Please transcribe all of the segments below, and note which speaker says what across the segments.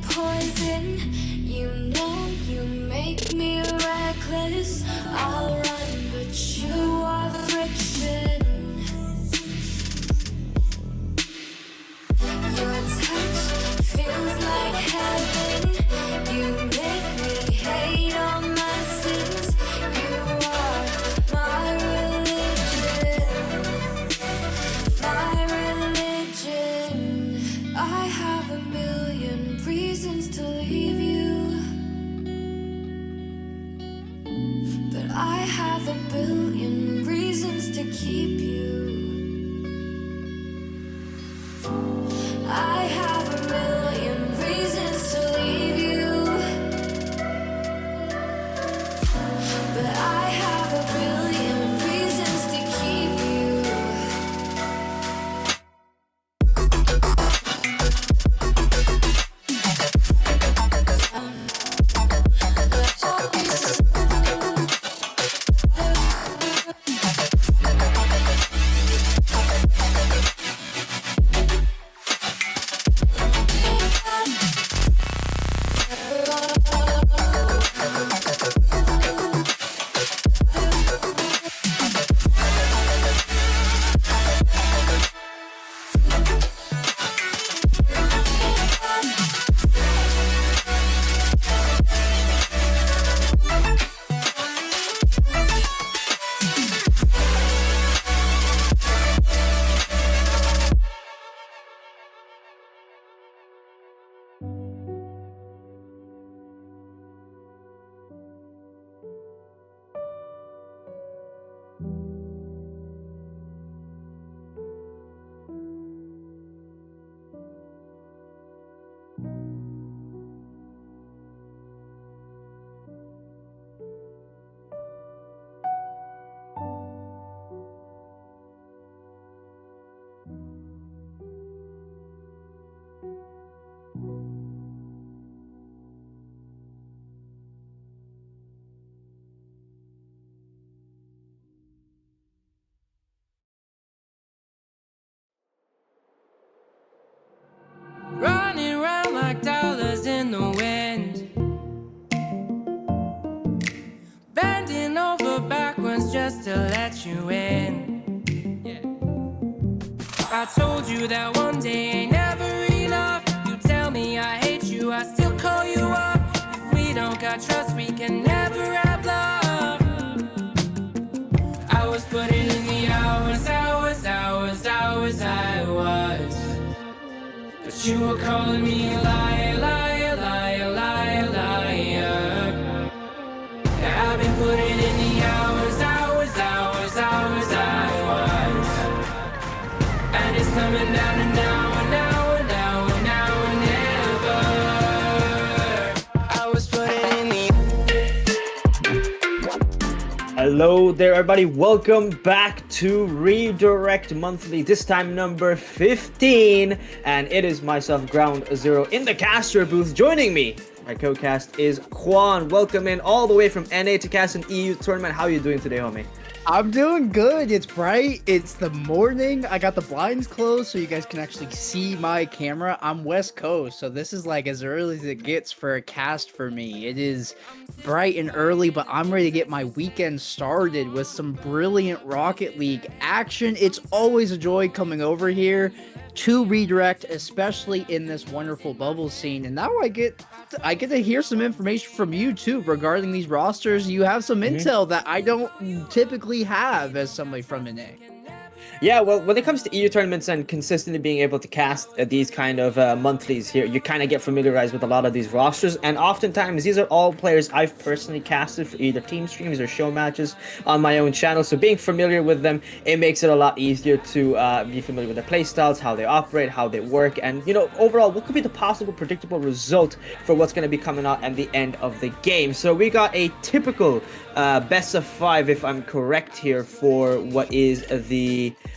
Speaker 1: poison. You know you make me reckless. I'll run, but you are friction. Your touch feels like heaven. You make me hate all my sins. You are my religion, my religion. I have a million reasons to leave you, but I have a billion reasons to keep you. I have a million reasons to leave you, but I have a billion reasons to keep you.
Speaker 2: Running round like dollars in the wind, bending over backwards just to let you in. I told you that one day ain't never enough. You tell me I hate you, I still call you up. If we don't got trust, we can never have love. I was putting in the hours, I was. But you were calling me a liar, liar, liar, liar, liar. Yeah, I've been putting in the hours, I was. And it's coming down to now and now and now and now and never. I was putting in the...
Speaker 3: Hello there, everybody. Welcome back to Redirect Monthly, this time number 15. And it is myself, Ground Zero, in the caster booth. Joining me, my co-cast is Quan. Welcome in all the way from NA to cast an EU tournament. How are you doing today, homie?
Speaker 4: I'm doing good. It's bright. It's the morning. I got the blinds closed so you guys can actually see my camera. I'm West Coast, so this is like as early as it gets for a cast for me. It is bright and early, but I'm ready to get my weekend started with some brilliant Rocket League action. It's always a joy coming over here to Redirect, especially in this wonderful bubble scene. And now I get to hear some information from you too regarding these rosters. You have some intel that I don't typically have as somebody from NA.
Speaker 3: Yeah, well, when it comes to EU tournaments and consistently being able to cast these kind of monthlies here, you kind of get familiarized with a lot of these rosters, and oftentimes these are all players I've personally casted for either team streams or show matches on my own channel, so being familiar with them, it makes it a lot easier to be familiar with their playstyles, how they operate, how they work, and, you know, overall, what could be the possible predictable result for what's going to be coming out at the end of the game. So we got a typical best of 5, if I'm correct here, for what is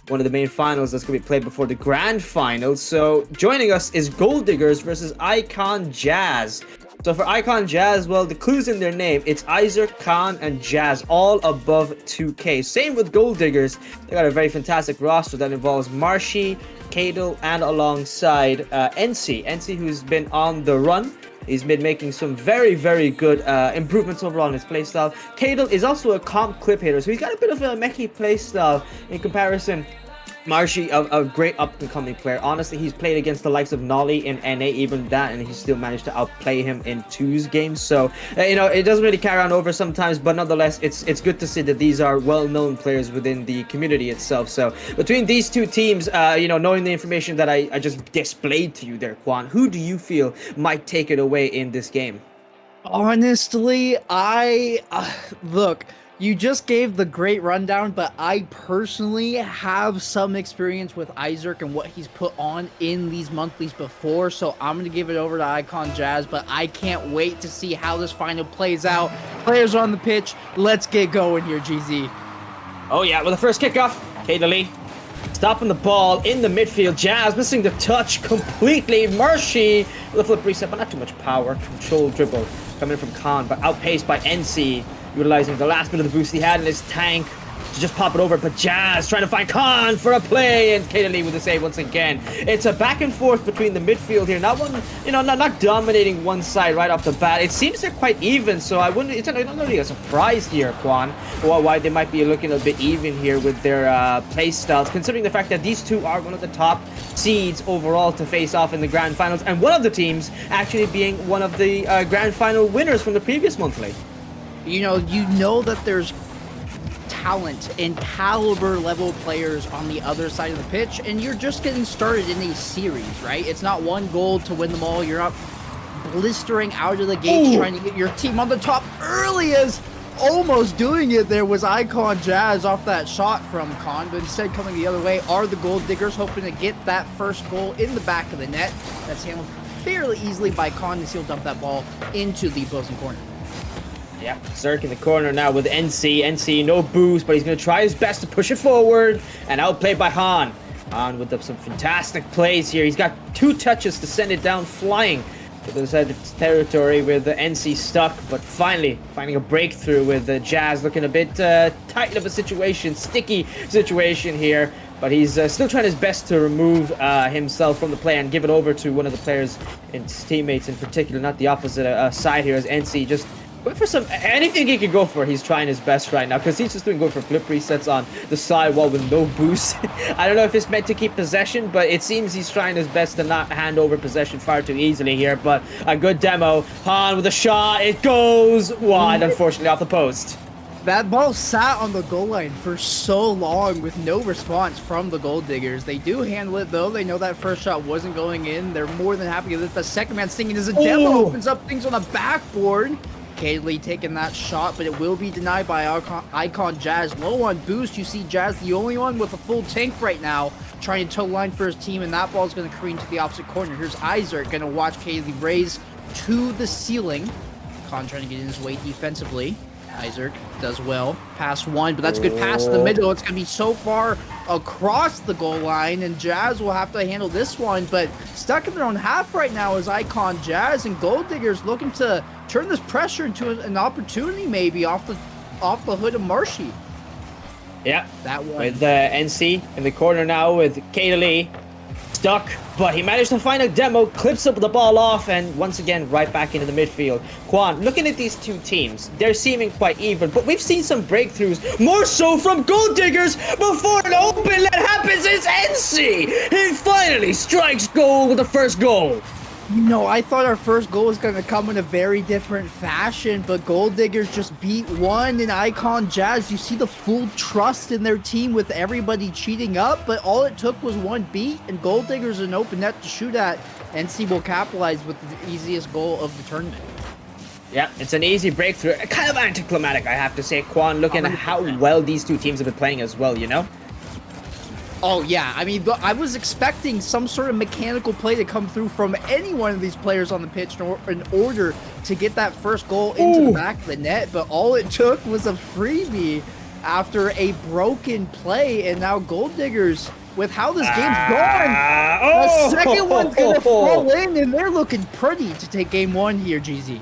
Speaker 3: one of the main finals that's going to be played before the grand final. So joining us is Gold Diggers versus iKhanJazz. So for iKhanJazz, well, the clues in their name, it's Isaac, Khan, and Jazz, all above 2K. Same with Gold Diggers. They got a very fantastic roster that involves Marshy, Cadle, and alongside NC. NC, who's been on the run. He's been making some very, very good improvements overall in his playstyle. Cadle is also a comp clip hitter, so he's got a bit of a mechy playstyle in comparison. Marshy, a great up-and-coming player. Honestly, he's played against the likes of Nolly in NA, even that, and he still managed to outplay him in 2's games. So, you know, it doesn't really carry on over sometimes, but nonetheless, it's good to see that these are well-known players within the community itself. So, between these two teams, you know, knowing the information that I just displayed to you there, Quan, who do you feel might take it away in this game?
Speaker 4: Honestly, look, you just gave the great rundown, but I personally have some experience with Isaac and what he's put on in these monthlies before, so I'm going to give it over to iKhanJazz, but I can't wait to see how this final plays out. Players on the pitch, let's get going here, GZ.
Speaker 3: Oh yeah, well, the first kickoff, Cadle stopping the ball in the midfield. Jazz missing the touch completely. Marshy with a flip reset, but not too much power. Controlled dribble coming in from Khan, but outpaced by NC. Utilizing the last bit of the boost he had in his tank to just pop it over, but Jazz trying to find Khan for a play, and Cadle with the save once again. It's a back and forth between the midfield here. Not one, you know, not dominating one side right off the bat. It seems they're quite even, so I wouldn't. It's not really a surprise here, Quan, why they might be looking a bit even here with their play styles, considering the fact that these two are one of the top seeds overall to face off in the grand finals, and one of the teams actually being one of the grand final winners from the previous monthly.
Speaker 4: You know that there's talent and caliber level players on the other side of the pitch, and you're just getting started in a series, right? It's not one goal to win them all. You're not blistering out of the gates trying to get your team on the top early, as almost doing it there was iKhanJazz off that shot from Khan, but instead coming the other way are the Gold Diggers, hoping to get that first goal in the back of the net. That's handled fairly easily by Khan, as he'll dump that ball into the opposing corner.
Speaker 3: Yeah, Zerk in the corner now with NC. NC, no boost, but he's going to try his best to push it forward. And outplayed by Han. Han with some fantastic plays here. He's got 2 touches to send it down flying to the side of territory with the NC stuck. But finally, finding a breakthrough with the Jazz looking a bit tight of a situation. Sticky situation here. But he's still trying his best to remove himself from the play and give it over to one of the players and his teammates in particular, not the opposite side here, as NC just going for anything he could go for. He's trying his best right now because he's just going for flip resets on the sidewall with no boost. I don't know if it's meant to keep possession, but it seems he's trying his best to not hand over possession far too easily here. But a good demo. Han with a shot. It goes wide, unfortunately, off the post.
Speaker 4: That ball sat on the goal line for so long with no response from the Gold Diggers. They do handle it, though. They know that first shot wasn't going in. They're more than happy that the second man singing as a demo opens up things on the backboard. Cadle taking that shot, but it will be denied by iKhanJazz. Low on boost. You see Jazz, the only one with a full tank right now, trying to toe line for his team, and that ball is going to careen to the opposite corner. Here's Isaac going to watch Cadle raise to the ceiling. Khan trying to get in his way defensively. Isaac does well. Pass one, but that's a good pass in the middle. It's going to be so far across the goal line, and Jazz will have to handle this one, but stuck in their own half right now is iKhanJazz, and Gold Diggers looking to turn this pressure into an opportunity maybe off the hood of Marshy.
Speaker 3: Yeah,
Speaker 4: that one.
Speaker 3: With NC in the corner now with Cadle stuck, but he managed to find a demo, clips up the ball off, and once again right back into the midfield. Quan, looking at these two teams, they're seeming quite even, but we've seen some breakthroughs, more so from Gold Diggers before an open that happens. It's NC. He finally strikes gold with the first goal.
Speaker 4: You know, I thought our first goal was going to come in a very different fashion, but Gold Diggers just beat one in iKhanJazz. You see the full trust in their team with everybody cheating up, but all it took was one beat, and Gold Diggers an open net to shoot at. NC will capitalize with the easiest goal of the tournament.
Speaker 3: Yeah, it's an easy breakthrough. Kind of anticlimactic, I have to say, Quan, looking at how well these two teams have been playing as well, you know?
Speaker 4: Oh, yeah. I mean, I was expecting some sort of mechanical play to come through from any one of these players on the pitch in order to get that first goal into the back of the net, but all it took was a freebie after a broken play, and now Gold Diggers with how this game's going.
Speaker 3: Oh!
Speaker 4: The second one's gonna fall in, and they're looking pretty to take game one here, GZ.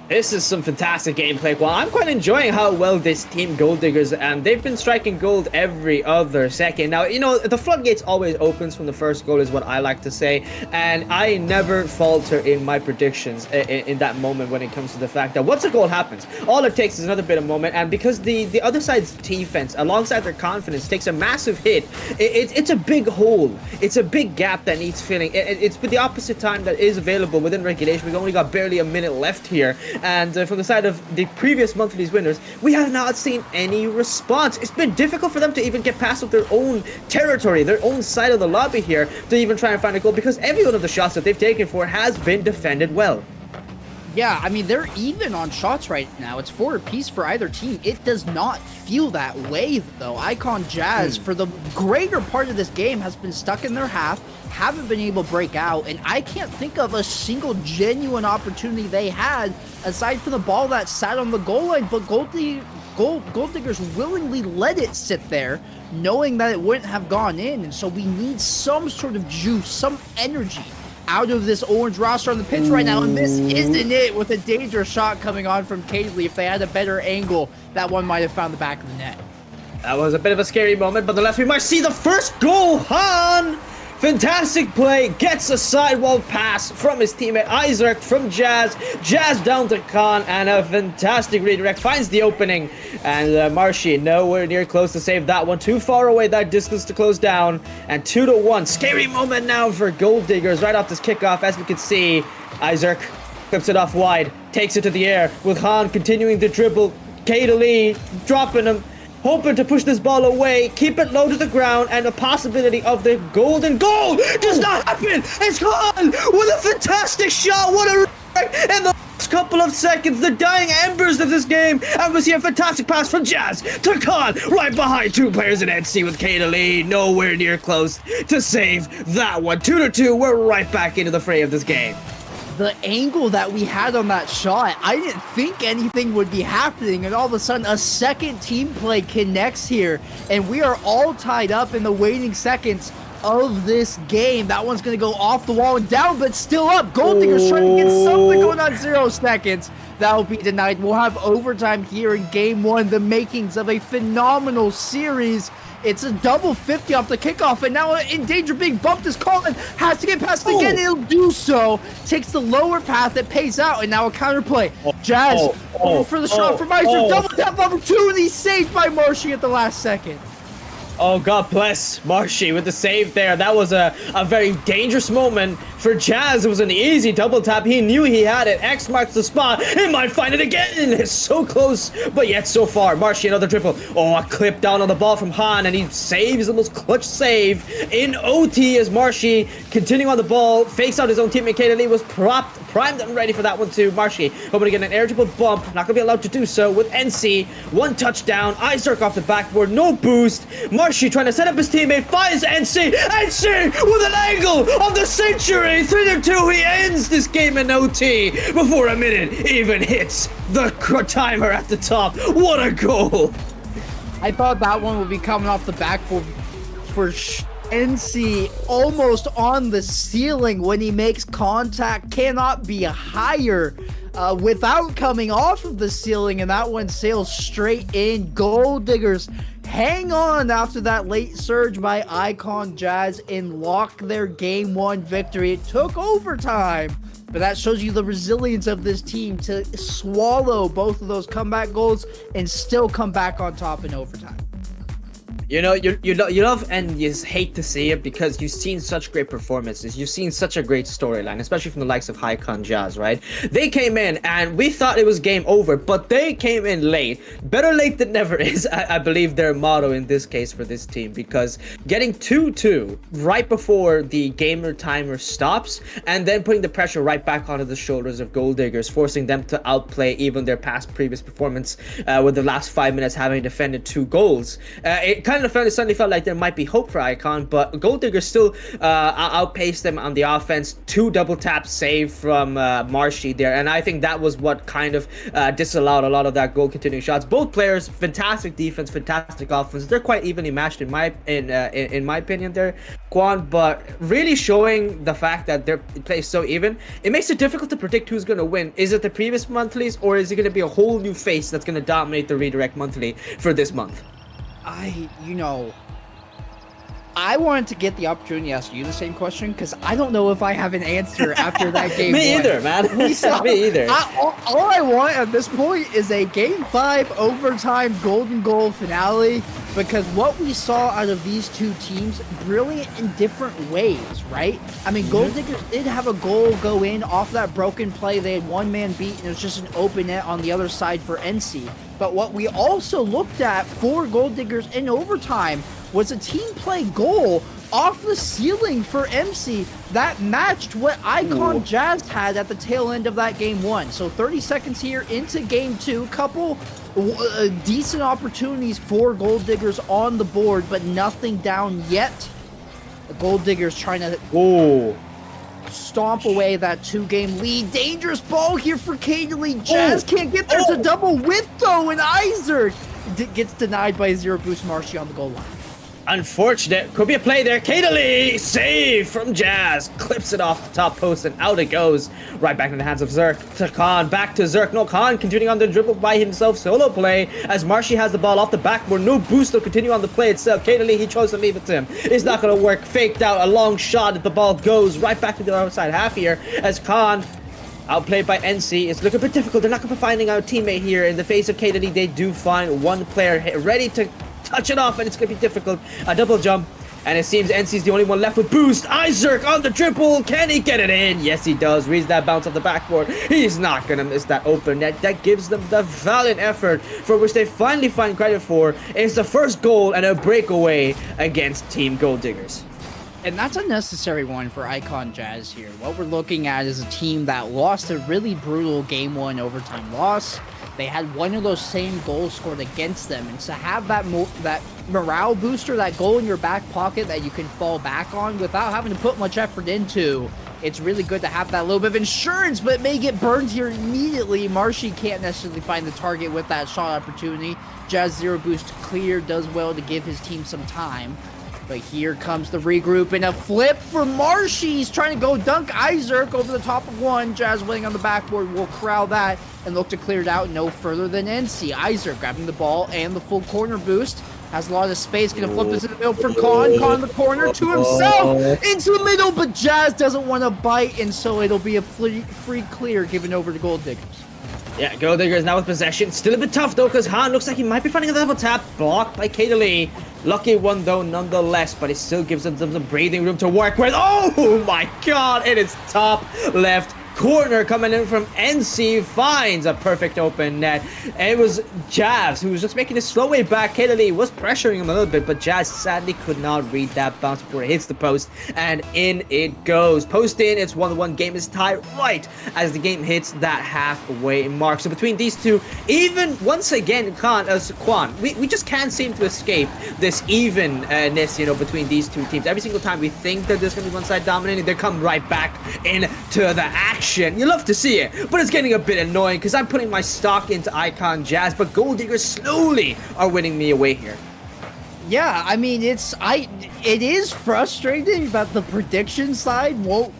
Speaker 3: This is some fantastic gameplay. Well, I'm quite enjoying how well this team Gold Diggers, and they've been striking gold every other second. Now, you know, the floodgates always opens from the first goal is what I like to say, and I never falter in my predictions in that moment when it comes to the fact that once a goal happens, all it takes is another bit of moment, and because the other side's defense, alongside their confidence, takes a massive hit, it's a big hole. It's a big gap that needs filling. It's with the opposite time that is available within regulation. We've only got barely a minute left here. And from the side of the previous monthly's winners, we have not seen any response. It's been difficult for them to even get past of their own territory, their own side of the lobby here, to even try and find a goal, because every one of the shots that they've taken for has been defended well.
Speaker 4: Yeah, I mean, they're even on shots right now. It's 4 apiece for either team. It does not feel that way, though. iKhanJazz, for the greater part of this game, has been stuck in their half, haven't been able to break out, and I can't think of a single genuine opportunity they had, aside from the ball that sat on the goal line, but Gold Diggers willingly let it sit there, knowing that it wouldn't have gone in, and so we need some sort of juice, some energy out of this orange roster on the pitch right now, and this isn't it, with a dangerous shot coming on from Cayley. If they had a better angle, that one might have found the back of the net.
Speaker 3: That was a bit of a scary moment, but nonetheless, we might see the first goal. Han! Fantastic play, gets a sidewall pass from his teammate Isaac from Jazz. Jazz down to Khan, and a fantastic redirect finds the opening. And Marshy nowhere near close to save that one. Too far away that distance to close down. And 2-1. Scary moment now for Gold Diggers right off this kickoff. As we can see, Isaac clips it off wide, takes it to the air, with Han continuing to dribble. Lee dropping him, hoping to push this ball away, keep it low to the ground, and the possibility of the golden goal does not happen. It's gone with a fantastic shot. What a in the last couple of seconds, the dying embers of this game, and we see a fantastic pass from Jazz to Khan, right behind 2 players in NC with Lee nowhere near close to save that one. 2-2. We're right back into the fray of this game.
Speaker 4: The angle that we had on that shot, I didn't think anything would be happening, and all of a sudden a second team play connects here, and we are all tied up in the waiting seconds of this game. That one's going to go off the wall and down, but still up. Gold Diggers trying to get something going on 0 seconds. That will be denied. We'll have overtime here in game 1, the makings of a phenomenal series. It's a double 50 off the kickoff, and now in danger being bumped is Colin. Has to get past it again, he'll do so. Takes the lower path, it pays out, and now a counterplay. Jazz over for the shot from Isaac. Double tap number 2, and he's saved by Marshy at the last second.
Speaker 3: Oh, God bless Marshy with the save there. That was a very dangerous moment for Jazz. It was an easy double tap. He knew he had it. X marks the spot. He might find it again. It's so close, but yet so far. Marshy, another triple. Oh, a clip down on the ball from Han, and he saves the most clutch save in OT as Marshy, continuing on the ball, fakes out his own teammate. Lee was primed and ready for that one too. Marshy hoping to get an air triple bump. Not going to be allowed to do so with NC. 1 touchdown. Isaac off the backboard. No boost. Marshy trying to set up his teammate. Finds NC. NC with an angle of the century. 3-2. He ends this game in OT before a minute even hits the timer at the top. What a goal.
Speaker 4: I thought that one would be coming off the backboard for NC, almost on the ceiling when he makes contact. Cannot be higher without coming off of the ceiling, and that one sails straight in. Gold Diggers hang on after that late surge by iKhanJazz and lock their game 1 victory. It took overtime, but that shows you the resilience of this team to swallow both of those comeback goals and still come back on top in overtime.
Speaker 3: You know, you love and you hate to see it because you've seen such great performances. You've seen such a great storyline, especially from the likes of iKhanJazz, right? They came in and we thought it was game over, but they came in late. Better late than never is, I believe, their motto in this case for this team, because getting 2-2 right before the gamer timer stops and then putting the pressure right back onto the shoulders of Gold Diggers, forcing them to outplay even their previous performance with the last 5 minutes having defended 2 goals. It kind kind of suddenly felt like there might be hope for iKhan, but Gold Digger still outpaced them on the offense. 2 double tap save from Marshy there, and I think that was what kind of disallowed a lot of that goal continuing shots. Both players, fantastic defense, fantastic offense. They're quite evenly matched in my opinion there, Quan, but really showing the fact that their play is so even, it makes it difficult to predict who's going to win. Is it the previous monthlies, or is it going to be a whole new face that's going to dominate the redirect monthly for this month?
Speaker 4: I wanted to get the opportunity to ask you the same question because I don't know if I have an answer after that game.
Speaker 3: Me either, man. Me either.
Speaker 4: All I want at this point is a Game 5 overtime golden goal finale, because what we saw out of these two teams, brilliant in different ways, right? I mean, Gold Diggers did have a goal go in off that broken play. They had one man beat, and it was just an open net on the other side for NC. But what we also looked at for Gold Diggers in overtime was a team play goal off the ceiling for MC that matched what iKhanJazz had at the tail end of that game 1. So 30 seconds here into game 2, couple decent opportunities for Gold Diggers on the board, but nothing down yet. The Gold Diggers trying to stomp away that 2-game lead. Dangerous ball here for Kadely. Jazz can't get there. It's a double whiff though, and Isaac gets denied by Zero Boost Marshy on the goal line.
Speaker 3: Unfortunate. Could be a play there. Kadely, save from Jazz. Clips it off the top post and out it goes. Right back in the hands of Zerk. To Khan. Back to Zerk. No, Khan continuing on the dribble by himself. Solo play as Marshy has the ball off the backboard. No boost. They'll continue on the play itself. Kadely, he chose to leave it to him. It's not going to work. Faked out. A long shot. The ball goes right back to the outside half here as Khan, outplayed by NC. It's looking a bit difficult. They're not going to be finding a teammate here. In the face of Kadely, they do find one player ready to touch it off, and it's going to be difficult. A double jump, and it seems NC's the only one left with boost. Isaac on the triple. Can he get it in? Yes, he does. Reads that bounce off the backboard. He's not going to miss that open net. That gives them the valiant effort for which they finally find credit for. It's the first goal and a breakaway against Team Gold Diggers.
Speaker 4: And that's a necessary one for iKhanJazz here. What we're looking at is a team that lost a really brutal Game 1 overtime loss. They had one of those same goals scored against them. And to have that morale booster, that goal in your back pocket that you can fall back on without having to put much effort into, it's really good to have that little bit of insurance, but it may get burned here immediately. Marshy can't necessarily find the target with that shot opportunity. Jazz Zero Boost clear, does well to give his team some time. But here comes the regroup and a flip for Marshy. He's trying to go dunk Isaac over the top of one. Jazz waiting on the backboard will corral that and look to clear it out no further than NC. Isaac grabbing the ball and the full corner boost. Has a lot of space. Going to flip this in the middle for Khan. Khan in the corner to himself. Into the middle, but Jazz doesn't want to bite, and so it'll be a free clear given over to Gold Diggers.
Speaker 3: Yeah, Gold Diggers now with possession. Still a bit tough though, because Han looks like he might be finding a double tap. Blocked by Kadely. Lucky one though, nonetheless, but it still gives them some breathing room to work with. Oh my god, it is top left corner coming in from NC. Finds a perfect open net. And it was Jazz who was just making a slow way back. Kadely was pressuring him a little bit, but Jazz sadly could not read that bounce before it hits the post, and in it goes. Post in, it's 1-1. Game is tied right as the game hits that halfway mark. So between these two, even once again, Quan, we just can't seem to escape this evenness, between these two teams. Every single time we think that there's going to be one side dominating, they come right back into the action. You love to see it, but it's getting a bit annoying because I'm putting my stock into iKhanJazz, but Gold Diggers slowly are winning me away here.
Speaker 4: Yeah, I mean, it is frustrating that the prediction side won't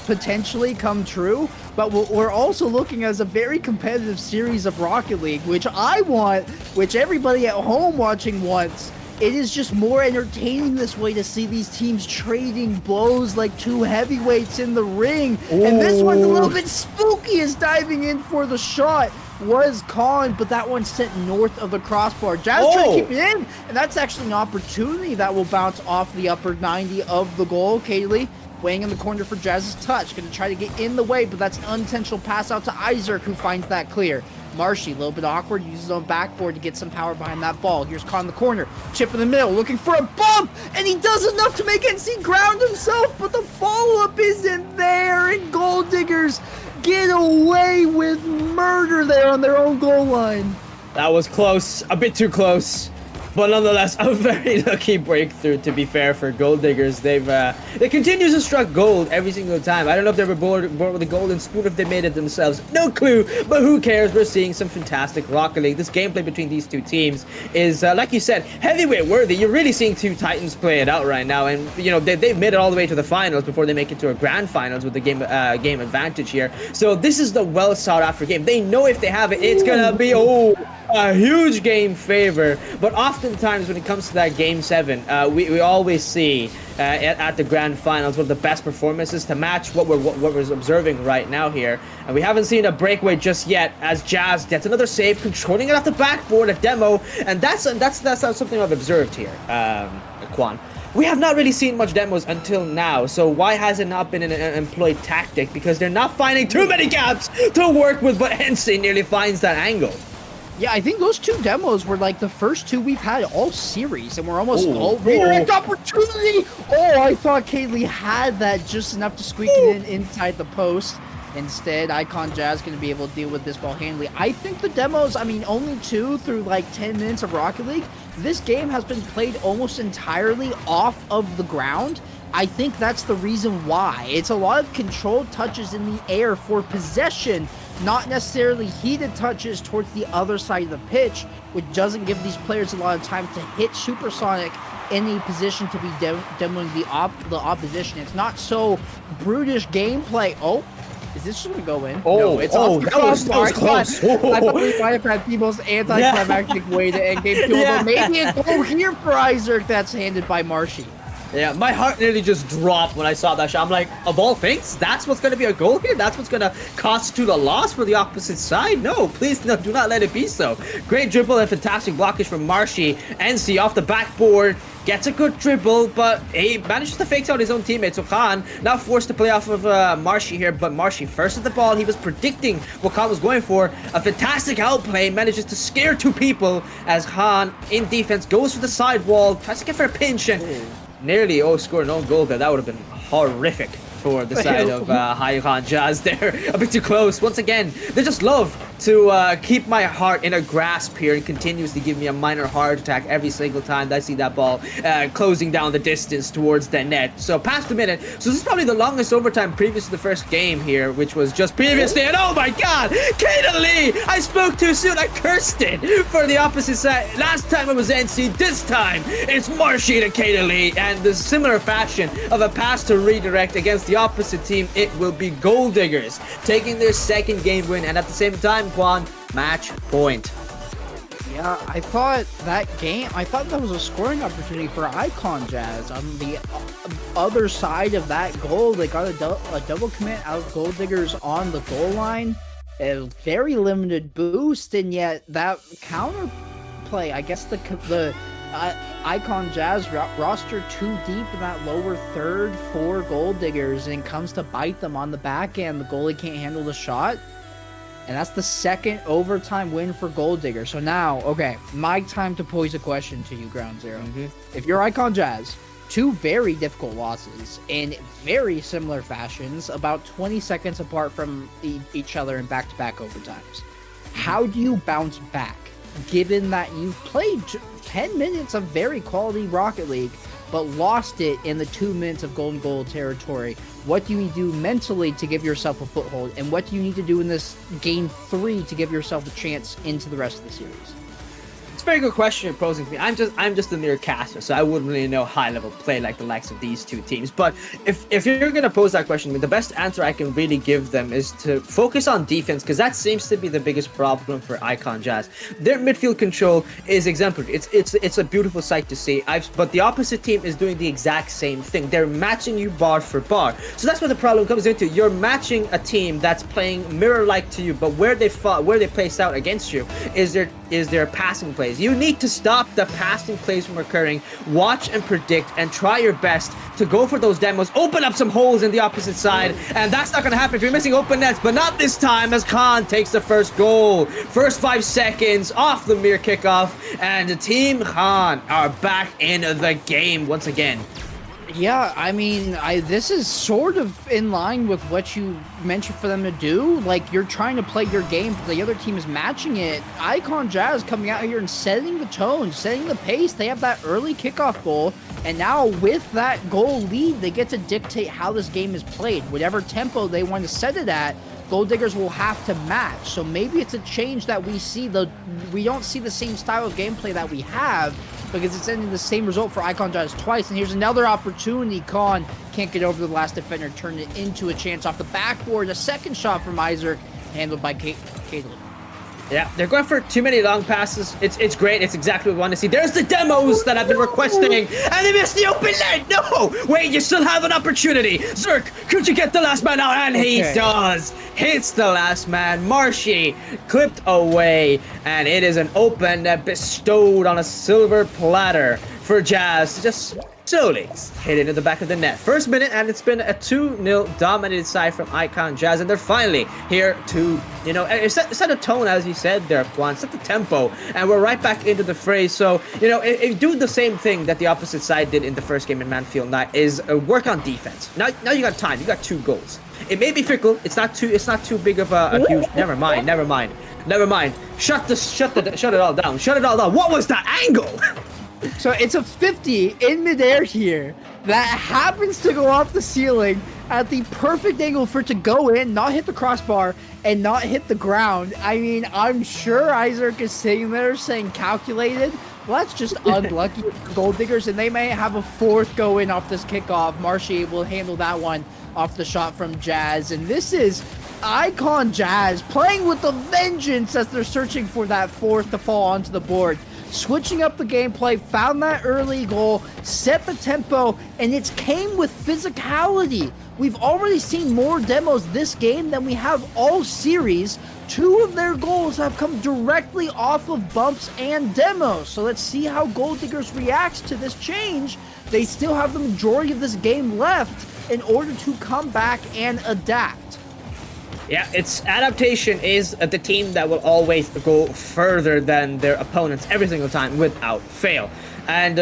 Speaker 4: potentially come true, but what we're also looking at is a very competitive series of Rocket League, which I want, which everybody at home watching wants. It is just more entertaining this way to see these teams trading blows like two heavyweights in the ring. Ooh. And this one's a little bit spooky as diving in for the shot was Khan, but that one sent north of the crossbar. Jazz trying to keep it in, and that's actually an opportunity that will bounce off the upper 90 of the goal. Kadely weighing in the corner for Jazz's touch. Going to try to get in the way, but that's an unintentional pass out to Isaac, who finds that clear. Marshy, a little bit awkward, uses his own backboard to get some power behind that ball. Here's Khan in the corner, chip in the middle, looking for a bump, and he does enough to make NC ground himself, but the follow-up isn't there, and Gold Diggers get away with murder there on their own goal line.
Speaker 3: That was close, a bit too close. But nonetheless, a very lucky breakthrough, to be fair, for Gold Diggers. They continue to struck gold every single time. I don't know if they were bored with the golden spoon, if they made it themselves. No clue, but who cares? We're seeing some fantastic Rocket League. This gameplay between these two teams is, like you said, heavyweight worthy. You're really seeing two Titans play it out right now. And, you know, they've made it all the way to the finals before they make it to a grand finals with the game advantage here. So this is the well sought after game. They know if they have it, it's going to be, a huge game favor. But oftentimes when it comes to that game 7, we always see at the grand finals one of the best performances to match what we're observing right now here. And we haven't seen a breakaway just yet as Jazz gets another save, controlling it off the backboard, a demo, and that's something I've observed here, Quan. We have not really seen much demos until now, so why has it not been an employed tactic? Because they're not finding too many gaps to work with, but NC nearly finds that angle.
Speaker 4: Yeah, I think those 2 demos were like the first 2 we've had all series, and we're almost redirect opportunity. Oh, I thought Kaylee had that just enough to squeak it in inside the post. Instead, iKhanJazz going to be able to deal with this ball handily. I think the demos, I mean, only 2 through like 10 minutes of Rocket League. This game has been played almost entirely off of the ground. I think that's the reason why. It's a lot of controlled touches in the air for possession, not necessarily heated touches towards the other side of the pitch, which doesn't give these players a lot of time to hit Supersonic in a position to be demoing the opposition. It's not so brutish gameplay. Oh, is this just going to go in? No, it's off the crossbar.
Speaker 3: Close.
Speaker 4: I thought we might have had the most anticlimactic way to end game 2, but maybe a goal here for Isaac that's handed by Marshy.
Speaker 3: Yeah, my heart nearly just dropped when I saw that shot. I'm like, of all things, that's what's going to be a goal here? That's what's going to constitute a loss for the opposite side? No, please, no, do not let it be so. Great dribble and fantastic blockage from Marshy. NC off the backboard, gets a good dribble, but he manages to fake out his own teammate. So Khan now forced to play off of Marshy here, but Marshy first at the ball. He was predicting what Khan was going for. A fantastic outplay, manages to scare 2 people as Khan in defense goes for the side wall, tries to get for a pinch, and nearly scored an own goal there. That would have been horrific for the side of iKhanJazz there. A bit too close. Once again, they just love to keep my heart in a grasp here and continuously give me a minor heart attack every single time that I see that ball closing down the distance towards the net. So past a minute. So this is probably the longest overtime previous to the first game here, which was just previously. And oh my god, Kaden Lee! I spoke too soon. I cursed it for the opposite side. Last time it was NC. This time it's Marshy to Kaden Lee. And the similar fashion of a pass to redirect against the opposite team, it will be Gold Diggers taking their second game win, and at the same time, Quan, match point.
Speaker 4: Yeah, I thought that was a scoring opportunity for iKhanJazz. On the other side of that goal, they got a double commit out of Gold Diggers on the goal line. A very limited boost, and yet that counter play, I guess the iKhanJazz roster too deep in that lower third for Gold Diggers, and comes to bite them on the back end. The goalie can't handle the shot, and that's the second overtime win for Gold Digger. So now, okay, my time to pose a question to you, Ground Zero. If you're iKhanJazz, 2 very difficult losses in very similar fashions, about 20 seconds apart from each other in back-to-back overtimes. How do you bounce back, given that you've played 10 minutes of very quality Rocket League, but lost it in the 2 minutes of golden goal territory? What do you do mentally to give yourself a foothold, and what do you need to do in this game 3 to give yourself a chance into the rest of the series?
Speaker 3: It's a very good question you're posing to me. I'm just a mere caster, so I wouldn't really know high level play like the likes of these 2 teams. But if you're gonna pose that question to me, the best answer I can really give them is to focus on defense, because that seems to be the biggest problem for iKhanJazz. Their midfield control is exemplary. It's a beautiful sight to see. But the opposite team is doing the exact same thing. They're matching you bar for bar. So that's what the problem comes into. You're matching a team that's playing mirror-like to you, but where they place out against you is their passing plays. You need to stop the passing plays from occurring, watch and predict, and try your best to go for those demos, open up some holes in the opposite side, and that's not going to happen if you're missing open nets, but not this time as Khan takes the first goal. First 5 seconds off the mere kickoff, and Team Khan are back in the game once again.
Speaker 4: Yeah, I mean, this is sort of in line with what you mentioned for them to do. Like, you're trying to play your game, but the other team is matching it. iKhanJazz coming out here and setting the tone, setting the pace. They have that early kickoff goal, and now with that goal lead, they get to dictate how this game is played. Whatever tempo they want to set it at, Gold Diggers will have to match. So maybe it's a change that we see. We don't see the same style of gameplay that we have, because it's ending the same result for iKhanJazz twice. And here's another opportunity. Khan can't get over the last defender, turned it into a chance off the backboard. A second shot from Isaac, handled by Caitlin.
Speaker 3: Yeah, they're going for too many long passes. It's great. It's exactly what we want to see. There's the demos that I've been requesting, and they missed the open lane. No, wait, you still have an opportunity. Zerk, could you get the last man out? And he does. Hits the last man. Marshy clipped away, and it is an open bestowed on a silver platter for Jazz to just slowly hit into the back of the net. First minute, and it's been a 2-0 dominated side from iKhanJazz, and they're finally here to, set a tone, as you said there, Juan, set the tempo, and we're right back into the fray. So, do the same thing that the opposite side did in the first game in Manfield Night, is work on defense. Now you got time. You got 2 goals. It may be fickle. It's not too big of a huge. Never mind. Shut it all down. Shut it all down. What was that angle?
Speaker 4: So it's a 50 in midair here that happens to go off the ceiling at the perfect angle for it to go in, not hit the crossbar, and not hit the ground. I mean, I'm sure Isaac is sitting there saying calculated. Well, that's just unlucky for Gold Diggers, and they may have a 4th go in off this kickoff. Marshy will handle that one off the shot from Jazz, and this is iKhanJazz playing with the vengeance as they're searching for that 4th to fall onto the board. Switching up the gameplay, found that early goal, set the tempo, and it came with physicality. We've already seen more demos this game than we have all series. 2 of their goals have come directly off of bumps and demos. So let's see how Gold Diggers reacts to this change. They still have the majority of this game left in order to come back and adapt.
Speaker 3: Yeah, its adaptation is the team that will always go further than their opponents every single time without fail. And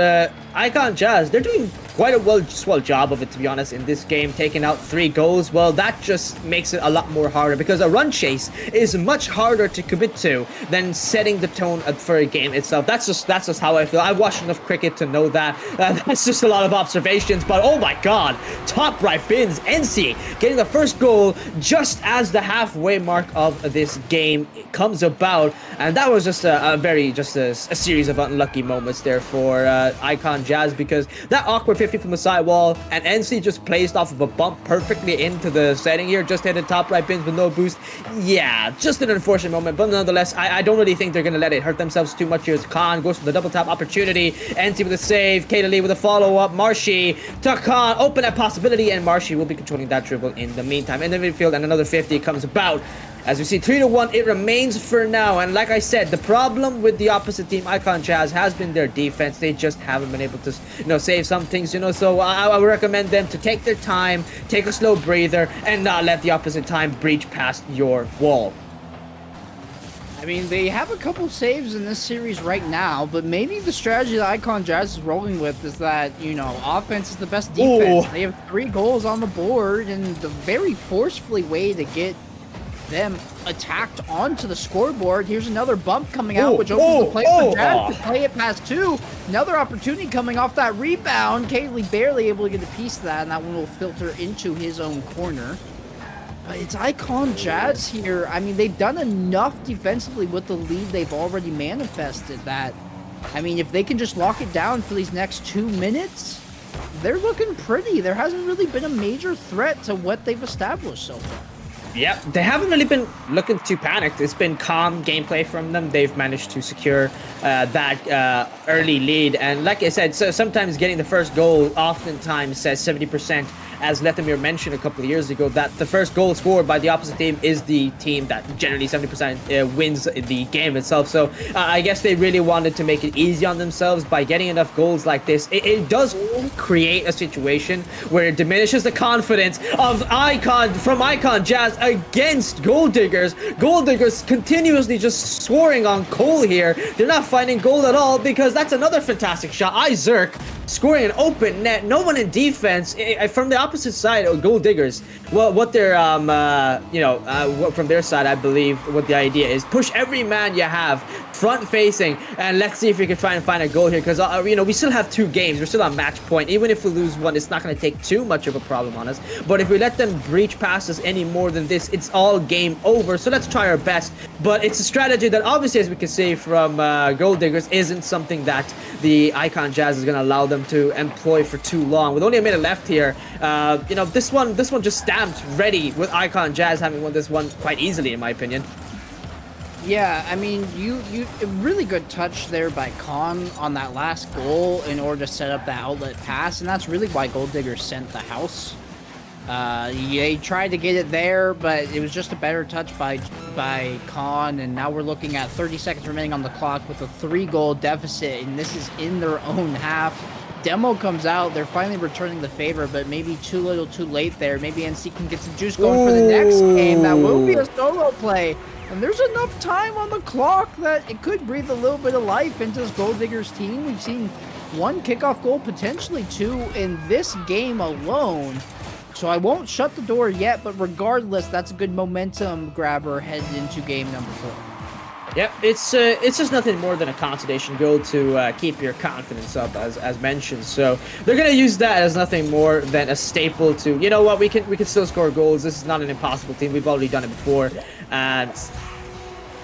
Speaker 3: iKhanJazz, they're doing quite a swell job of it, to be honest, in this game, taking out 3 goals. Well, that just makes it a lot more harder, because a run chase is much harder to commit to than setting the tone for a game itself. That's just how I feel. I've watched enough cricket to know that. That's just a lot of observations, but oh my god, top right bins, NC getting the first goal just as the halfway mark of this game comes about, and that was just a series of unlucky moments there for iKhanJazz, because that awkward 50 from the side wall, and NC just placed off of a bump perfectly into the setting here, just hit the top right bins with no boost. Yeah, just an unfortunate moment, but nonetheless, I don't really think they're going to let it hurt themselves too much here. As Khan goes for the double tap opportunity, NC with a save, Kaylee with a follow-up, Marshy to Khan, open that possibility, and Marshy will be controlling that dribble in the meantime. In the midfield, and another 50 comes about. As we see, 3-1, it remains for now. And like I said, the problem with the opposite team, iKhanJazz, has been their defense. They just haven't been able to, save some things, So I would recommend them to take their time, take a slow breather, and not let the opposite team breach past your wall.
Speaker 4: I mean, they have a couple saves in this series right now, but maybe the strategy that iKhanJazz is rolling with is that, offense is the best defense. Ooh. They have 3 goals on the board, and the very forcefully way to get them attacked onto the scoreboard. Here's another bump coming out, which opens the play for Jazz to play it past 2. Another opportunity coming off that rebound. Kaylee barely able to get a piece of that, and that one will filter into his own corner. But it's iKhanJazz here. I mean, they've done enough defensively with the lead they've already manifested that, I mean, if they can just lock it down for these next 2 minutes, they're looking pretty. There hasn't really been a major threat to what they've established so far.
Speaker 3: Yep, they haven't really been looking too panicked. It's been calm gameplay from them. They've managed to secure that early lead. And like I said, so sometimes getting the first goal oftentimes says 70%, as Lethamir mentioned a couple of years ago, that the first goal scored by the opposite team is the team that generally 70% wins the game itself. So I guess they really wanted to make it easy on themselves by getting enough goals like this. It does create a situation where it diminishes the confidence of iKhanJazz against Gold Diggers. Gold Diggers continuously just soaring on coal here. They're not finding gold at all because that's another fantastic shot. iZerk scoring an open net. No one in defense from the opposite side of Gold Diggers. Well, what they're from their side, I believe what the idea is: push every man you have front facing, and let's see if we can try and find a goal here. Because we still have 2 games. We're still on match point. Even if we lose one, it's not going to take too much of a problem on us. But if we let them breach past us any more than this, it's all game over. So let's try our best. But it's a strategy that obviously, as we can see from Gold Diggers, isn't something that the iKhanJazz is going to allow them to employ for too long. With only a minute left here, this one just stamped ready with iKhanJazz having won this one quite easily, in my opinion.
Speaker 4: Yeah, I mean, you a really good touch there by Khan on that last goal in order to set up the outlet pass, and that's really why Gold Diggers sent the house. They tried to get it there, but it was just a better touch by Khan, and now we're looking at 30 seconds remaining on the clock with a 3-goal deficit, and this is in their own half. Demo comes out, they're finally returning the favor, but maybe too little too late there. Maybe NC can get some juice going for the next game. That will be a solo play. And there's enough time on the clock that it could breathe a little bit of life into this Gold Diggers team. We've seen 1 kickoff goal, potentially 2 in this game alone. So I won't shut the door yet, but regardless, that's a good momentum grabber headed into game number 4.
Speaker 3: Yep, it's just nothing more than a consolation goal to keep your confidence up, as mentioned. So they're gonna use that as nothing more than a staple to, you know what, we can still score goals. This is not an impossible team. We've already done it before. And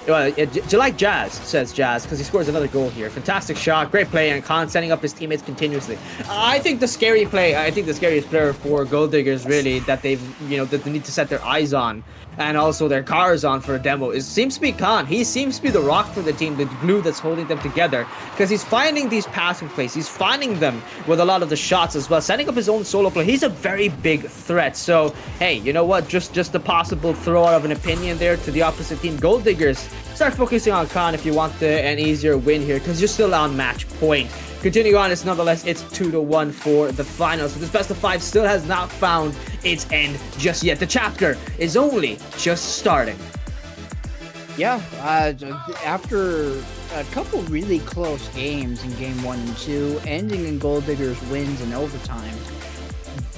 Speaker 3: well, do you like Jazz? Says Jazz, because he scores another goal here. Fantastic shot, great play, and Khan setting up his teammates continuously. I think the scariest player for Gold Diggers really that they need to set their eyes on and also their cars on for a demo seems to be Khan. He seems to be the rock for the team, the glue that's holding them together, because he's finding these passing plays. He's finding them with a lot of the shots as well, setting up his own solo play. He's a very big threat. So hey, you know what? Just a possible throw out of an opinion there to the opposite team. Gold Diggers, start focusing on Khan if you want an easier win here, because you're still on match point. Continuing on, it's 2-1 for the final. So this best of 5 still has not found its end just yet. The chapter is only just starting.
Speaker 4: Yeah, after a couple really close games in game 1 and 2, ending in Gold Diggers wins in overtime.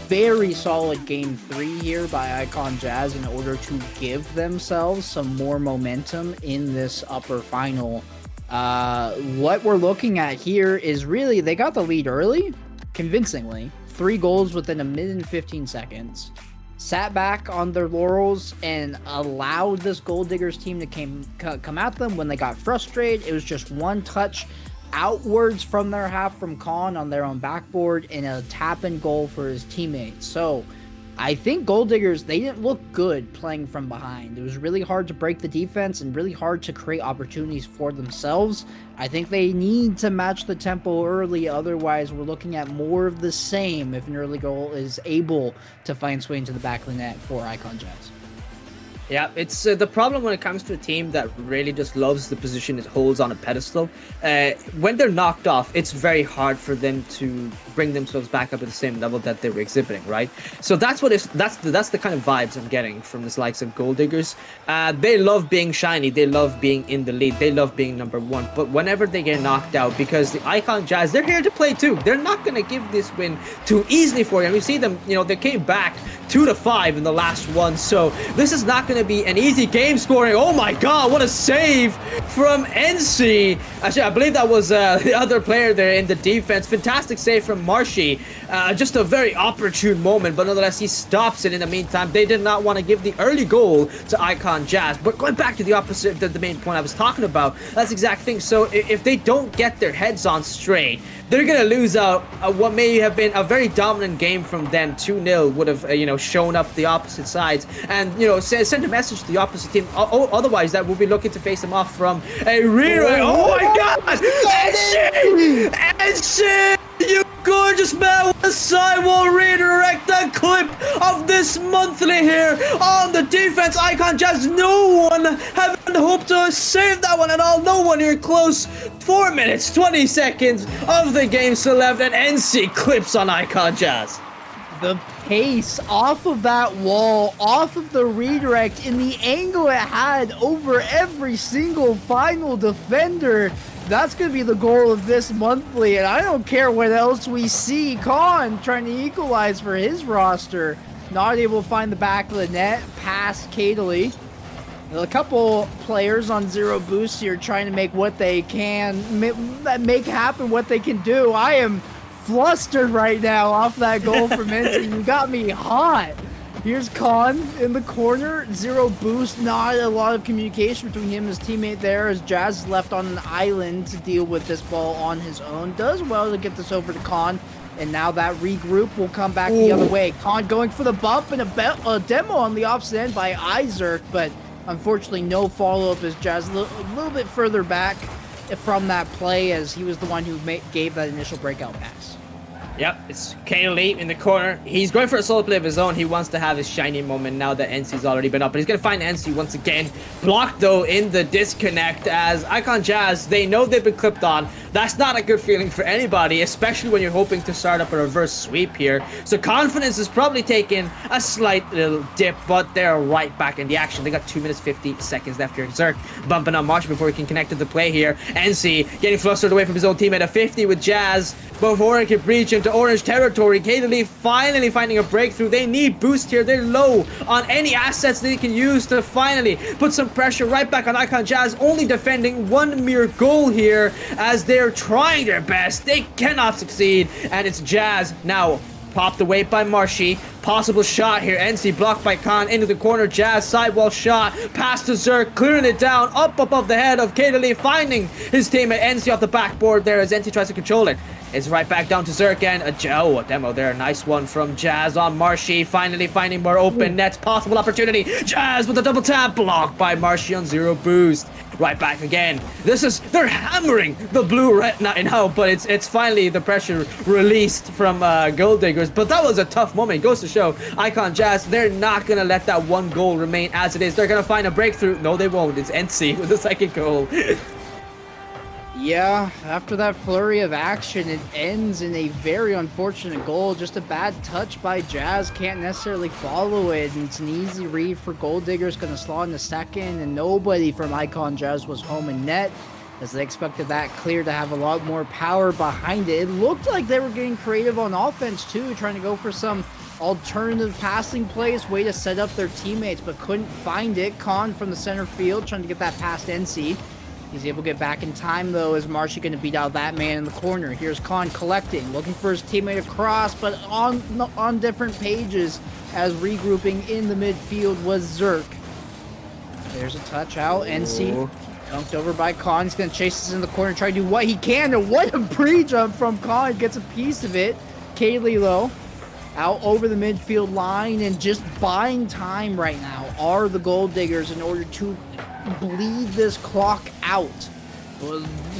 Speaker 4: Very solid game 3 here by iKhanJazz in order to give themselves some more momentum in this upper final. What we're looking at here is really, they got the lead early, convincingly. 3 goals within a minute and 15 seconds. Sat back on their laurels and allowed this Gold Diggers team to come at them when they got frustrated. It was just 1 touch outwards from their half from Khan on their own backboard and a tap-in goal for his teammates. So I think Gold Diggers, they didn't look good playing from behind. It was really hard to break the defense and really hard to create opportunities for themselves. I think they need to match the tempo early, otherwise we're looking at more of the same if an early goal is able to find its way into the back of the net for iKhanJazz.
Speaker 3: Yeah, it's the problem when it comes to a team that really just loves the position it holds on a pedestal. When they're knocked off, it's very hard for them to bring themselves back up at the same level that they were exhibiting, right? So that's the kind of vibes I'm getting from the likes of Gold Diggers. They love being shiny, they love being in the lead, they love being number 1. But whenever they get knocked out, because the iKhanJazz, they're here to play too. They're not going to give this win too easily for you. And we see them, they came back 2-5 in the last one. So this is not going to be an easy game scoring. Oh my god, what a save from NC. Actually, I believe that was the other player there in the defense. Fantastic save from Marshy. Just a very opportune moment, but nonetheless he stops it in the meantime. They did not want to give the early goal to iKhanJazz. But going back to the opposite, the main point I was talking about, that's the exact thing. So if they don't get their heads on straight, they're gonna lose out what may have been a very dominant game from them. 2-0 would have shown up the opposite sides, and send a message to the opposite team. Otherwise, that will be looking to face them off from a redirect. Oh my god! NC! You gorgeous man with a sidewall redirect. The clip of this monthly here on the defense. iKhanJazz, no one having hoped to save that one at all. No one here close. 4 minutes, 20 seconds of the game still left, and NC clips on iKhanJazz.
Speaker 4: The pace off of that wall, off of the redirect, in the angle it had over every single final defender. That's going to be the goal of this monthly, and I don't care what else we see. Khan trying to equalize for his roster. Not able to find the back of the net, past Kadely. A couple players on zero boost here trying to make what they can, make happen what they can do. I am flustered right now off that goal from Enzi. You got me hot. Here's Khan in the corner, zero boost, not a lot of communication between him and his teammate there as Jazz is left on an island to deal with this ball on his own. Does well to get this over to Khan, and now that regroup will come back the other way. Khan going for the bump and a demo on the opposite end by Izerk, but unfortunately no follow-up as Jazz a little bit further back from that play as he was the one who gave that initial breakout pass.
Speaker 3: Yep, it's Kadely in the corner. He's going for a solo play of his own. He wants to have his shiny moment now that NC's already been up. But he's going to find NC once again. Blocked, though, in the disconnect as iKhanJazz, they know they've been clipped on. That's not a good feeling for anybody, especially when you're hoping to start up a reverse sweep here. So confidence is probably taking a slight little dip, but they're right back in the action. They got 2 minutes, 50 seconds left here. Zerk bumping on March before he can connect to the play here. NC getting flustered away from his own teammate at 50 with Jazz before he can breach into orange territory. Kadely finally finding a breakthrough. They need boost here. They're low on any assets they can use to finally put some pressure right back on iKhanJazz, only defending one mere goal here as they're trying their best. They cannot succeed, and it's Jazz now popped away by Marshy. Possible shot here. NC blocked by Khan into the corner. Jazz sidewall shot. Pass to Zerk. Clearing it down. Up above the head of Kadely. Finding his teammate NC off the backboard there as NC tries to control it. It's right back down to Zerk and a demo there. Nice one from Jazz on Marshy. Finally finding more open nets. Possible opportunity. Jazz with a double tap. Blocked by Marshy on zero boost. Right back again. They're hammering the blue red now, but it's finally the pressure released from Gold Diggers. But that was a tough moment. It goes to show iKhanJazz, they're not gonna let that one goal remain as it is. They're gonna find a breakthrough. No, they won't. It's NC with the second goal.
Speaker 4: Yeah, after that flurry of action, it ends in a very unfortunate goal. Just a bad touch by Jazz. Can't necessarily follow it. And it's an easy read for Gold Diggers. Going to slot in the second. And nobody from iKhanJazz was home in net, as they expected that clear to have a lot more power behind it. It looked like they were getting creative on offense, too. Trying to go for some alternative passing plays. Way to set up their teammates, but couldn't find it. Khan from the center field trying to get that past NC. He's able to get back in time, though, as Marshy going to beat out that man in the corner. Here's Khan collecting, looking for his teammate across, but on different pages as regrouping in the midfield was Zerk. There's a touch out. NC dunked over by Khan. He's going to chase this in the corner, try to do what he can, and what a pre-jump from Khan. Gets a piece of it. Kadely, though, out over the midfield line, and just buying time right now are the Gold Diggers in order to bleed this clock out,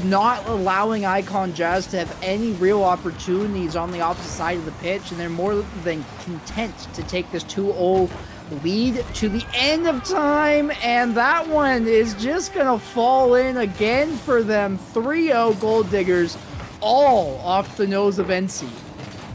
Speaker 4: not allowing iKhanJazz to have any real opportunities on the opposite side of the pitch, and they're more than content to take this 2-0 lead to the end of time, and that one is just gonna fall in again for them. 3-0 Gold Diggers, all off the nose of NC.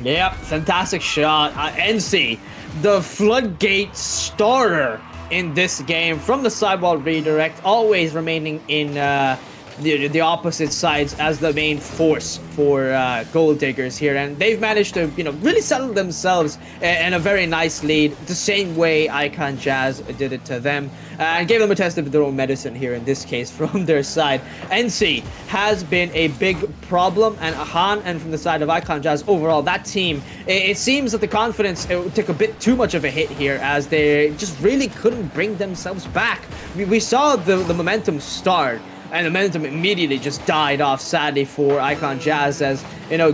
Speaker 3: Yep, fantastic shot. NC, the floodgate starter in this game from the sidewall redirect, always remaining in the opposite sides as the main force for Gold Diggers here, and they've managed to really settle themselves in a very nice lead, the same way iKhanJazz did it to them, and gave them a test of their own medicine here in this case from their side. NC has been a big problem, and Ahan, and from the side of iKhanJazz overall, that team, it seems that the confidence took a bit too much of a hit here as they just really couldn't bring themselves back. We saw the momentum start, and the momentum immediately just died off, sadly, for iKhanJazz as,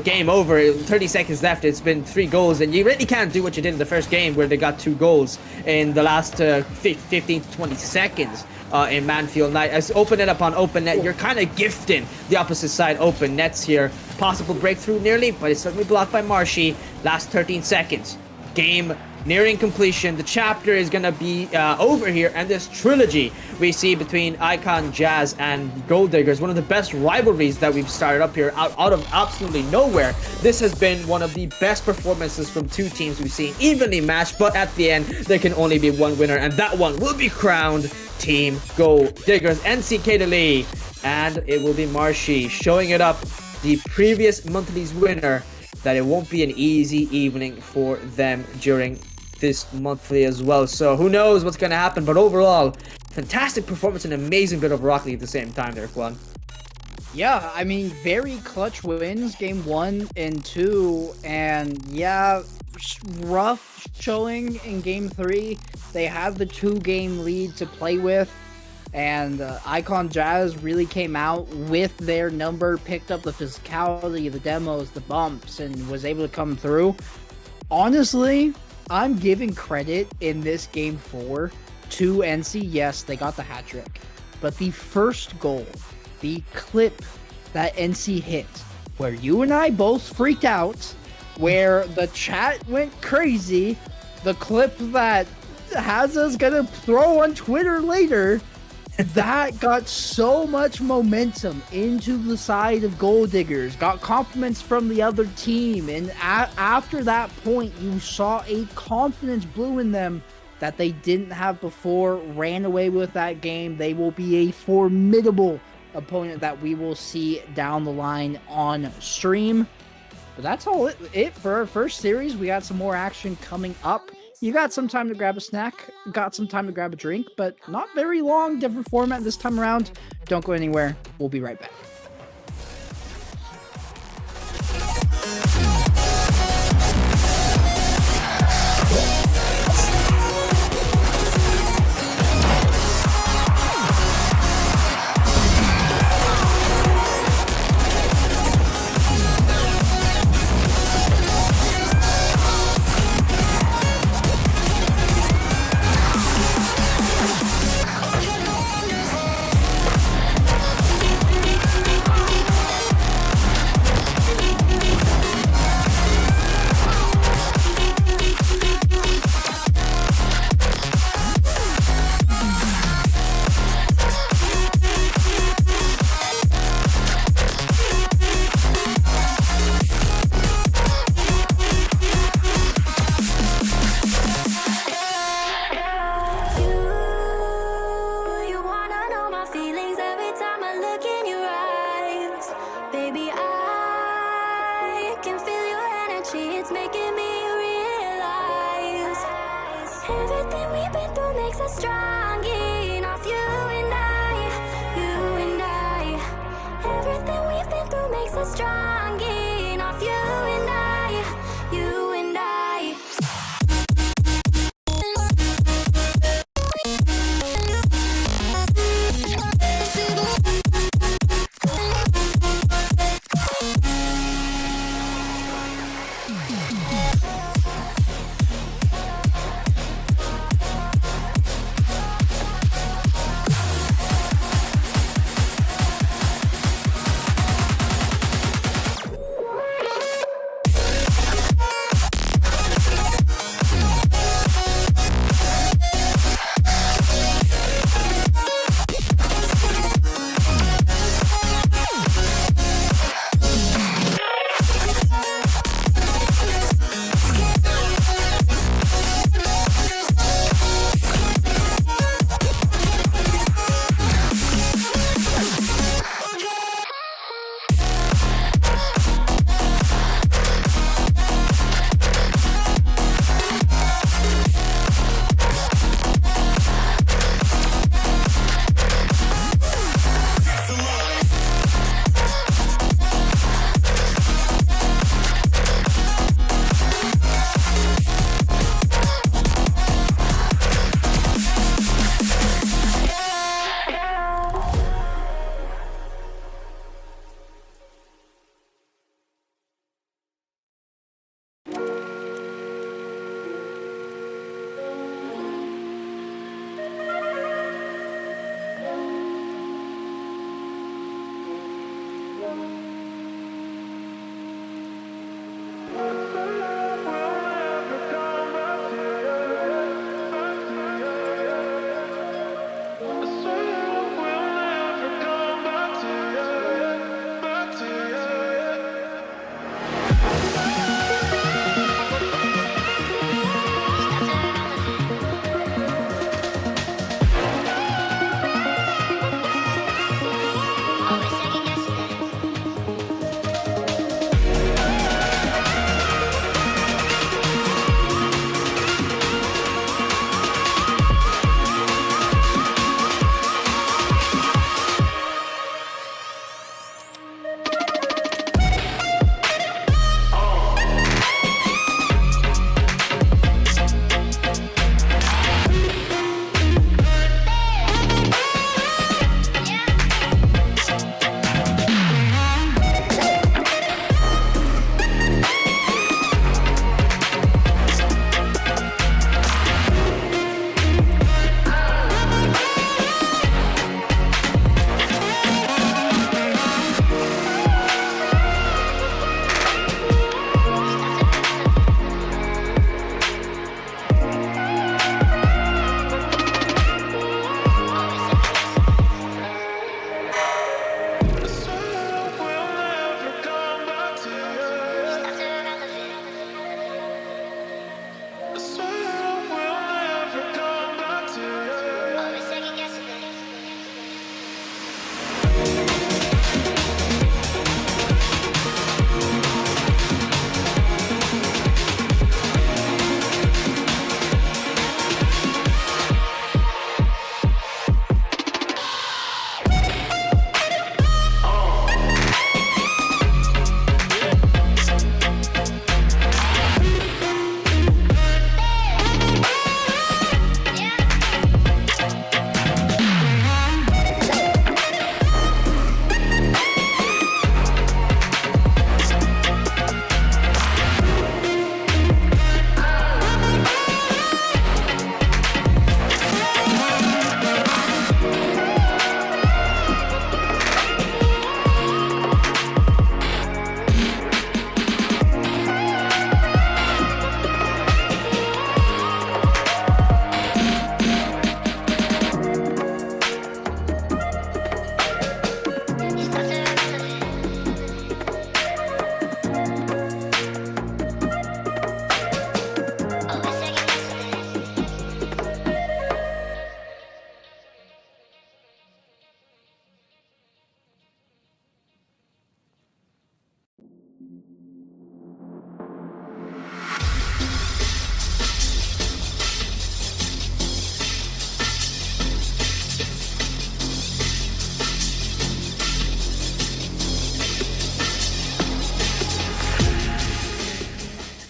Speaker 3: game over, 30 seconds left, it's been 3 goals, and you really can't do what you did in the first game where they got 2 goals in the last 15 to 20 seconds in Manfield Night. As open it up on open net, you're kind of gifting the opposite side open nets here. Possible breakthrough nearly, but it's certainly blocked by Marshy. Last 13 seconds. Game nearing completion. The chapter is gonna be over here, and this trilogy we see between iKhanJazz and Gold Diggers, one of the best rivalries that we've started up here out of absolutely nowhere. This has been one of the best performances from two teams we've seen evenly matched, but at the end there can only be one winner, and that one will be crowned Team Gold Diggers. NCK to Lee, and it will be Marshy showing it up, the previous monthly's winner, that it won't be an easy evening for them during this monthly as well. So who knows what's going to happen, but overall, fantastic performance and amazing bit of Rocket League at the same time there, Quan.
Speaker 4: Yeah, I mean, very clutch wins, game 1 and 2, and yeah, rough showing in game 3. They have the 2-game lead to play with, and iKhanJazz really came out with their number, picked up the physicality, the demos, the bumps, and was able to come through. Honestly, I'm giving credit in this game 4 to NC. Yes, they got the hat trick, but the first goal, the clip that NC hit, where you and I both freaked out, where the chat went crazy, the clip that has us gonna throw on Twitter later, that got so much momentum into the side of Gold Diggers, got compliments from the other team, and after that point, you saw a confidence blue in them that they didn't have before, ran away with that game. They will be a formidable opponent that we will see down the line on stream. But that's all it for our first series. We got some more action coming up. You got some time to grab a snack, got some time to grab a drink, but not very long. Different format this time around. Don't go anywhere. We'll be right back.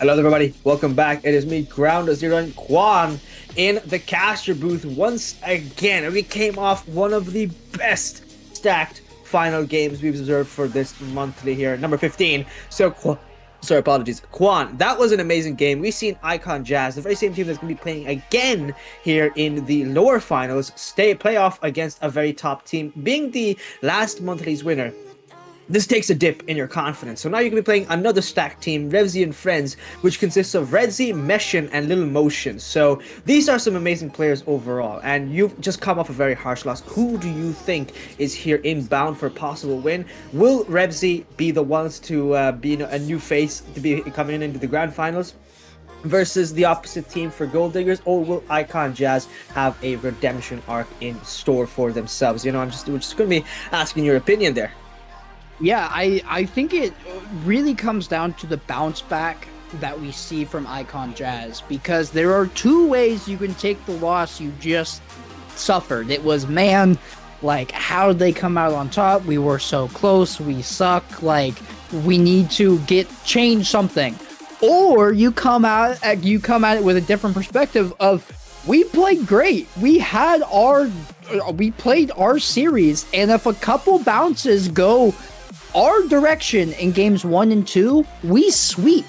Speaker 3: Hello, everybody. Welcome back. It is me, Ground Zero, and Quan in the caster booth once again. And we came off one of the best stacked final games we've observed for this monthly here, number 15. Sorry, apologies. Quan, that was an amazing game. We've seen iKhanJazz, the very same team that's going to be playing again here in the lower finals, play off against a very top team, being the last monthly's winner. This takes a dip in your confidence. So now you're going to be playing another stacked team, Revezy and Friends, which consists of Revezy, Meshin, and Little Motion. So these are some amazing players overall. And you've just come off a very harsh loss. Who do you think is here inbound for a possible win? Will Revezy be the ones to be a new face to be coming into the grand finals versus the opposite team for Gold Diggers, or will iKhanJazz have a redemption arc in store for themselves? We're just going to be asking your opinion there.
Speaker 4: Yeah, I think it really comes down to the bounce back that we see from iKhanJazz, because there are two ways you can take the loss you just suffered. It was, man, like, how did they come out on top? We were so close, we suck, like, we need to change something. Or you come at it with a different perspective of, we played great. We played our series, and if a couple bounces go our direction in games 1 and 2, we sweep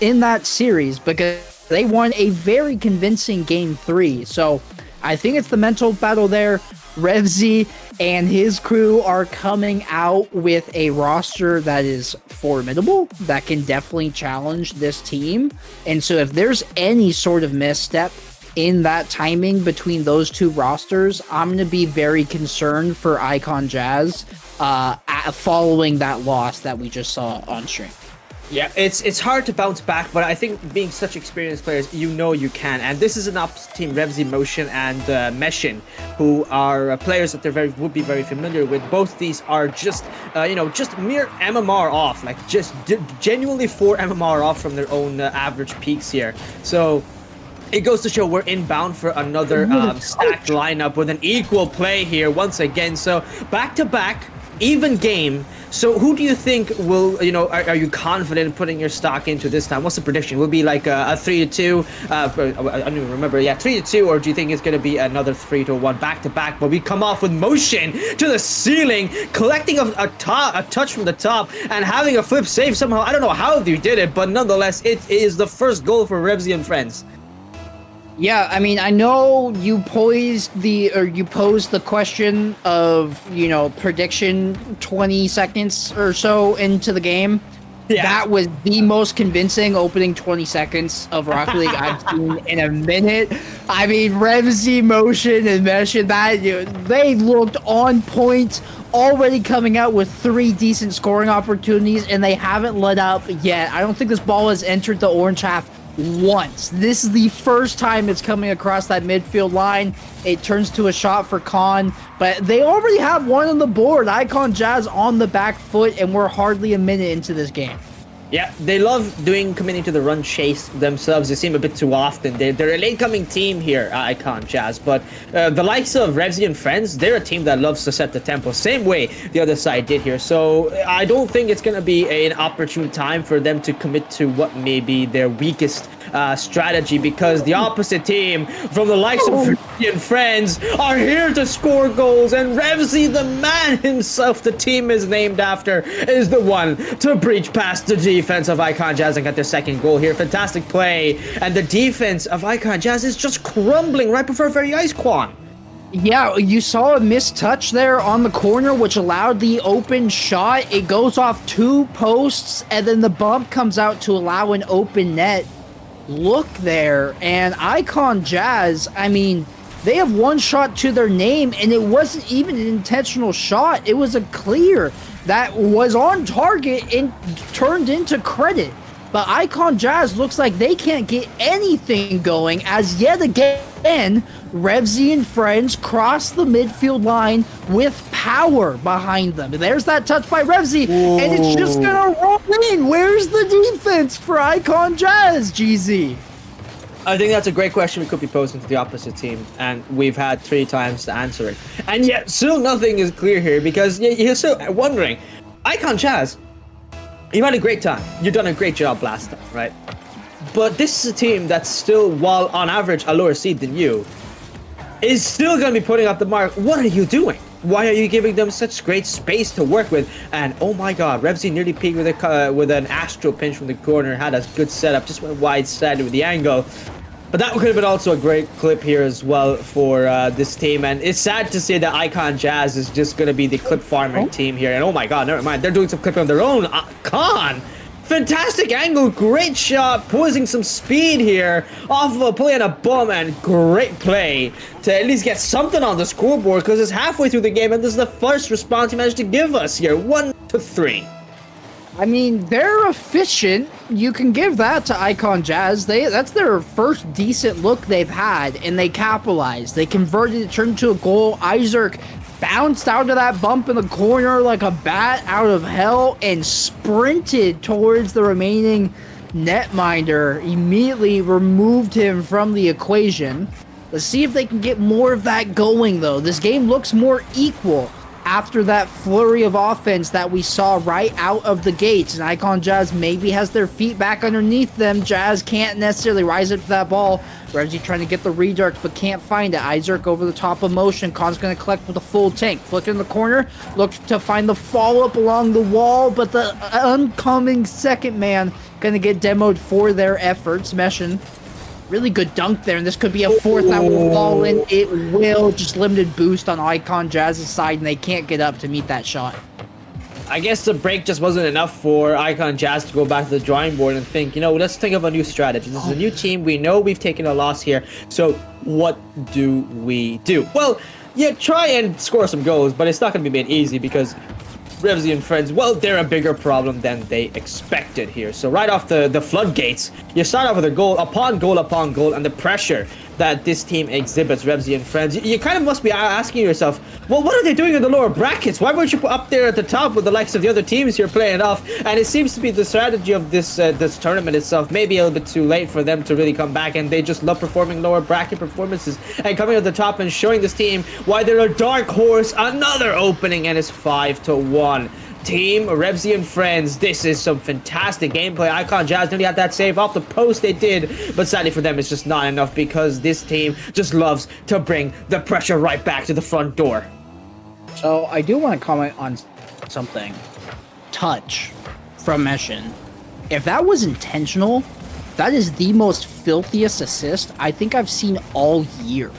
Speaker 4: in that series because they won a very convincing game 3. So I think it's the mental battle there. Revezy and his crew are coming out with a roster that is formidable, that can definitely challenge this team. And so if there's any sort of misstep in that timing between those two rosters, I'm going to be very concerned for iKhanJazz following that loss that we just saw on stream.
Speaker 3: Yeah, it's hard to bounce back, but I think being such experienced players, you can. And this is an opposite team, Revezy, Motion, and Meshin, who are players that would be very familiar with. Both these are just mere MMR off, like just genuinely 4 MMR off from their own average peaks here. So it goes to show we're inbound for another stacked lineup with an equal play here once again. So back-to-back, even game. So who do you think will, are you confident in putting your stock into this time? What's the prediction? Will it be like a 3-2? I don't even remember. Yeah, 3-2, or do you think it's going to be another 3-1 back-to-back? But we come off with Motion to the ceiling, collecting a touch from the top, and having a flip save somehow. I don't know how you did it, but nonetheless, it is the first goal for Revezy and Friends.
Speaker 4: Yeah, I mean, I know you posed the question of, prediction 20 seconds or so into the game. Yeah. That was the most convincing opening 20 seconds of Rocket League I've seen in a minute. I mean, Revezy, Motion, and Meshin, they looked on point, already coming out with 3 decent scoring opportunities, and they haven't let up yet. I don't think this ball has entered the orange half once. This is the first time it's coming across that midfield line. It turns to a shot for Khan, but they already have one on the board. iKhanJazz on the back foot, and we're hardly a minute into this game.
Speaker 3: Yeah, they love committing to the run chase themselves. They seem a bit too often. They're a late-coming team here, iKhanJazz, but the likes of Revezy and Friends, they're a team that loves to set the tempo, same way the other side did here. So I don't think it's going to be an opportune time for them to commit to what may be their weakest strategy, because the opposite team from the likes of Revezy and Friends are here to score goals, and Revezy, the man himself the team is named after, is the one to breach past the defense of iKhanJazz and get their second goal here. Fantastic play, and the defense of iKhanJazz is just crumbling right before our very eyes, Quan.
Speaker 4: Yeah, you saw a missed touch there on the corner, which allowed the open shot. It goes off 2 posts, and then the bump comes out to allow an open net look there. And iKhanJazz, I mean, they have 1 shot to their name, and it wasn't even an intentional shot. It was a clear that was on target and turned into credit. But iKhanJazz looks like they can't get anything going, as yet again, Revezy and Friends cross the midfield line with power behind them. And there's that touch by Revezy, and it's just gonna roll in. Where's the defense for iKhanJazz, GZ?
Speaker 3: I think that's a great question we could be posing to the opposite team, and we've had 3 times to answer it. And yet, still nothing is clear here, because you're still wondering, iKhanJazz, You had a great time. You've done a great job last time, right? But this is a team that's still, while on average a lower seed than you, is still going to be putting up the mark. What are you doing? Why are you giving them such great space to work with? And oh my god, Revezy nearly peaked with an astral pinch from the corner, had a good setup, just went wide side with the angle. But that could have been also a great clip here as well for this team. And it's sad to say that iKhanJazz is just going to be the clip farming team here. And oh my god, never mind, they're doing some clipping on their own. Khan! Fantastic angle, great shot, posing some speed here off of a play and a bum, and great play to at least get something on the scoreboard because it's halfway through the game and this is the first response he managed to give us here. 1-3.
Speaker 4: I mean, they're efficient. You can give that to iKhanJazz. That's their first decent look they've had, and they capitalized. They converted it, turned into a goal. Isaac bounced out of that bump in the corner like a bat out of hell and sprinted towards the remaining netminder. Immediately removed him from the equation. Let's see if they can get more of that going, though. This game looks more equal after that flurry of offense that we saw right out of the gates. And iKhanJazz maybe has their feet back underneath them. Jazz can't necessarily rise up to that ball. Revezy trying to get the redirect, but can't find it. Isaac over the top of motion. Khan's going to collect with a full tank. Flick in the corner. Looks to find the follow-up along the wall, but the oncoming second man going to get demoed for their efforts. Meshin. Really good dunk there, and this could be a fourth that will fall in. It will. Just limited boost on iKhanJazz's side, and they can't get up to meet that shot.
Speaker 3: I guess the break just wasn't enough for iKhanJazz to go back to the drawing board and think, let's think of a new strategy. This is a new team. We know we've taken a loss here. So what do we do? Well, yeah, try and score some goals, but it's not going to be made easy because Revezy and friends, well, they're a bigger problem than they expected here. So right off the floodgates, you start off with a goal upon goal upon goal, and the pressure that this team exhibits, Revezy and friends, you kind of must be asking yourself, well, what are they doing in the lower brackets? Why weren't you put up there at the top with the likes of the other teams you're playing off? And it seems to be the strategy of this tournament itself. Maybe a little bit too late for them to really come back, and they just love performing lower bracket performances and coming at the top and showing this team why they're a dark horse. Another opening, and it's 5-1. Team Revezy and friends, this is some fantastic gameplay. iKhanJazz nearly had that save off the post, they did, but sadly for them it's just not enough because this team just loves to bring the pressure right back to the front door.
Speaker 4: So I do want to comment on something. Touch from Meshin. If that was intentional, that is the most filthiest assist I think I've seen all year.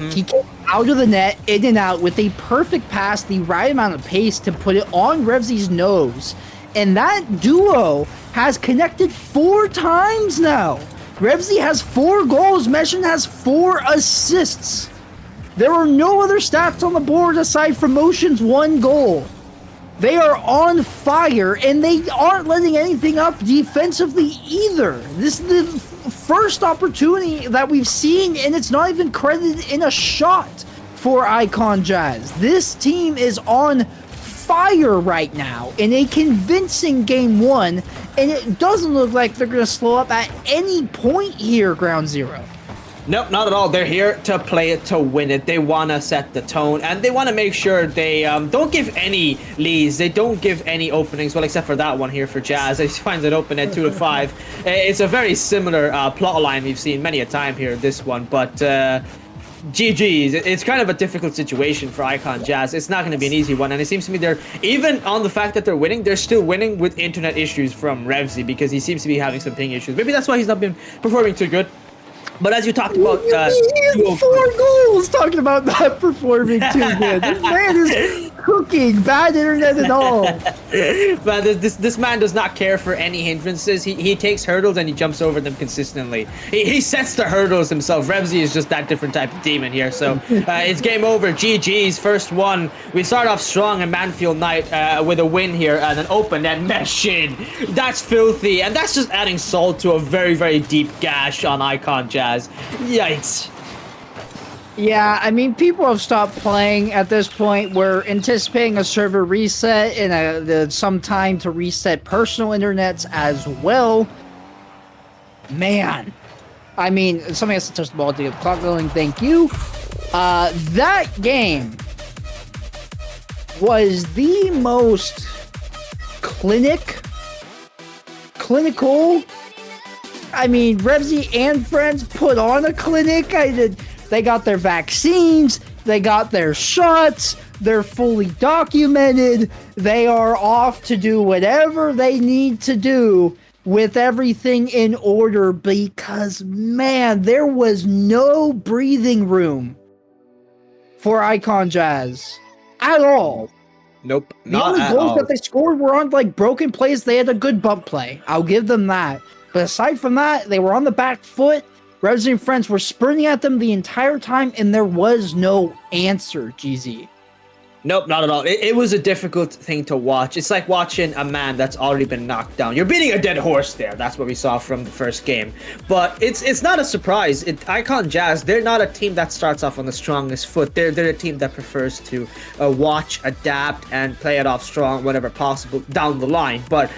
Speaker 4: He came out of the net, in and out, with a perfect pass, the right amount of pace to put it on Revezy's nose. And that duo has connected 4 times now. Revezy has 4 goals, Meshin has 4 assists. There are no other stats on the board aside from Motion's 1 goal. They are on fire, and they aren't letting anything up defensively either. This is the first opportunity that we've seen, and it's not even credited in a shot for iKhanJazz. This team is on fire right now in a convincing game 1, and it doesn't look like they're going to slow up at any point here, Ground Zero.
Speaker 3: Nope, not at all. They're here to play it, to win it. They want to set the tone, and they want to make sure they don't give any leads. They don't give any openings, well, except for that one here for Jazz. He finds it open at 2-5. It's a very similar plot line we've seen many a time here, this one, but GG's. It's kind of a difficult situation for iKhanJazz. It's not going to be an easy one, and it seems to me they're, even on the fact that they're winning, they're still winning with internet issues from Revezy because he seems to be having some ping issues. Maybe that's why he's not been performing too good. But as you talked about,
Speaker 4: he had 4 goals. Talking about not performing too good. This man is cooking, bad internet and all.
Speaker 3: But this man does not care for any hindrances. He takes hurdles and he jumps over them consistently. He sets the hurdles himself. Revezy is just that different type of demon here. So it's game over. GG's first one. We start off strong in Manfield Night with a win here and an open and Meshin. That's filthy, and that's just adding salt to a very, very deep gash on iKhanJazz. Yikes.
Speaker 4: Yeah, I mean, people have stopped playing at this point. We're anticipating a server reset and some time to reset personal internets as well. Man. I mean, somebody has to touch the ball to get the clock going. Thank you. That game was the most clinic clinical. I mean, Revezy and friends put on a clinic. They got their vaccines. They got their shots. They're fully documented. They are off to do whatever they need to do with everything in order because, man, there was no breathing room for iKhanJazz at all.
Speaker 3: Nope.
Speaker 4: The only goals that they scored were on like broken plays. They had a good bump play. I'll give them that. But aside from that, they were on the back foot. Revezy and friends were sprinting at them the entire time, and there was no answer, GZ.
Speaker 3: Nope, not at all. It was a difficult thing to watch. It's like watching a man that's already been knocked down. You're beating a dead horse there. That's what we saw from the first game. But it's not a surprise. iKhanJazz, they're not a team that starts off on the strongest foot. They're a team that prefers to watch, adapt, and play it off strong whenever possible down the line. But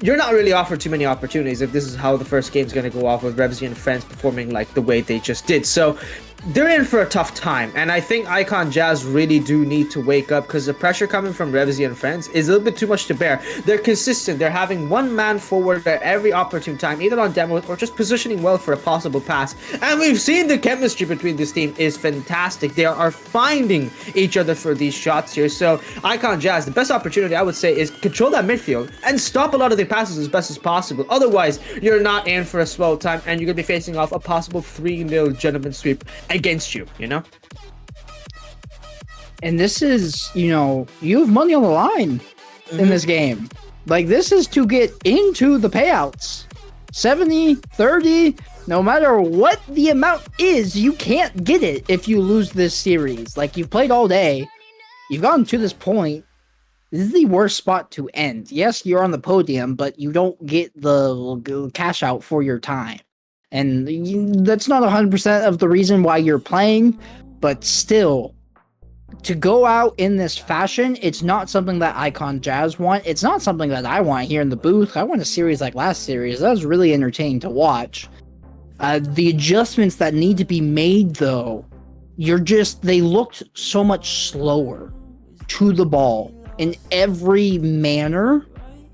Speaker 3: you're not really offered too many opportunities if this is how the first game's going to go off with Revezy and friends performing like the way they just did. So they're in for a tough time, and I think iKhanJazz really do need to wake up because the pressure coming from Revezy and friends is a little bit too much to bear. They're consistent. They're having one man forward at every opportune time, either on demo or just positioning well for a possible pass. And we've seen the chemistry between this team is fantastic. They are finding each other for these shots here. So iKhanJazz, the best opportunity I would say is control that midfield and stop a lot of the passes as best as possible. Otherwise, you're not in for a slow time, and you're going to be facing off a possible 3-0 gentleman sweep against you, you know?
Speaker 4: And this is, you have money on the line in this game. Like, this is to get into the payouts. 70, 30, no matter what the amount is, you can't get it if you lose this series. Like, you've played all day. You've gotten to this point. This is the worst spot to end. Yes, you're on the podium, but you don't get the cash out for your time. And that's not 100% of the reason why you're playing, but still, to go out in this fashion, it's not something that iKhanJazz want. It's not something that I want here in the booth. I want a series like last series. That was really entertaining to watch. The adjustments that need to be made, though, they looked so much slower to the ball in every manner.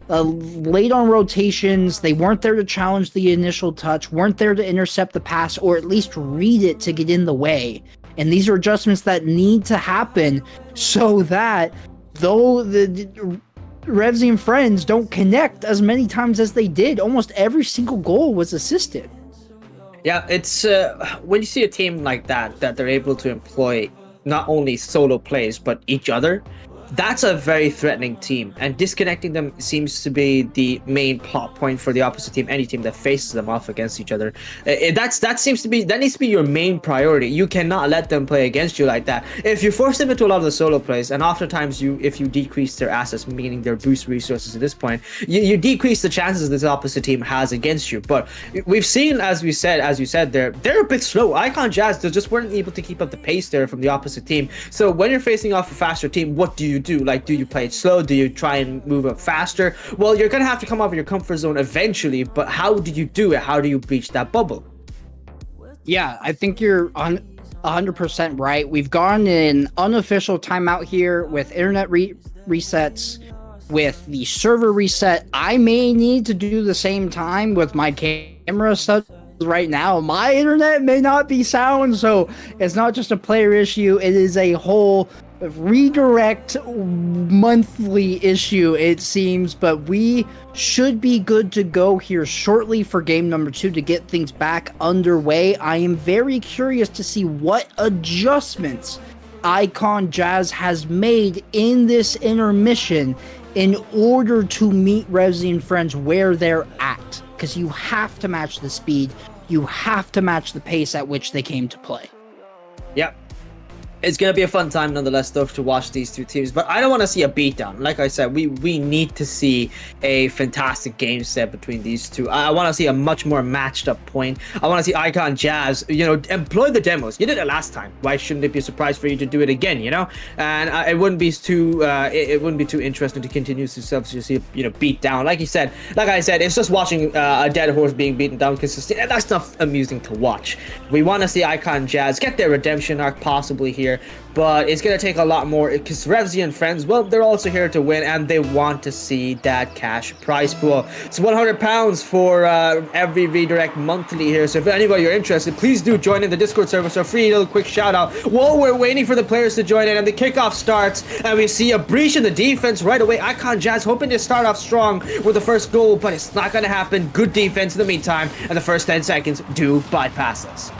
Speaker 4: Late on rotations, they weren't there to challenge the initial touch, weren't there to intercept the pass, or at least read it to get in the way. And these are adjustments that need to happen so that though the Revezy and friends don't connect as many times as they did, almost every single goal was assisted.
Speaker 3: Yeah, it's when you see a team like that they're able to employ not only solo plays but each other, that's a very threatening team, and disconnecting them seems to be the main plot point for the opposite team. Any team that faces them off against each other, that needs to be your main priority. You cannot let them play against you like that. If you force them into a lot of the solo plays, and oftentimes if you decrease their assets, meaning their boost resources at this point, you decrease the chances this opposite team has against you. But we've seen, as you said, they're a bit slow. iKhanJazz, they just weren't able to keep up the pace there from the opposite team. So when you're facing off a faster team, what do you do? Like, do you play it slow? Do you try and move up faster? Well, you're gonna have to come out of your comfort zone eventually, but how do you do it? How do you breach that bubble?
Speaker 4: Yeah, I think you're 100% right. We've gone in unofficial timeout here with internet resets, with the server reset. I may need to do the same time with my camera stuff. Right now, my internet may not be sound, so it's not just a player issue. It is a whole redirect monthly issue, it seems, but we should be good to go here shortly for game number 2 to get things back underway. I am very curious to see what adjustments iKhanJazz has made in this intermission in order to meet Revezy and friends where they're at, because you have to match the speed, you have to match the pace at which they came to play.
Speaker 3: Yep. It's going to be a fun time nonetheless, though, to watch these two teams. But I don't want to see a beatdown. Like I said, we need to see a fantastic game set between these two. I want to see a much more matched up point. I want to see iKhanJazz, employ the demos. You did it last time. Why shouldn't it be a surprise for you to do it again, And it wouldn't be too interesting to continue to see, beat down. Like I said, it's just watching a dead horse being beaten down consistently. That's not amusing to watch. We want to see iKhanJazz get their redemption arc possibly here. here, but it's going to take a lot more because Revezy and friends, well, they're also here to win and they want to see that cash prize pool. It's £100 for every redirect monthly here. So if anybody are interested, please do join in the Discord server. So free little quick shout out while we're waiting for the players to join in, and the kickoff starts and we see a breach in the defense right away. iKhanJazz hoping to start off strong with the first goal, but it's not going to happen. Good defense in the meantime, and the first 10 seconds do bypass us.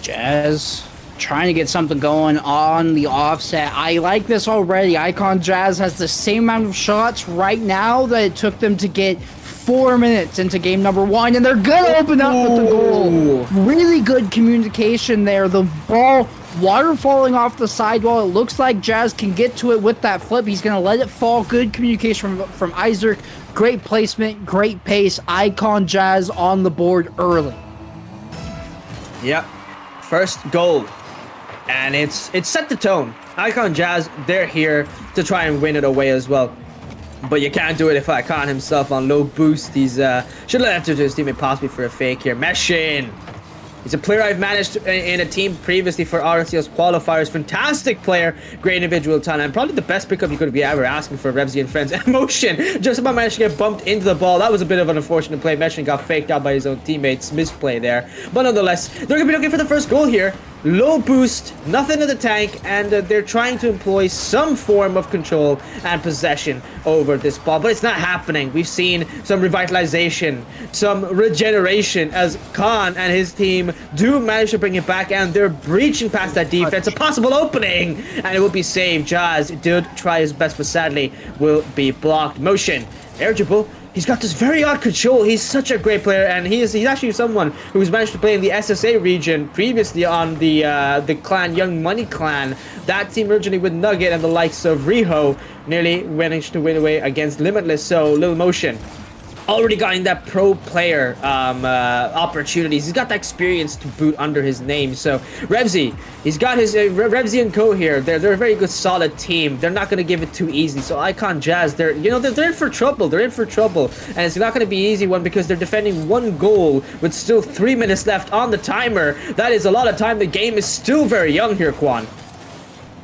Speaker 4: Jazz trying to get something going on the offset. I like this already. iKhanJazz has the same amount of shots right now that it took them to get 4 minutes into game number 1, and they're gonna open up with the goal. Really good communication there. The ball water falling off the sidewall. It looks like Jazz can get to it with that flip. He's gonna let it fall. Good communication from Isaac. Great placement, great pace. iKhanJazz on the board early.
Speaker 3: Yep, first goal. And it's set the tone. iKhanJazz, they're here to try and win it away as well. But you can't do it if iKhan himself on low boost. He's should let to his teammate possibly for a fake here. Meshin. He's a player I've managed in a team previously for RCS qualifiers. Fantastic player, great individual talent, probably the best pickup you could be ever asking for Revezy and friends. Emotion just about managed to get bumped into the ball. That was a bit of an unfortunate play. Meshin got faked out by his own teammates. Misplay there. But nonetheless, they're going to be looking for the first goal here. Low boost, nothing in the tank, and they're trying to employ some form of control and possession over this ball, but it's not happening. We've seen some revitalization, some regeneration as Khan and his team do manage to bring it back, and they're breaching past that defense. A possible opening, and it will be saved. Jazz did try his best, but sadly will be blocked. Motion, eligible. He's got this very odd control. He's such a great player, and he's actually someone who's managed to play in the SSA region previously on the clan, Young Money clan. That team originally with Nugget and the likes of Riho nearly managed to win away against Limitless. So Lil Motion already gotten that pro player opportunities. He's got that experience to boot under his name. So Revezy, he's got his Revezy and co here. They're a very good, solid team. They're not going to give it too easy. So iKhanJazz, they're in for trouble. They're in for trouble, and it's not going to be an easy one because they're defending one goal with still 3 minutes left on the timer. That is a lot of time. The game is still very young here, Quan.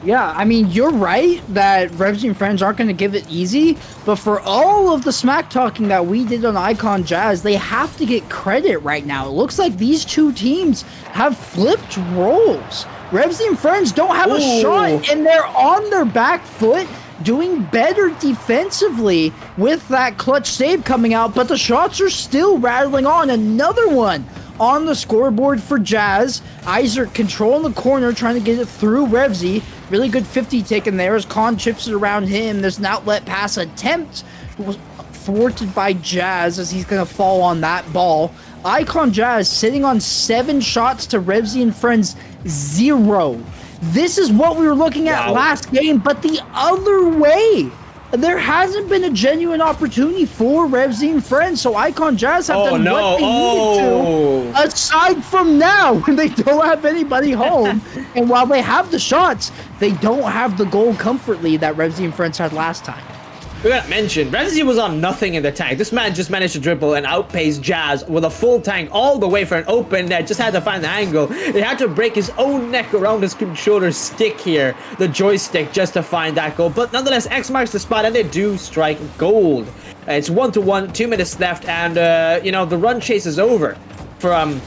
Speaker 4: Yeah, I mean, you're right that Revezy and friends aren't going to give it easy, but for all of the smack talking that we did on iKhanJazz, they have to get credit right now. It looks like these two teams have flipped roles. Revezy and friends don't have a shot, and they're on their back foot, doing better defensively with that clutch save coming out, but the shots are still rattling on. Another one on the scoreboard for Jazz. Isaac controlling the corner, trying to get it through Revezy. Really good 50 taken there as Khan chips it around him. There's an outlet pass attempt. It was thwarted by Jazz as he's going to fall on that ball. iKhanJazz sitting on 7 shots to Revezy and friends 0. This is what we were looking at last game, but the other way. There hasn't been a genuine opportunity for Revezy and friends, so iKhanJazz have done what they needed to, aside from now, when they don't have anybody home, and while they have the shots, they don't have the goal comfortably that Revezy and friends had last time.
Speaker 3: We gotta mention, Revezy was on nothing in the tank. This man just managed to dribble and outpace Jazz with a full tank all the way for an open net. Just had to find the angle. He had to break his own neck around his controller stick here, the joystick, just to find that goal. But nonetheless, X marks the spot, and they do strike gold. It's 1-1, 2 minutes left, and, you know, the run chase is over from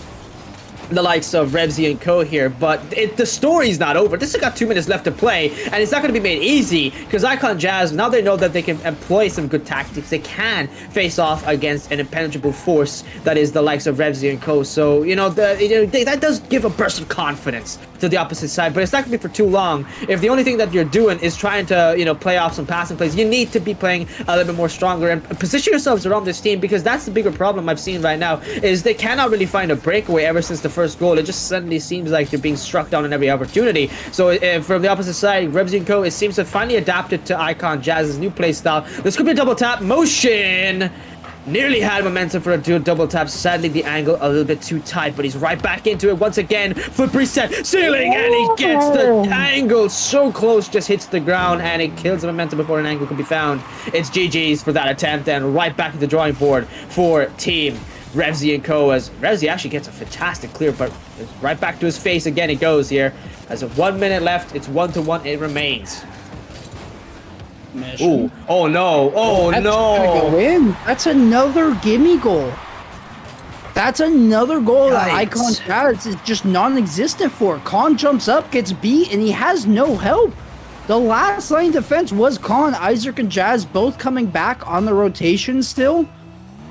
Speaker 3: the likes of Revezy and co here, but the story's not over. This has got 2 minutes left to play, and it's not going to be made easy because iKhanJazz, now they know that they can employ some good tactics. They can face off against an impenetrable force that is the likes of Revezy and co. So, you know, that does give a burst of confidence to the opposite side, but it's not going to be for too long. If the only thing that you're doing is trying to, you know, play off some passing plays, you need to be playing a little bit more stronger and position yourselves around this team, because that's the bigger problem I've seen right now, is they cannot really find a breakaway ever since the first goal. It just suddenly seems like they're being struck down in every opportunity. So from the opposite side, Revezy and co, it seems to have finally adapted to iKhanJazz's new play style. This could be a double tap. Motion nearly had momentum for a double tap. Sadly, the angle a little bit too tight, but he's right back into it once again. Flip reset, ceiling, and he gets the angle so close, just hits the ground, and it kills the momentum before an angle can be found. It's GG's for that attempt, and right back to the drawing board for Team Revezy and Co. As Revezy actually gets a fantastic clear, but it's right back to his face again. It goes here. As of 1 minute left, it's 1-1. It remains.
Speaker 4: Mission.
Speaker 3: Ooh. Oh no! Oh
Speaker 4: That's
Speaker 3: no!
Speaker 4: gonna go in. That's another gimme goal. That's another goal that
Speaker 3: Yikes.
Speaker 4: iKhanJazz is just non-existent for. Khan jumps up, gets beat, and he has no help. The last line defense was Khan, Isaac, and Jazz both coming back on the rotation still.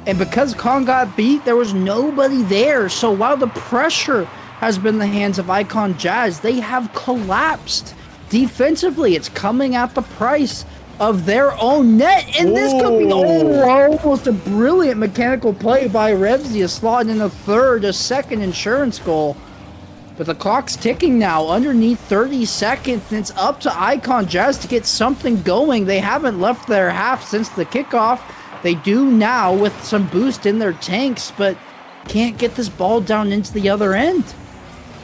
Speaker 4: And because Khan got beat, there was nobody there. So while the pressure has been in the hands of iKhanJazz, they have collapsed defensively. It's coming at the price of their own net. And this could be almost a brilliant mechanical play by Revezy, slotting in a second insurance goal. But the clock's ticking now, underneath 30 seconds, and it's up to iKhanJazz to get something going. They haven't left their half since the kickoff. They do now with some boost in their tanks, but can't get this ball down into the other end.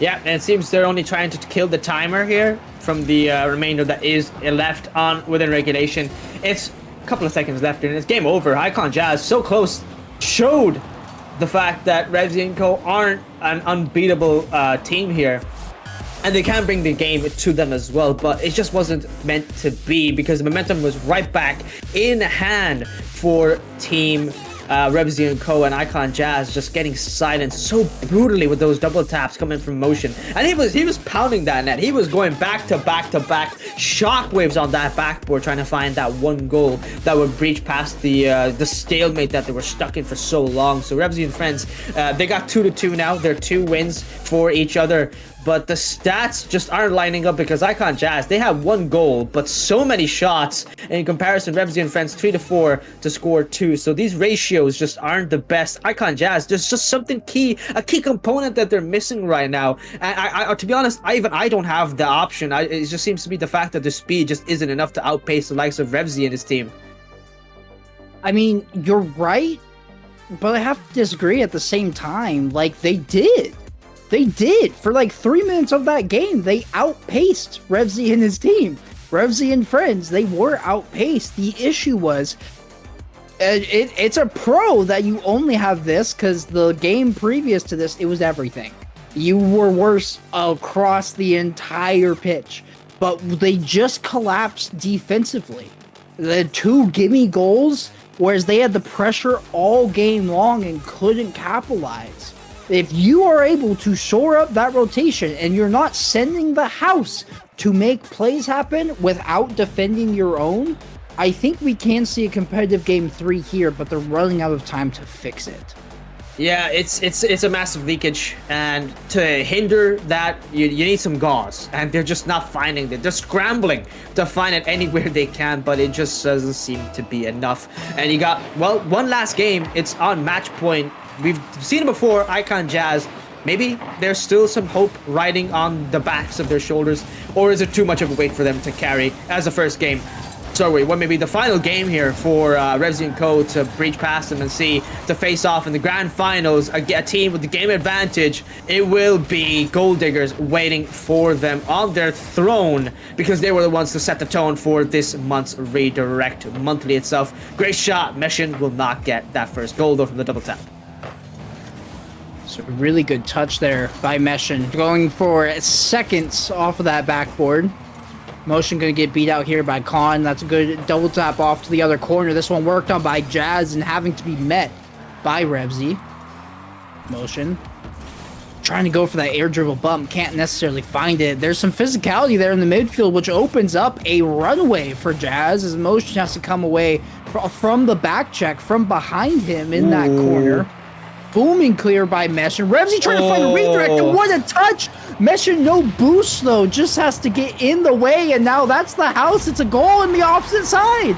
Speaker 3: Yeah, and it seems they're only trying to kill the timer here from the remainder that is left on within regulation. It's a couple of seconds left and it's game over. iKhanJazz so close showed the fact that Revezy and Co. aren't an unbeatable team here. And they can bring the game to them as well, but it just wasn't meant to be because the momentum was right back in hand for Team Revezy and Co. and iKhanJazz, just getting silenced so brutally with those double taps coming from motion. And he was pounding that net. He was going back to back shockwaves on that backboard, trying to find that one goal that would breach past the stalemate that they were stuck in for so long. So Revezy and friends, they got 2-2 now. They're 2 wins for each other. But the stats just aren't lining up because iKhanJazz, they have 1 goal, but so many shots. And in comparison, Revezy and friends 3-4 to score 2. So these ratios just aren't the best. iKhanJazz, there's just something a key component that they're missing right now. And I to be honest, I don't have the option. It just seems to be the fact that the speed just isn't enough to outpace the likes of Revezy and his team.
Speaker 4: I mean, you're right, but I have to disagree at the same time. Like, they did. They did. For like 3 minutes of that game, they outpaced Revezy and his team. Revezy and friends, they were outpaced. The issue was, it's a pro that you only have this because the game previous to this, it was everything. You were worse across the entire pitch. But they just collapsed defensively. The 2 gimme goals, whereas they had the pressure all game long and couldn't capitalize. If you are able to shore up that rotation and you're not sending the house to make plays happen without defending your own, I think we can see a competitive game 3 here, but they're running out of time to fix it.
Speaker 3: Yeah, it's a massive leakage, and to hinder that, you need some gauze, and they're just not finding it. They're scrambling to find it anywhere they can, but it just doesn't seem to be enough. And you got, well, one last game. It's on match point. We've seen it before, iKhanJazz. Maybe there's still some hope riding on the backs of their shoulders, or is it too much of a weight for them to carry as the first game? Sorry, what may be the final game here for Revezy and Co. to breach past them and see to face off in the grand finals, a team with the game advantage. It will be Gold Diggers waiting for them on their throne because they were the ones to set the tone for this month's Redirect Monthly itself. Great shot. Meshin will not get that first goal though from the double tap.
Speaker 4: So really good touch there by Meshin, going for seconds off of that backboard. Motion going to get beat out here by Khan. That's a good double tap off to the other corner. This one worked on by Jazz and having to be met by Revezy. Motion. Trying to go for that air dribble bump. Can't necessarily find it. There's some physicality there in the midfield, which opens up a runway for Jazz as Motion has to come away from the back check from behind him in that corner. Booming clear by Meshin. Revezy trying to find a redirect, and what a touch! Meshin no boost though, just has to get in the way, and now that's the house. It's a goal in the opposite side.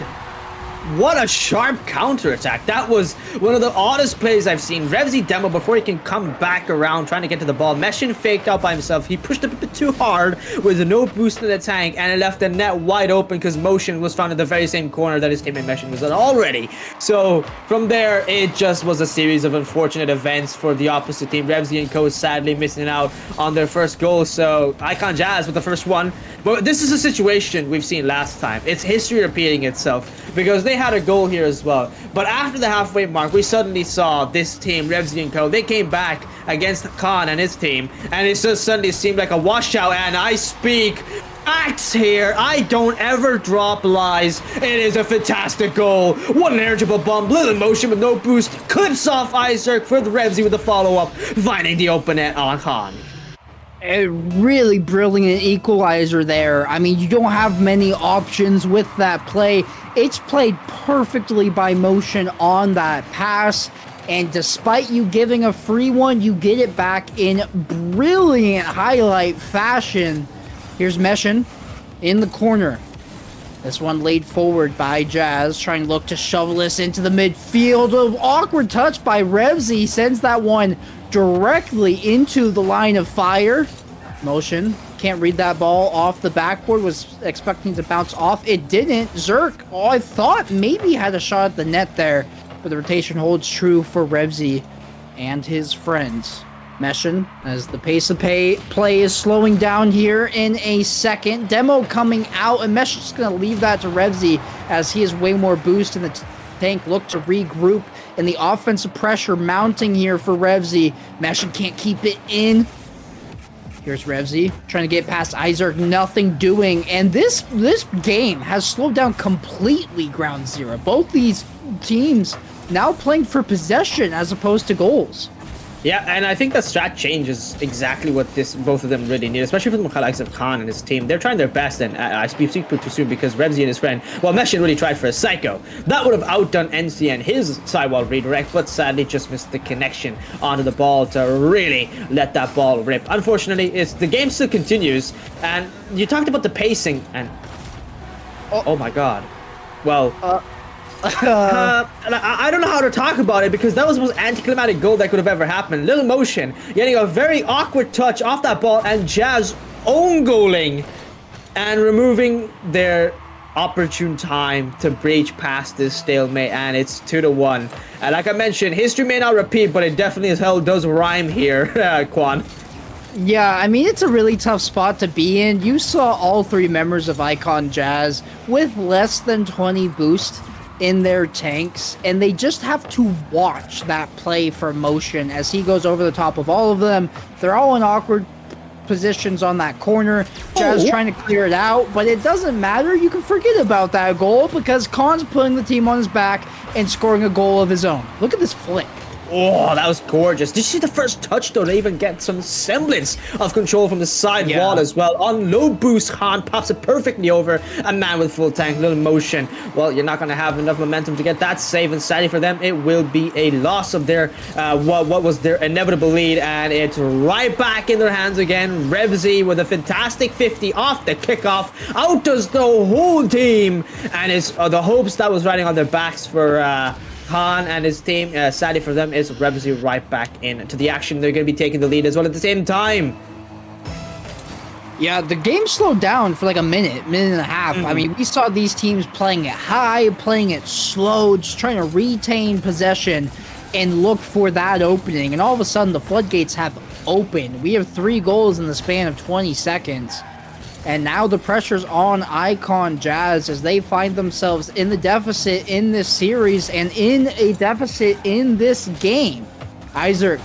Speaker 3: What a sharp counterattack. That was one of the oddest plays I've seen. Revezy demo before he can come back around trying to get to the ball. Meshin faked out by himself. He pushed a bit too hard with no boost in the tank, and it left the net wide open because Motion was found in the very same corner that his teammate Meshin was at already. So from there, it just was a series of unfortunate events for the opposite team. Revezy and Co. sadly missing out on their first goal. So iKhanJazz with the first one. But this is a situation we've seen last time. It's history repeating itself because they they had a goal here as well. But after the halfway mark, we suddenly saw this team, Revezy and Co. They came back against Khan and his team, and it just suddenly seemed like a washout. And I speak facts here. I don't ever drop lies. It is a fantastic goal. What an irritable bomb. Little motion with no boost. Clips off Isaac for the Revezy with the follow-up, finding the open net on Khan.
Speaker 4: A really brilliant equalizer there. I mean, you don't have many options with that play. It's played perfectly by motion on that pass. And despite you giving a free one, you get it back in brilliant highlight fashion. Here's Meshin in the corner. This one laid forward by Jazz, trying to look to shovel this into the midfield. An awkward touch by Revezy sends that one directly into the line of fire. Motion. Can't read that ball off the backboard. Was expecting to bounce off. It didn't. Zerk, I thought maybe had a shot at the net there, but the rotation holds true for Revezy and his friends. Meshin, as the pace of play is slowing down here in a second. Demo coming out, and Meshin's going to leave that to Revezy as he has way more boost in the tank. Look to regroup, and the offensive pressure mounting here for Revezy. Meshin can't keep it in. Here's Revezy trying to get past Isaac, nothing doing, and this game has slowed down completely ground zero. Both these teams now playing for possession as opposed to goals.
Speaker 3: Yeah, and I think the strat change is exactly what both of them really need, especially for the likes of Khan and his team. They're trying their best, and I speak too soon because Revezy and his friend, well, Meshin really tried for a psycho. That would have outdone NC and his sidewall redirect, but sadly just missed the connection onto the ball to really let that ball rip. Unfortunately, the game still continues, and you talked about the pacing, and oh my god. Well, I don't know how to talk about it because that was the most anticlimactic goal that could have ever happened. Little motion, getting a very awkward touch off that ball, and Jazz own goaling and removing their opportune time to breach past this stalemate, and it's 2-1. And like I mentioned, history may not repeat, but it definitely as hell does rhyme here, Quan.
Speaker 4: Yeah, I mean, it's a really tough spot to be in. You saw all three members of iKhanJazz with less than 20 boost in their tanks, and they just have to watch that play for motion as he goes over the top of all of them. They're all in awkward positions on that corner. Jazz trying to clear it out, but it doesn't matter. You can forget about that goal because Khan's putting the team on his back and scoring a goal of his own. Look at this flick.
Speaker 3: Oh, that was gorgeous. Did you see the first touch, though? They even get some semblance of control from the side wall as well. On low boost, Khan pops it perfectly over a man with full tank, little motion. Well, you're not going to have enough momentum to get that save, and sadly for them, it will be a loss of their what was their inevitable lead, and it's right back in their hands again. Revezy with a fantastic 50 off the kickoff, outdoes the whole team, and it's the hopes that was riding on their backs for Khan and his team, sadly for them, is Revezy right back into the action. They're going to be taking the lead as well at the same time.
Speaker 4: Yeah, the game slowed down for like a minute and a half. I mean, we saw these teams playing it high, playing it slow, just trying to retain possession and look for that opening. And all of a sudden, the floodgates have opened. We have 3 goals in the span of 20 seconds. And now the pressure's on iKhanJazz as they find themselves in the deficit in this series and in a deficit in this game. Isaac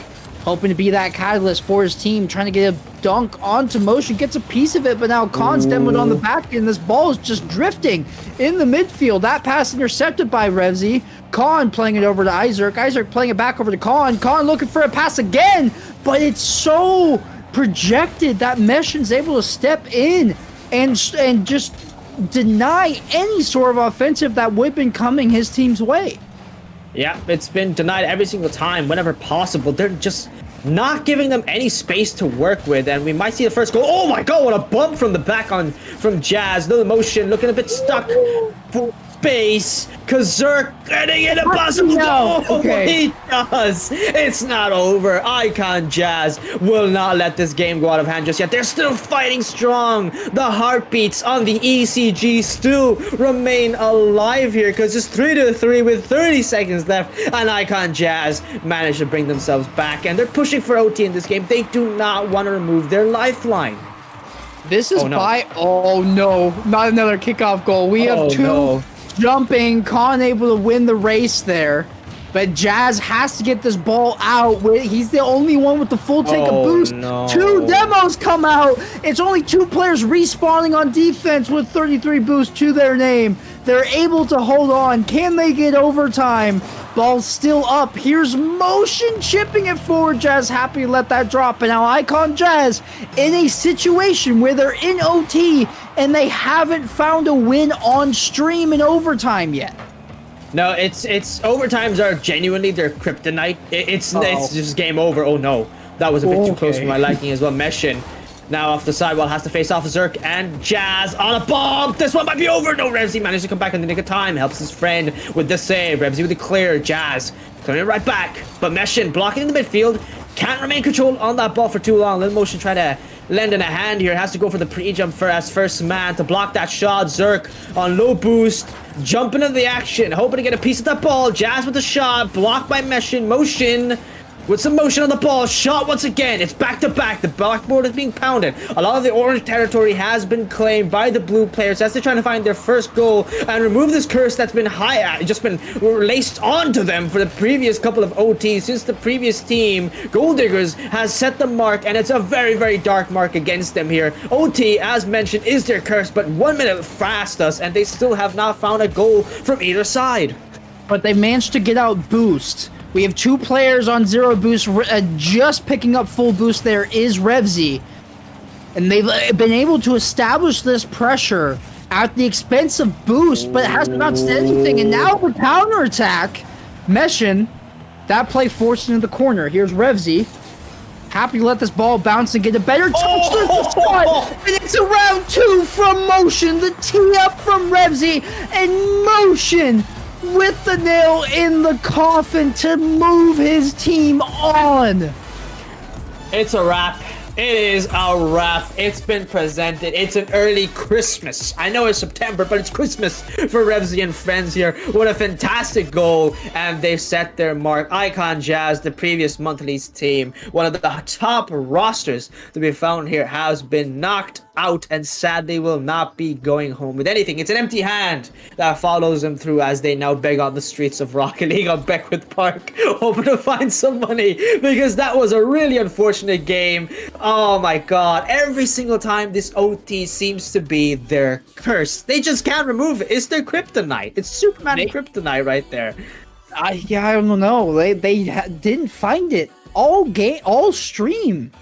Speaker 4: hoping to be that catalyst for his team, trying to get a dunk onto motion, gets a piece of it, but now Khan's demoed on the back end. This ball is just drifting in the midfield. That pass intercepted by Revezy. Khan playing it over to Isaac. Isaac playing it back over to Khan. Khan looking for a pass again, but it's so projected that Meshin's able to step in and just deny any sort of offensive that would have been coming his team's way.
Speaker 3: Yeah, it's been denied every single time whenever possible. They're just not giving them any space to work with, and we might see the first goal. Oh my god, what a bump from the back from Jazz. Little motion, looking a bit stuck for space. Kazurk getting it impossible.
Speaker 4: No.
Speaker 3: Okay. He does. It's not over. iKhanJazz will not let this game go out of hand just yet. They're still fighting strong. The heartbeats on the ECG still remain alive here because it's 3-3 with 30 seconds left, and iKhanJazz managed to bring themselves back, and they're pushing for OT in this game. They do not want to remove their lifeline.
Speaker 4: This is oh no, not another kickoff goal. We have 2 jumping, Khan able to win the race there. But Jazz has to get this ball out. He's the only one with the full tank of boost.
Speaker 3: No.
Speaker 4: 2 demos come out. It's only 2 players respawning on defense with 33 boost to their name. They're able to hold on. Can they get overtime? Ball's still up. Here's Motion chipping it forward. Jazz happy to let that drop. And now iKhanJazz in a situation where they're in OT and they haven't found a win on stream in overtime yet.
Speaker 3: No, it's overtimes are genuinely their kryptonite. It's just game over. Oh no, that was a bit too close for my liking as well. Meshin now off the sidewall has to face off Zerk and Jazz on a bomb. This one might be over. No, Revezy managed to come back in the nick of time. Helps his friend with the save. Revezy with the clear. Jazz coming right back, but Meshin blocking in the midfield. Can't remain controlled on that ball for too long. Little Motion try to lend in a hand here. Has to go for the pre-jump as first man to block that shot. Zerk on low boost. Jumping into the action, hoping to get a piece of that ball. Jazz with the shot, blocked by Meshin. Motion with some motion on the ball. Shot once again. It's back to back. The backboard is being pounded. A lot of the orange territory has been claimed by the blue players as they're trying to find their first goal and remove this curse that's been just been laced onto them for the previous couple of OTs since the previous team, Gold Diggers, has set the mark, and it's a very, very dark mark against them here. OT, as mentioned, is their curse, but 1 minute fast us, and they still have not found a goal from either side.
Speaker 4: But they managed to get out boost. We have 2 players on 0 boost, just picking up full boost there is Revezy. And they've been able to establish this pressure at the expense of boost, but it has not done anything. And now the counterattack, Meshin, that play forced into the corner. Here's Revezy. Happy to let this ball bounce and get a better touch to the spot. And it's a round 2 from Motion. The tee up from Revezy, and Motion with the nail in the coffin to move his team on.
Speaker 3: It's a wrap. It is a wrap. It's been presented. It's an early Christmas. I know it's September, but it's Christmas for Revezy and friends here. What a fantastic goal. And they've set their mark. iKhanJazz, the previous monthly's team, one of the top rosters to be found here, has been knocked out and sadly will not be going home with anything. It's an empty hand that follows them through as they now beg on the streets of Rocket League on Beckwith Park, hoping to find some money, because that was a really unfortunate game. Oh my god, every single time this OT seems to be their curse. They just can't remove it. It's their kryptonite. It's Superman kryptonite right there.
Speaker 4: I don't know. They didn't find it all stream.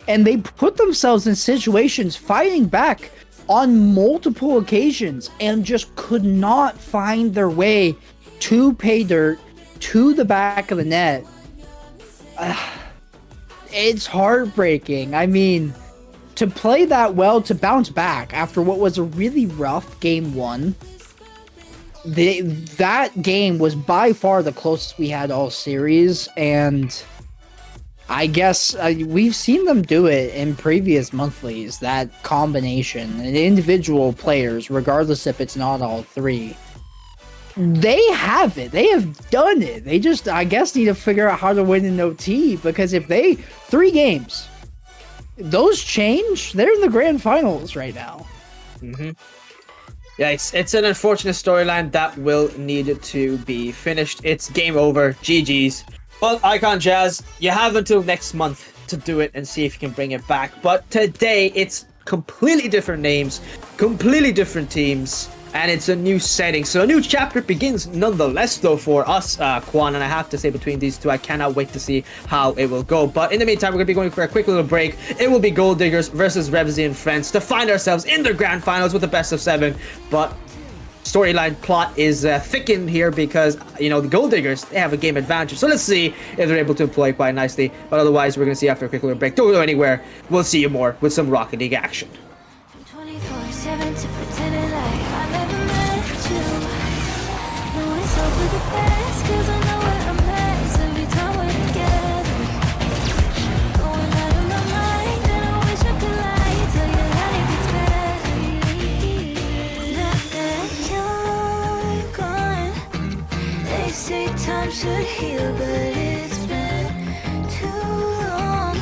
Speaker 4: And they put themselves in situations fighting back on multiple occasions and just could not find their way to pay dirt to the back of the net. It's heartbreaking. I mean, to play that well, to bounce back after what was a really rough game 1, that game was by far the closest we had all series, and I guess we've seen them do it in previous monthlies, that combination, and individual players, regardless if it's not all 3. They have it. They have done it. They just, I guess, need to figure out how to win in OT, because if 3 games, those change, they're in the grand finals right now.
Speaker 3: Yeah, it's an unfortunate storyline that will need to be finished. It's game over. GG's. Well, iKhanJazz, you have until next month to do it and see if you can bring it back. But today, it's completely different names, completely different teams, and it's a new setting. So a new chapter begins nonetheless, though, for us, Quan, and I have to say between these two, I cannot wait to see how it will go. But in the meantime, we're going to be going for a quick little break. It will be Gold Diggers versus Revezy and friends to find ourselves in the grand finals with the best of 7. But storyline plot is thickened here because, you know, the Gold Diggers, they have a game advantage. So let's see if they're able to employ quite nicely. But otherwise, we're going to see after a quick little break. Don't go anywhere. We'll see you more with some Rocket League action.
Speaker 1: 24/7 to pretending like I never met you. No, it's all for the best, 'cause I know where I'm at every time we're together. Going out of my mind, and I wish I could lie, tell you how it gets better. Now that you're gone, they say time should heal, but it's been too long.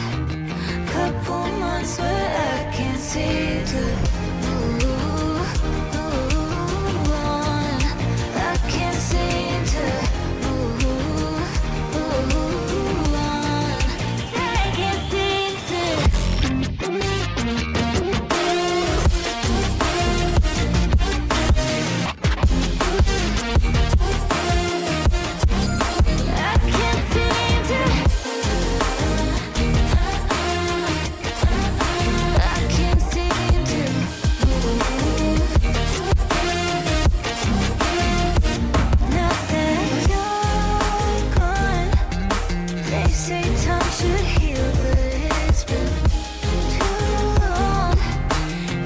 Speaker 1: Couple months where I can't seem to move on. say time should heal, but it's been too long.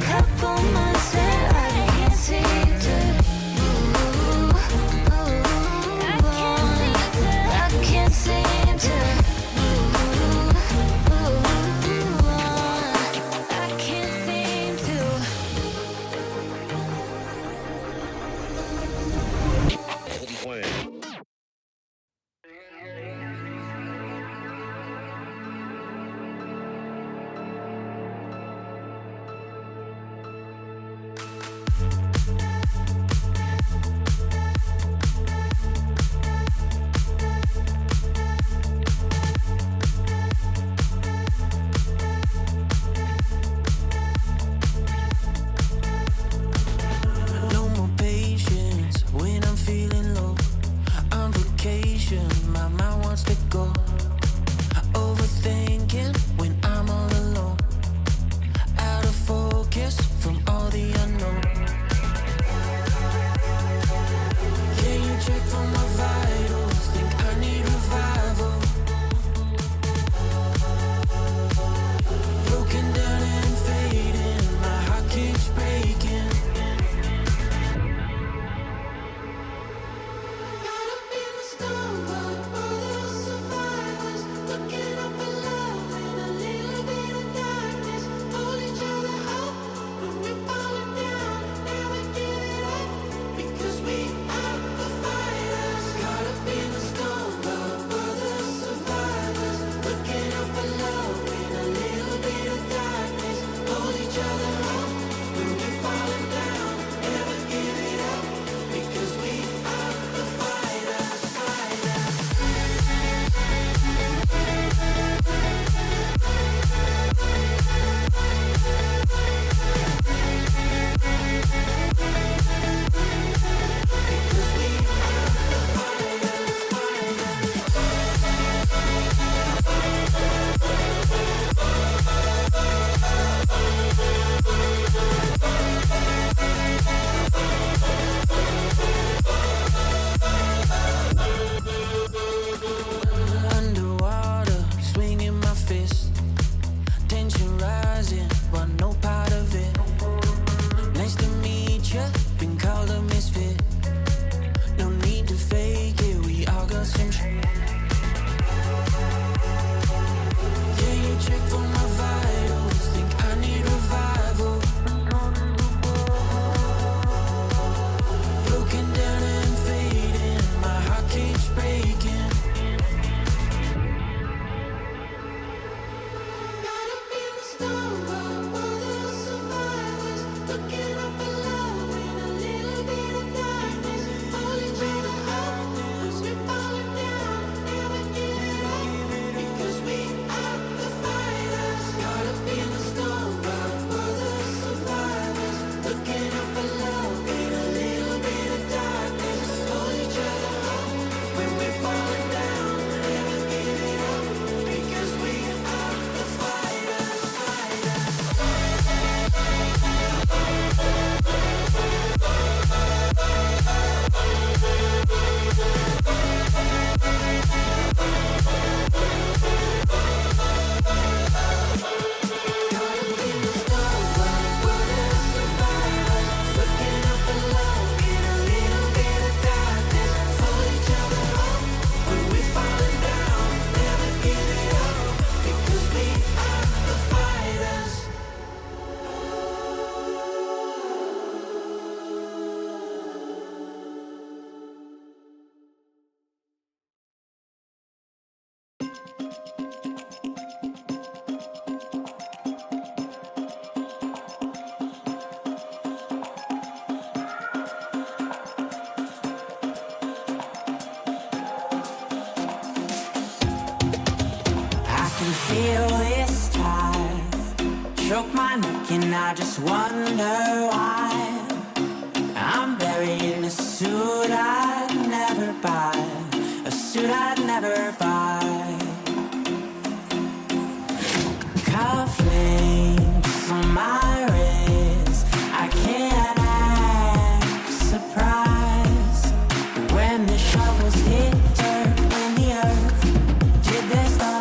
Speaker 1: Couple months and I can't seem to move on. I can't seem to move on. I can't seem to.
Speaker 2: No more patience when I'm feeling low. On vacation, my mind wants to go. Overthinking when I'm all alone. Out of focus from all the unknown. Can you check for my vitals? Think I need revival. Broken down and fading, my heart keeps breaking. Caught up in the storm, but we're the survivors. Looking up for love in a little bit of darkness. Hold each other up when we're falling down. Never give it up because we are the fighters. Caught up in the storm, but we're the survivors. Looking up for love in a little bit of darkness. Hold each other up when we're falling down. Never give it up because we are the fighters. Underwater, swinging my fist. Tension rising, but no part of it. Nice to meet ya, been called a misfit. No need to fake it, we all got some shit. Can you check for my vitals? Think I need revival. Broken down and fading, my heart keeps breaking. Caught up in the storm, but we're the survivors. Looking up for love in a little bit of darkness. Hold each other up when we're falling down. Never give it up because we are the fighters. Caught up in the storm, but we're the survivors. Looking up for love in a little bit of darkness. Hold each other up when we're falling down. Never give it up because we are the fighters.
Speaker 5: can feel this tide choke my neck and I just wonder why I'm buried in a suit I'd never buy, a suit I'd never buy. Cufflinks on my wrist, I can't act surprised when the shovels hit dirt in the earth. Did they stop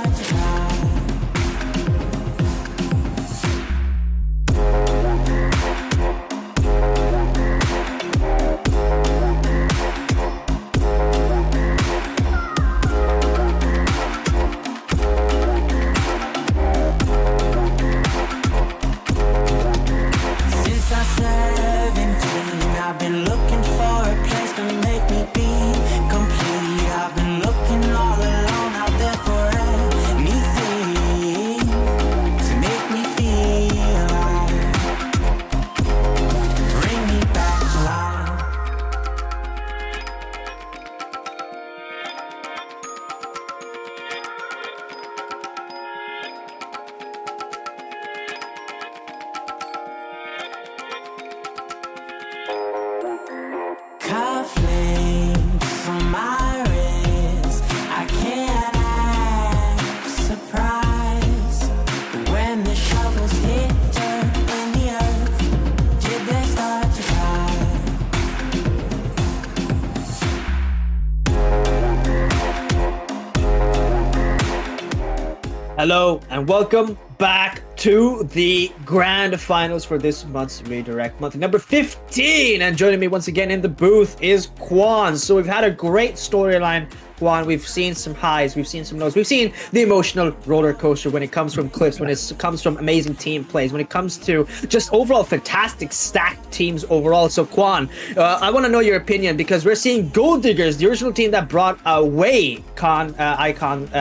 Speaker 3: Hello and welcome back to the grand finals for this month's Redirect month number 15. And joining me once again in the booth is Quan. So we've had a great storyline, Quan. We've seen some highs, we've seen some lows, we've seen the emotional roller coaster when it comes from clips, when it comes from amazing team plays, when it comes to just overall fantastic stacked teams overall. So Quan, I want to know your opinion because we're seeing Gold Diggers, the original team that brought away iKhan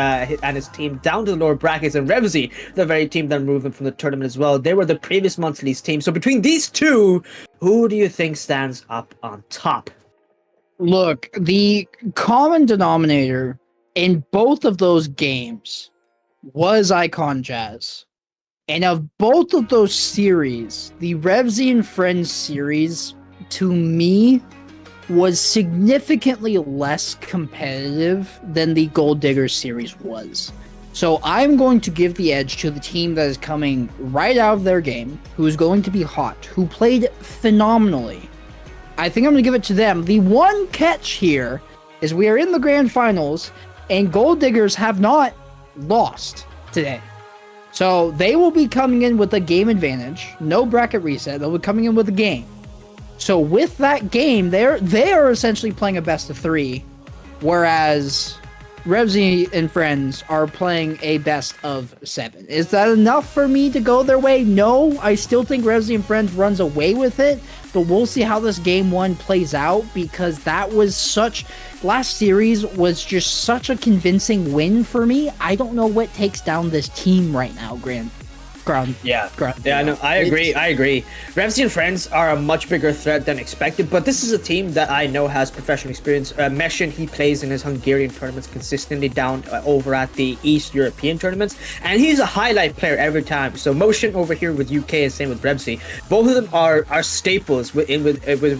Speaker 3: and his team down to the lower brackets, and Revezy, the very team that moved them from the tournament as well. They were the previous monthly's team. So between these two, who do you think stands up on top?
Speaker 4: Look, the common denominator in both of those games was iKhanJazz. And of both of those series, the Revezy and Friends series, to me, was significantly less competitive than the Gold Diggers series was. So I'm going to give the edge to the team that is coming right out of their game, who is going to be hot, who played phenomenally. I think I'm going to give it to them. The one catch here is we are in the grand finals, and Gold Diggers have not lost today. So they will be coming in with a game advantage, no bracket reset. They'll be coming in with a game. So with that game, they are essentially playing a best of 3, whereas Revezy and Friends are playing a best of 7. Is that enough for me to go their way? No, I still think Revezy and Friends runs away with it, but we'll see how this game 1 plays out, because that was last series was just such a convincing win for me. I don't know what takes down this team right now,
Speaker 3: Yeah, no, I agree. Revezy and Friends are a much bigger threat than expected, but this is a team that I know has professional experience. Meshin, he plays in his Hungarian tournaments consistently down over at the East European tournaments, and he's a highlight player every time. So Motion over here with UK and same with Revezy. Both of them are staples with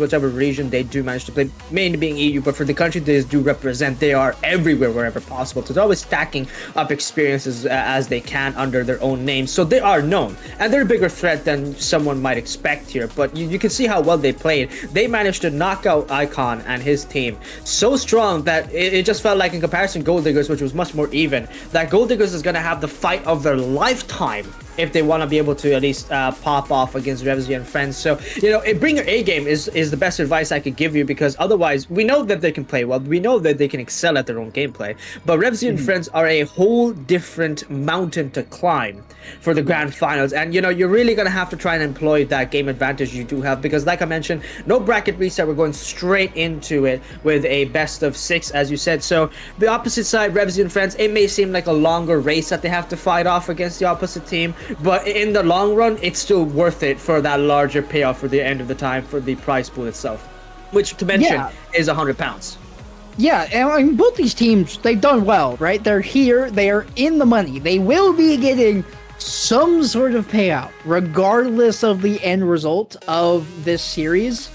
Speaker 3: whichever region they do manage to play, mainly being EU, but for the country they do represent, they are everywhere wherever possible. So they're always stacking up experiences as they can under their own names. So they are known, and they're a bigger threat than someone might expect here, but you can see how well they played. They managed to knock out iKhan and his team so strong that it just felt like, in comparison, Gold Diggers, which was much more even, that Gold Diggers is going to have the fight of their lifetime if they want to be able to at least pop off against Revezy and Friends. So, bring your A game is the best advice I could give you, because otherwise, we know that they can play well, we know that they can excel at their own gameplay, but Revezy and Friends are a whole different mountain to climb for the grand finals, and you're really gonna have to try and employ that game advantage you do have, because like I mentioned, no bracket reset, we're going straight into it with a best of 6, as you said. So the opposite side, Revezy and Friends, it may seem like a longer race that they have to fight off against the opposite team, but in the long run, it's still worth it for that larger payoff for the end of the time for the prize pool itself, which to mention is £100.
Speaker 4: Yeah, and I mean, both these teams, they've done well, right? They're here, they are in the money. They will be getting some sort of payout, regardless of the end result of this series.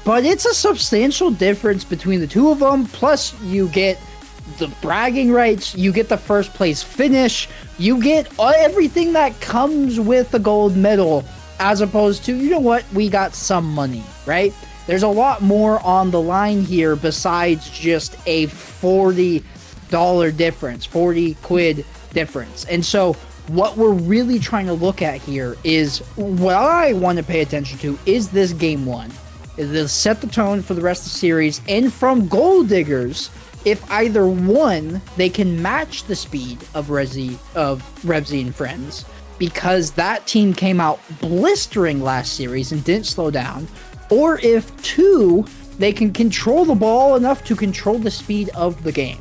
Speaker 4: But it's a substantial difference between the two of them. Plus, you get the bragging rights, you get the first place finish, you get everything that comes with the gold medal, as opposed to, we got some money, right? There's a lot more on the line here besides just a $40 difference, 40 quid difference. And so what we're really trying to look at here is, what I want to pay attention to is this game 1. It'll set the tone for the rest of the series, and from Gold Diggers, if either one, they can match the speed of Revezy and Friends, because that team came out blistering last series and didn't slow down, or if 2, they can control the ball enough to control the speed of the game.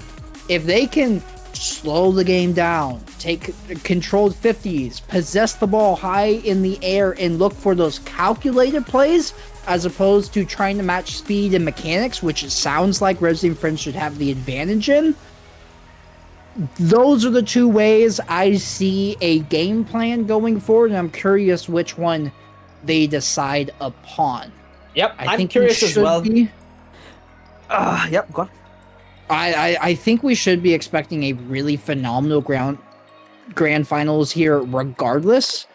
Speaker 4: If they can slow the game down, take controlled 50s, possess the ball high in the air, and look for those calculated plays, as opposed to trying to match speed and mechanics, which it sounds like Revezy and Friends should have the advantage in. Those are the 2 ways I see a game plan going forward, and I'm curious which one they decide upon.
Speaker 3: Yep,
Speaker 4: I'm
Speaker 3: curious as well. Go on.
Speaker 4: I think we should be expecting a really phenomenal grand finals here regardless.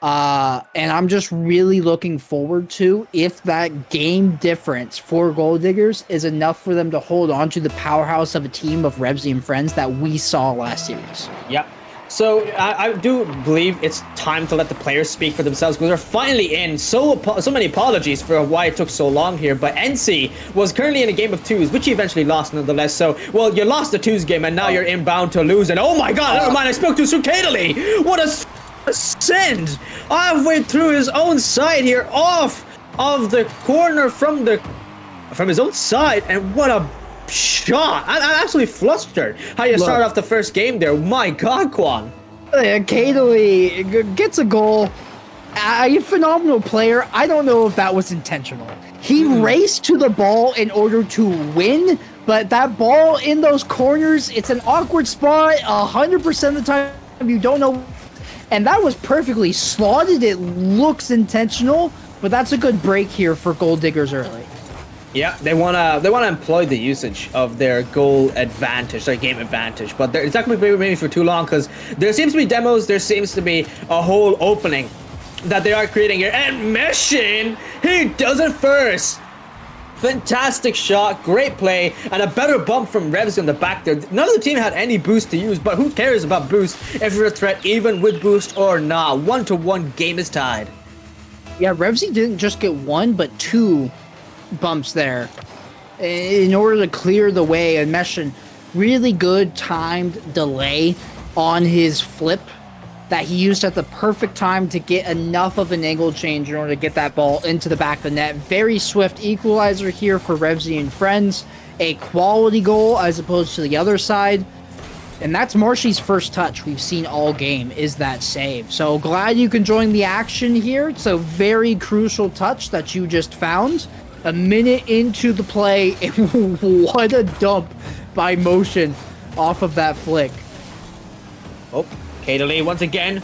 Speaker 4: And I'm just really looking forward to if that game difference for Gold Diggers is enough for them to hold on to the powerhouse of a team of Revezy and Friends that we saw last series.
Speaker 3: Yep. So I do believe it's time to let the players speak for themselves because they're finally in. So many apologies for why it took so long here, but NC was currently in a game of twos, which he eventually lost nonetheless. So, well, you lost the twos game and now you're inbound to lose. And oh my god, never mind, I spoke to Sukadali. What a send! Halfway through his own side here, off of the corner from his own side, and what a shot! I'm absolutely flustered how you start off the first game there. My god, Quan.
Speaker 4: Kadely gets a goal. A phenomenal player. I don't know if that was intentional. He raced to the ball in order to win, but that ball in those corners, it's an awkward spot. 100% of the time, you don't know. And that was perfectly slotted. It looks intentional, but that's a good break here for Gold Diggers early.
Speaker 3: Yeah, they wanna employ the usage of their goal advantage, their game advantage, but it's not gonna be maybe for too long because there seems to be demos, there seems to be a whole opening that they are creating here. And Meshin, he does it first. Fantastic shot, great play, and a better bump from Revezy on the back there. None of the team had any boost to use, but who cares about boost if you're a threat, even with boost or not. 1-1, game is tied.
Speaker 4: Yeah, Revezy didn't just get one, but two bumps there in order to clear the way. And Meshin, really good timed delay on his flip that he used at the perfect time to get enough of an angle change in order to get that ball into the back of the net. Very swift equalizer here for Revezy and friends. A quality goal as opposed to the other side. And that's Marshy's first touch we've seen all game, is that save. So glad you can join the action here. It's a very crucial touch that you just found. A minute into the play, and what a dump by Motion off of that flick.
Speaker 3: Oh, Kadely once again.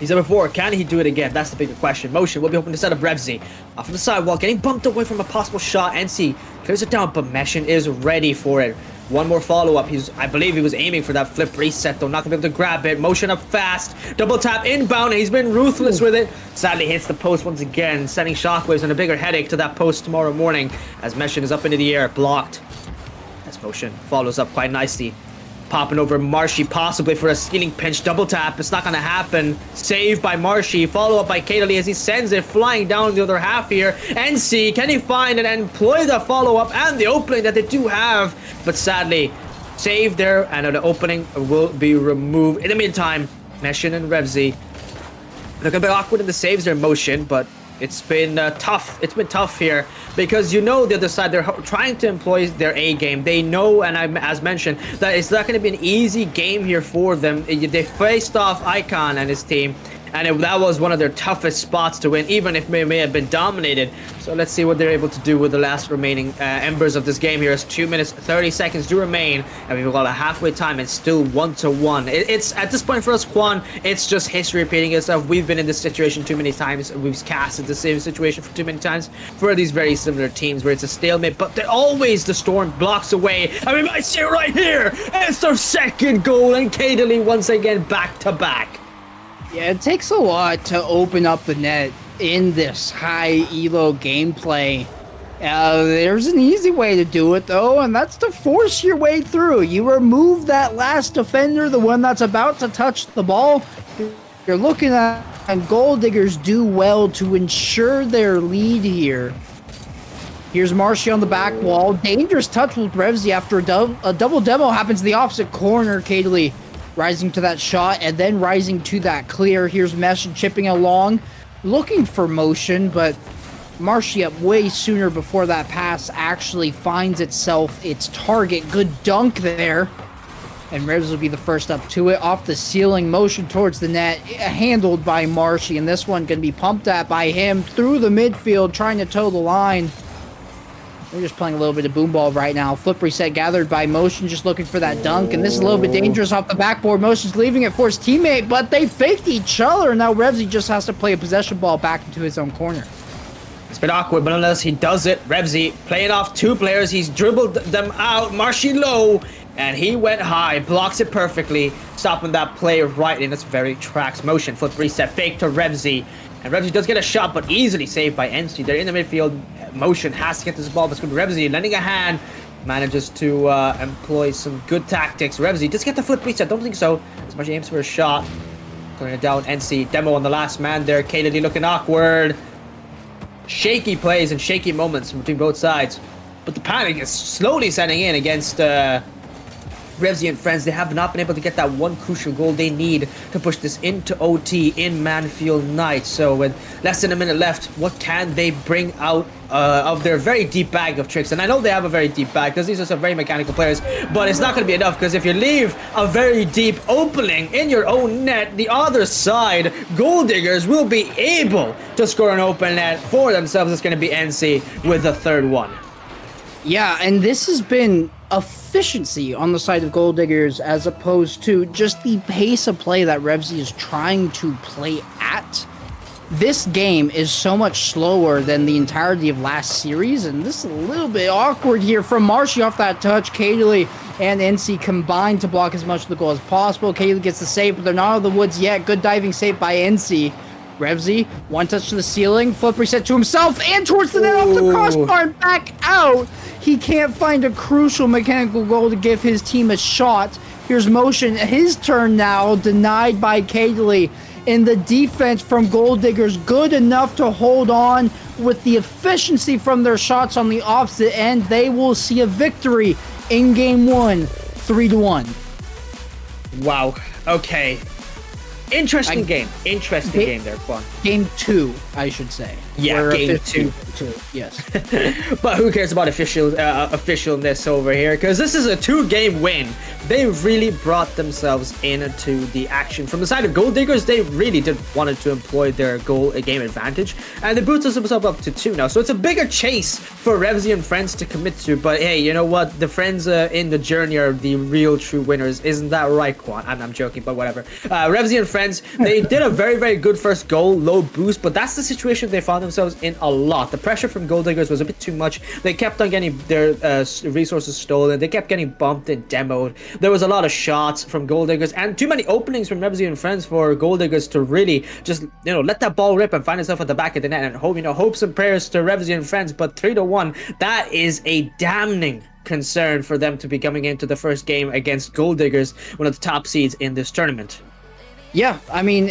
Speaker 3: He's done before. Can he do it again? That's the bigger question. Motion will be hoping to set up Revezy off of the sidewall, getting bumped away from a possible shot. NC clears it down, but Meshin is ready for it. One more follow-up. I believe he was aiming for that flip reset, though. Not gonna be able to grab it. Motion up fast. Double tap inbound. He's been ruthless with it. Sadly hits the post once again, sending shockwaves and a bigger headache to that post tomorrow morning as Meshin is up into the air, blocked. As Motion follows up quite nicely. Popping over Marshy, possibly for a stealing pinch double tap. It's not going to happen. Save by Marshy. Follow up by Kadely as he sends it flying down the other half here. NC, can he find and employ the follow up and the opening that they do have? But sadly, save there, and the opening will be removed. In the meantime, Meshin and Revezy looking a bit awkward in the saves there, Motion, but it's been tough. It's been tough here because you know the other side, they're trying to employ their A game. They know, and as mentioned, that it's not going to be an easy game here for them. They faced off iKhan and his team, and that was one of their toughest spots to win, even if they may have been dominated. So let's see what they're able to do with the last remaining embers of this game here. As 2 minutes 30 seconds do remain, and we've got a halfway time and still 1-1. It's at this point for us, Quan, it's just history repeating itself. We've been in this situation too many times. We've casted the same situation for too many times for these very similar teams where it's a stalemate, but they're always the storm blocks away. And we might see it right here. It's their second goal, and Kadely once again back to back.
Speaker 4: Yeah, it takes a lot to open up the net in this high elo gameplay. There's an easy way to do it, though, and that's to force your way through. You remove that last defender, the one that's about to touch the ball. You're looking at, and Gold Diggers do well to ensure their lead here. Here's Marshy on the back wall. Dangerous touch with Revezy after a double demo happens in the opposite corner. Kadely rising to that shot and then rising to that clear. Here's Meshin chipping along, looking for Motion, but Marshy up way sooner before that pass actually finds its target. Good dunk there. And Revezy will be the first up to it. Off the ceiling, Motion towards the net, handled by Marshy, and this one going to be pumped at by him through the midfield, trying to toe the line. We're just playing a little bit of boom ball right now. Flip reset gathered by Motion, just looking for that dunk. And this is a little bit dangerous off the backboard. Motion's leaving it for his teammate, but they faked each other. Now Revezy just has to play a possession ball back into his own corner.
Speaker 3: It's been awkward, but unless he does it, Revezy playing off two players. He's dribbled them out. Marshy low, and he went high. Blocks it perfectly, stopping that play right in its very tracks. Motion, flip reset, fake to Revezy. And Revezy does get a shot, but easily saved by NC. They're in the midfield. Motion has to get this ball, but it's good. Revezy lending a hand. manages to employ some good tactics. Revezy, does he get the flip reset? Don't think so. As much aims for a shot. Clearing it down. NC, demo on the last man there. Katie looking awkward. Shaky plays and shaky moments between both sides. But the panic is slowly setting in against Revezy and friends. They have not been able to get that one crucial goal they need to push this into OT in Manfield Night. So with less than a minute left, what can they bring out of their very deep bag of tricks? And I know they have a very deep bag because these are some very mechanical players, but it's not going to be enough because if you leave a very deep opening in your own net, the other side, Gold Diggers, will be able to score an open net for themselves. It's going to be NC with the third one.
Speaker 4: Yeah, and this has been efficiency on the side of Gold Diggers as opposed to just the pace of play that Revezy is trying to play at. This game is so much slower than the entirety of last series, and this is a little bit awkward here from Marshy off that touch. Kaylee and NC combined to block as much of the goal as possible. Kaylee gets the save, but they're not out of the woods yet. Good diving save by NC. Revezy, one touch to the ceiling, flip reset to himself, and towards the net off the crossbar and back out. He can't find a crucial mechanical goal to give his team a shot. Here's motion, his turn now, denied by Kaylee. And the defense from Gold Diggers good enough to hold on with the efficiency from their shots on the opposite end. They will see a victory in game one, 3-1.
Speaker 3: Wow. Okay. Interesting game. Interesting game there, Quan.
Speaker 4: Game two, I should say.
Speaker 3: Yeah,
Speaker 4: We're
Speaker 3: game
Speaker 4: two. Yes.
Speaker 3: But who cares about officialness over here? Because this is a 2-game win. They really brought themselves into the action. From the side of Gold Diggers, they really did wanted to employ their goal game advantage, and they boosted themselves up to 2 now. So it's a bigger chase for Revezy and friends to commit to. But hey, you know what? The friends in the journey are the real true winners. Isn't that right, Quan? I'm joking, but whatever. Revezy and friends, they did a very, very good first goal, low boost, but that's the situation they found themselves in a lot. The pressure from Gold Diggers was a bit too much. They kept on getting their resources stolen. They kept getting bumped and demoed. There was a lot of shots from Gold Diggers and too many openings from Revezy and friends for Gold Diggers to really just, let that ball rip and find itself at the back of the net and hope, hopes and prayers to Revezy and friends. But 3-1, that is a damning concern for them to be coming into the first game against Gold Diggers, one of the top seeds in this tournament.
Speaker 4: Yeah, I mean,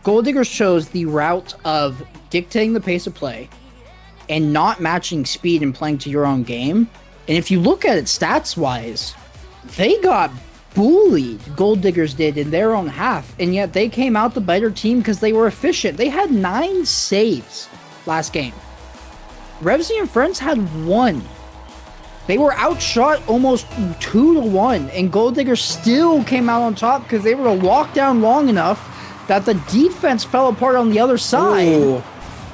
Speaker 4: Gold Diggers chose the route of dictating the pace of play and not matching speed and playing to your own game. And if you look at it stats-wise, they got bullied, Gold Diggers did, in their own half, and yet they came out the better team because they were efficient. They had 9 saves last game. Revezy and friends had 1. They were outshot almost 2-1, and Gold Diggers still came out on top because they were locked down long enough that the defense fell apart on the other side.
Speaker 3: Ooh.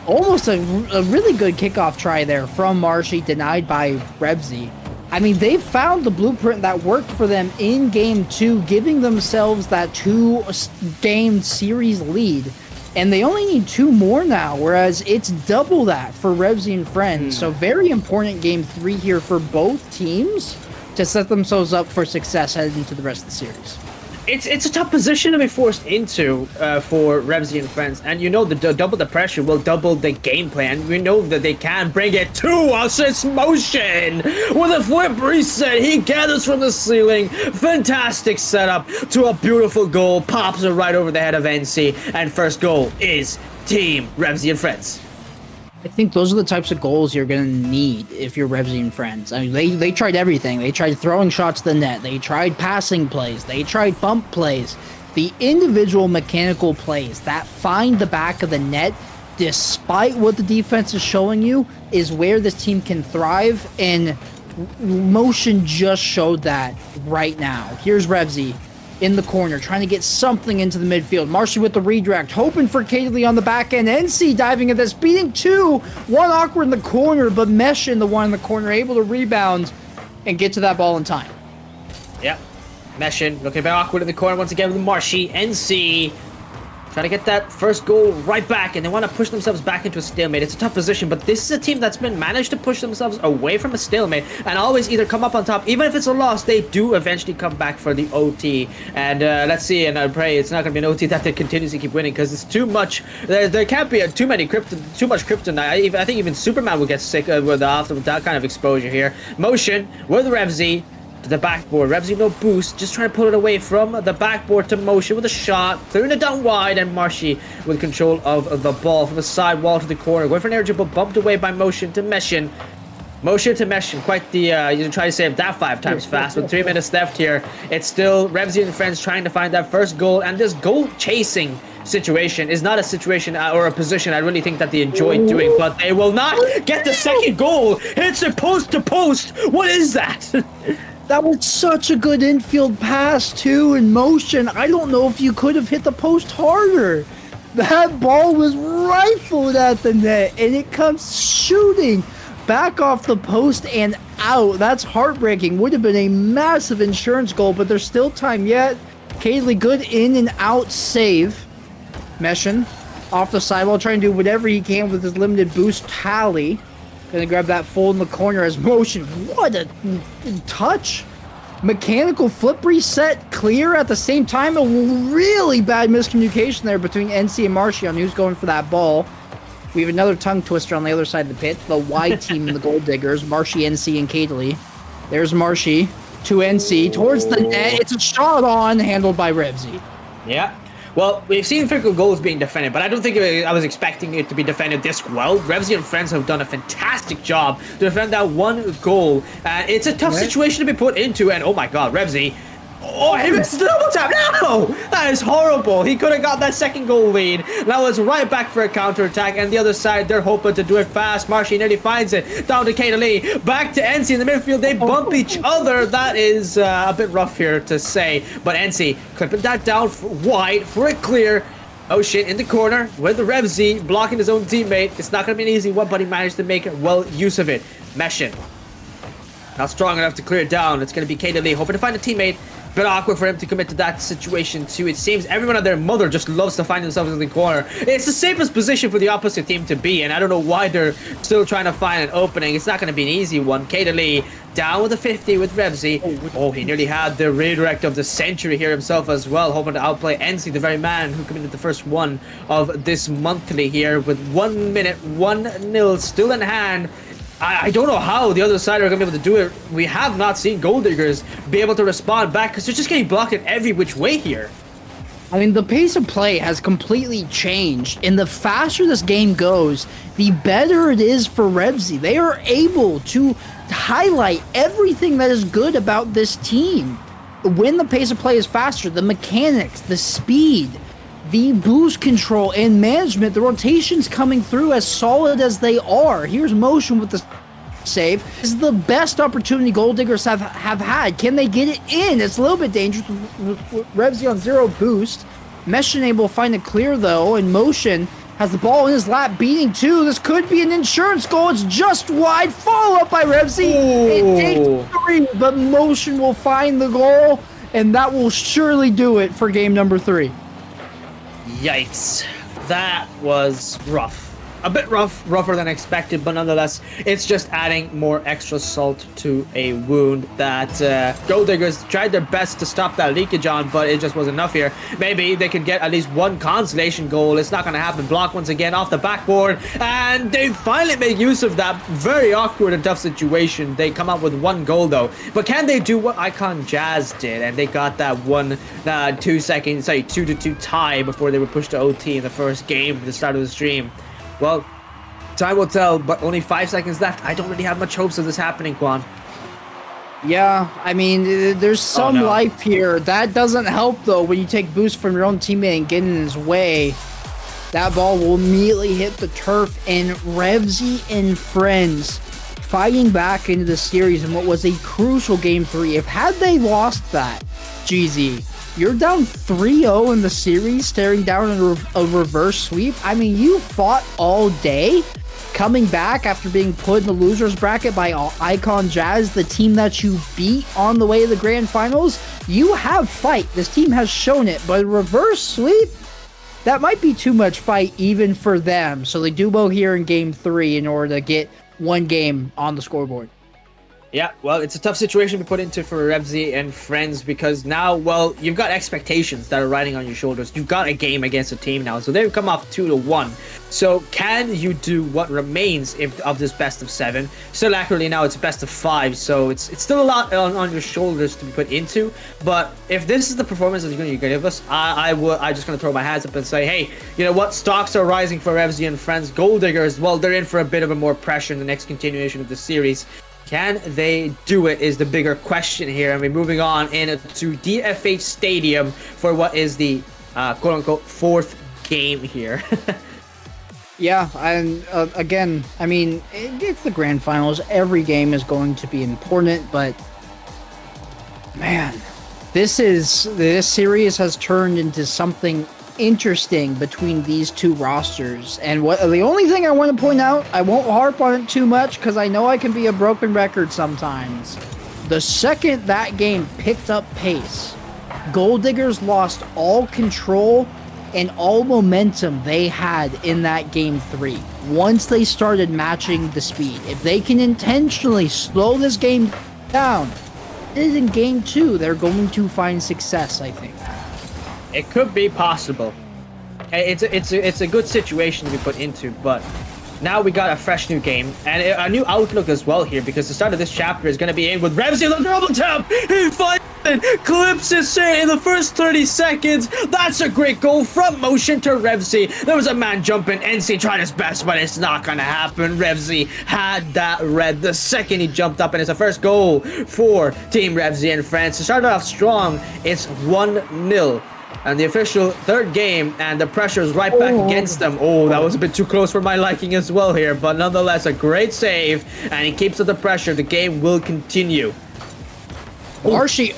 Speaker 4: Almost a really good kickoff try there from Marshy, denied by Revezy. I mean, they found the blueprint that worked for them in game 2, giving themselves that 2-game series lead. And they only need 2 more now, whereas it's double that for Revezy and friends. So very important game 3 here for both teams to set themselves up for success heading into the rest of the series.
Speaker 3: It's a tough position to be forced into for Revezy and friends, and the double the pressure will double the gameplay, and we know that they can bring it to assist motion with a flip reset. He gathers from the ceiling, fantastic setup to a beautiful goal, pops it right over the head of NC, and first goal is Team Revezy and friends.
Speaker 4: I think those are the types of goals you're going to need if you're Revezy and friends. I mean, they tried everything. They tried throwing shots to the net. They tried passing plays. They tried bump plays. The individual mechanical plays that find the back of the net, despite what the defense is showing you, is where this team can thrive, and motion just showed that right now. Here's Revezy in the corner, trying to get something into the midfield. Marshy with the redirect, hoping for Kaylee on the back end. NC diving at this, beating 2. One awkward in the corner, but Mesh in the one in the corner, able to rebound and get to that ball in time.
Speaker 3: Yep. Meshin looking a bit awkward in the corner once again with Marshy. NC Try to get that first goal right back, and they want to push themselves back into a stalemate. It's a tough position, but this is a team that's been managed to push themselves away from a stalemate and always either come up on top. Even if it's a loss, they do eventually come back for the OT. And let's see, and I pray it's not going to be an OT that they continuously keep winning, because it's too much. There can't be too much kryptonite. I think even Superman will get sick with that kind of exposure here. Motion with Revezy to the backboard. Revezy no boost, just trying to pull it away from the backboard to Motion with a shot, clearing it down wide, and Marshy with control of the ball from the side wall to the corner, going for an air dribble, bumped away by Motion to Meshin. Motion to Meshin, quite the, you try to save that 5 times fast. With 3 minutes left here, it's still Revezy and friends trying to find that first goal, and this goal chasing situation is not a situation or a position I really think that they enjoy doing, but they will not get the second goal. It's a post to post. What is that?
Speaker 4: That was such a good infield pass, too, in Motion. I don't know if you could have hit the post harder. That ball was rifled at the net, and it comes shooting back off the post and out. That's heartbreaking. Would have been a massive insurance goal, but there's still time yet. Cayley, good in and out save. Meshin off the sidewall, trying to do whatever he can with his limited boost tally. Gonna grab that fold in the corner as Motion. What a touch. Mechanical flip reset clear at the same time. A really bad miscommunication there between NC and Marshy on who's going for that ball. We have another tongue twister on the other side of the pit. The Y team and the Gold Diggers. Marshy, NC, and Cayley. There's Marshy to NC towards the net. It's a shot on, handled by Revezy.
Speaker 3: Yeah. Well, we've seen frequent goals being defended, but I don't think I was expecting it to be defended this well. Revezy and friends have done a fantastic job to defend that one goal. It's a tough situation to be put into, and oh my god, Revezy. Oh, he missed the double tap. No! That is horrible. He could have got that second goal lead. Now it's right back for a counter-attack, and the other side, they're hoping to do it fast. Marshy nearly finds it. Down to Cayley. Back to NC in the midfield. They bump each other. That is a bit rough here to say. But NC clipping that down wide for a clear. Oh shit, in the corner with the Revezy blocking his own teammate. It's not going to be an easy one, but he managed to make well use of it. Meshin. Not strong enough to clear it down. It's going to be Cayley hoping to find a teammate. Bit awkward for him to commit to that situation too. It seems everyone and their mother just loves to find themselves in the corner. It's the safest position for the opposite team to be, and I don't know why they're still trying to find an opening. It's not going to be an easy one. Cayley down with a 50 with Revezy. Oh, he nearly had the redirect of the century here himself as well, hoping to outplay NC, the very man who committed the first one of this monthly here with 1 minute, 1-0 still in hand. I don't know how the other side are going to be able to do it. We have not seen Gold Diggers be able to respond back because they're just getting blocked in every which way here.
Speaker 4: I mean, the pace of play has completely changed, and the faster this game goes, the better it is for Revezy. They are able to highlight everything that is good about this team. When the pace of play is faster, the mechanics, the speed, the boost control and management, the rotations coming through as solid as they are. Here's Motion with the save. This is the best opportunity Gold Diggers have had. Can they get it in? It's a little bit dangerous with Revezy on 0 boost. Meshin able to find it clear though, and Motion has the ball in his lap, beating 2. This could be an insurance goal. It's just wide. Follow up by Revezy. It takes 3, but Motion will find the goal, and that will surely do it for game number 3.
Speaker 3: Yikes. That was rough. A bit rougher than expected, but nonetheless, it's just adding more extra salt to a wound that Gold Diggers tried their best to stop that leakage on, but it just wasn't enough here. Maybe they could get at least one consolation goal. It's not going to happen. Block once again off the backboard, and they finally make use of that very awkward and tough situation. They come up with 1 goal though, but can they do what iKhanJazz did? And they got that 2-2 tie before they were pushed to OT in the first game at the start of the stream. Well, time will tell, but only 5 seconds left. I don't really have much hopes of this happening, Quan.
Speaker 4: Yeah, I mean, there's some life here. That doesn't help, though, when you take boost from your own teammate and get in his way. That ball will immediately hit the turf, and Revezy and friends fighting back into the series in what was a crucial Game 3. If had they lost that, GZ, you're down 3-0 in the series, staring down a reverse sweep. I mean, you fought all day, coming back after being put in the loser's bracket by iKhanJazz, the team that you beat on the way to the grand finals. You have fight. This team has shown it, but a reverse sweep, that might be too much fight even for them. So they do well here in game 3 in order to get one game on the scoreboard.
Speaker 3: Yeah, well, it's a tough situation to put into for Revezy and friends because now, well, you've got expectations that are riding on your shoulders. You've got a game against a team now, so they've come off 2-1. So can you do what remains of this best of 7? Still, accurately now, it's best of 5, so it's still a lot on your shoulders to be put into. But if this is the performance that you're going to give us, I'm just going to throw my hands up and say, hey, you know what? Stocks are rising for Revezy and friends. Gold Diggers, well, they're in for a bit of a more pressure in the next continuation of the series. Can they do it is the bigger question here. And we're moving on into DFH Stadium for what is the quote-unquote 4th game here.
Speaker 4: Yeah, and again, I mean, it's the grand finals. Every game is going to be important, but man, this series has turned into something interesting between these two rosters. And the only thing I want to point out, I won't harp on it too much because I know I can be a broken record sometimes. The second that game picked up pace, Gold Diggers lost all control and all momentum they had in that game 3 once they started matching the speed. If they can intentionally slow this game down, in game 2 they're going to find success, I think.
Speaker 3: It could be possible. It's a good situation to be put into, but now we got a fresh new game and a new outlook as well here because the start of this chapter is going to be in with Revezy the double tap. He finds it, clips his in the first 30 seconds. That's a great goal from motion to Revezy. There was a man jumping. NC tried his best, but it's not going to happen. Revezy had that red the second he jumped up, and it's a first goal for Team Revezy and friends. To start off strong, it's 1-0. And the official 3rd game, and the pressure is right back against them. Oh, that was a bit too close for my liking as well here. But nonetheless, a great save, and he keeps up the pressure. The game will continue.
Speaker 4: Marshy,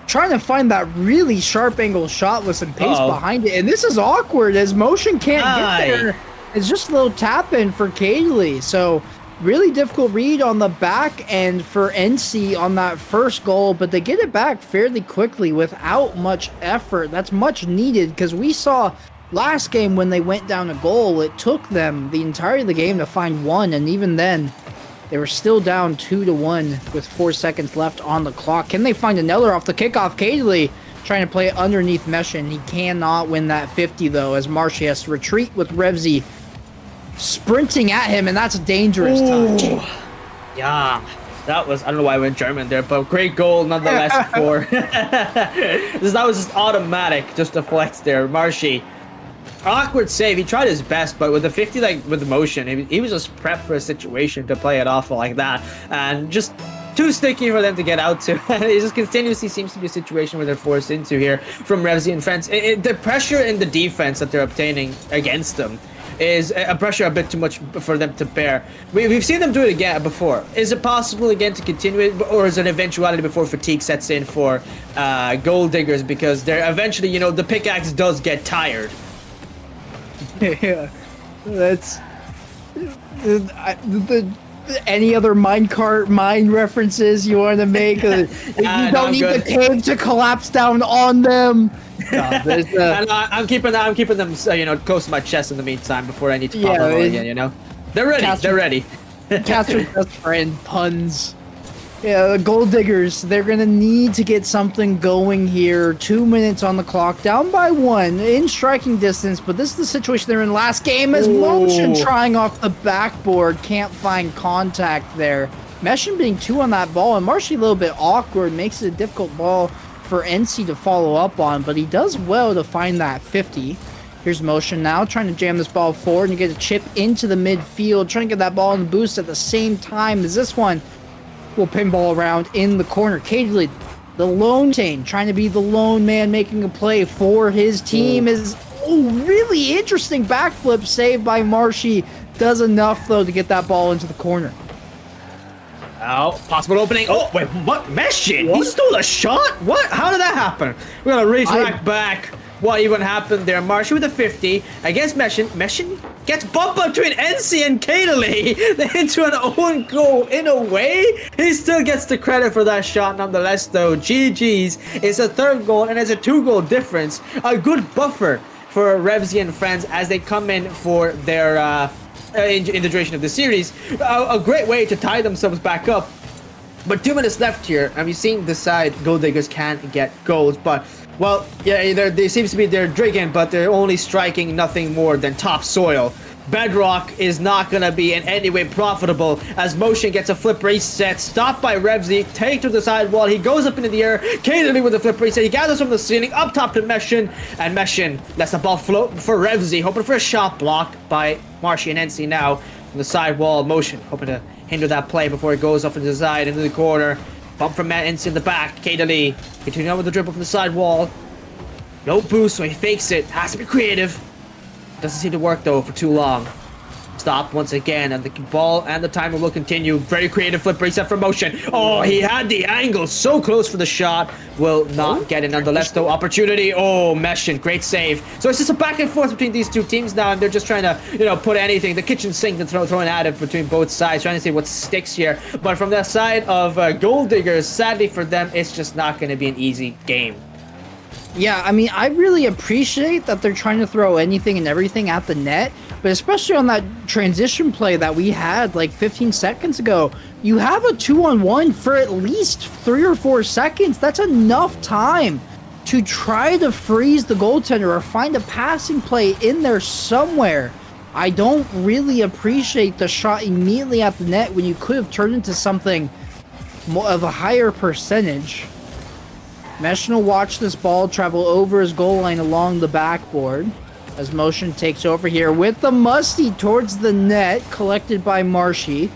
Speaker 4: trying to find that really sharp angle shot with some pace behind it. And this is awkward as motion can't get there. It's just a little tap in for Kaylee. So really difficult read on the back end for NC on that first goal, but they get it back fairly quickly without much effort. That's much needed because we saw last game when they went down a goal, it took them the entirety of the game to find one, and even then, they were still down 2-1 with 4 seconds left on the clock. Can they find another off the kickoff? Kadley trying to play it underneath Meshin. He cannot win that 50 though, as Marshy has to retreat with Revezy sprinting at him, and that's a dangerous touch.
Speaker 3: Yeah, that was, I don't know why I went German there, but great goal nonetheless for that was just automatic, just a flex there. Marshy, awkward save. He tried his best, but with the 50, like with the motion, he was just prepped for a situation to play it off like that, and just too sticky for them to get out to. And it just continuously seems to be a situation where they're forced into here from Revezy and friends. The pressure in the defense that they're obtaining against them is a pressure a bit too much for them to bear. We've seen them do it again before. Is it possible again to continue it, or is it an eventuality before fatigue sets in for Gold Diggers, because they're eventually, you know, the pickaxe does get tired.
Speaker 4: Yeah, that's any other mine references you want to make? You don't need the cave to collapse down on them. No,
Speaker 3: I'm keeping them, you know, close to my chest in the meantime before I need to pop them on again. You know, they're ready. They're ready.
Speaker 4: Caster's best friend puns. Yeah, the Gold Diggers, they're going to need to get something going here. 2 minutes on the clock, down by 1, in striking distance, but this is the situation they're in last game as Motion trying off the backboard, can't find contact there. Meshin being 2 on that ball, and Marshy a little bit awkward, makes it a difficult ball for NC to follow up on, but he does well to find that 50. Here's Motion now, trying to jam this ball forward and get a chip into the midfield, trying to get that ball in the boost at the same time as this one will pinball around in the corner. Kadley, the lone chain, trying to be the lone man making a play for his team is really interesting backflip save by Marshy. Does enough though to get that ball into the corner.
Speaker 3: Oh, possible opening. Oh, wait, what? Meshin? He stole a shot? What? How did that happen? We're gonna retract back. What even happened there? Marshy with a 50 against Meshin. Meshin gets bumped up between NC and Kadley into an own goal. In a way, he still gets the credit for that shot nonetheless, though. GG's. It's a 3rd goal, and it's a 2-goal difference. A good buffer for Revezy and friends as they come in for their in the duration of the series. A great way to tie themselves back up. But 2 minutes left here, and we've seen this side, Gold Diggers can't get goals, but, well, yeah, they seems to be they're digging, but they're only striking nothing more than topsoil. Bedrock is not going to be in any way profitable as Motion gets a flip reset, stopped by Revezy, take to the side wall, he goes up into the air, Katerly with a flip reset, he gathers from the ceiling, up top to Meshin, and Meshin lets the ball float for Revezy, hoping for a shot blocked by Marshy and NC now from the side wall. Motion hoping to hinder that play before it goes off into the side, into the corner. Bump from Matt NC in the back, Katerly continuing on with the dribble from the side wall. No boost, so he fakes it, has to be creative. Doesn't seem to work though for too long. Stop once again, and the ball and the timer will continue. Very creative flip reset for Motion. Oh, he had the angle so close for the shot. Will not get it nonetheless though. Opportunity. Oh, Meshin, great save. So it's just a back and forth between these two teams now, and they're just trying to, you know, put anything, the kitchen sink, and throwing at it between both sides, trying to see what sticks here. But from the side of Gold Diggers, sadly for them, it's just not going to be an easy game.
Speaker 4: Yeah, I mean, I really appreciate that they're trying to throw anything and everything at the net, but especially on that transition play that we had like 15 seconds ago, you have a 2-on-1 for at least 3 or 4 seconds. That's enough time to try to freeze the goaltender or find a passing play in there somewhere. I don't really appreciate the shot immediately at the net when you could have turned into something more of a higher percentage. Meshin will watch this ball travel over his goal line along the backboard as Motion takes over here with the musty towards the net, collected by Marshy.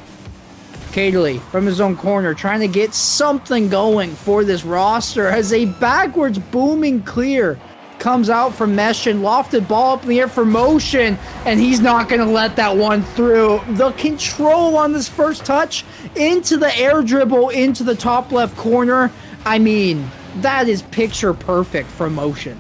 Speaker 4: Katerly from his own corner trying to get something going for this roster as a backwards booming clear comes out from Meshin, lofted ball up in the air for Motion, and he's not going to let that one through. The control on this first touch into the air dribble into the top left corner. I mean, that is picture perfect for Motion.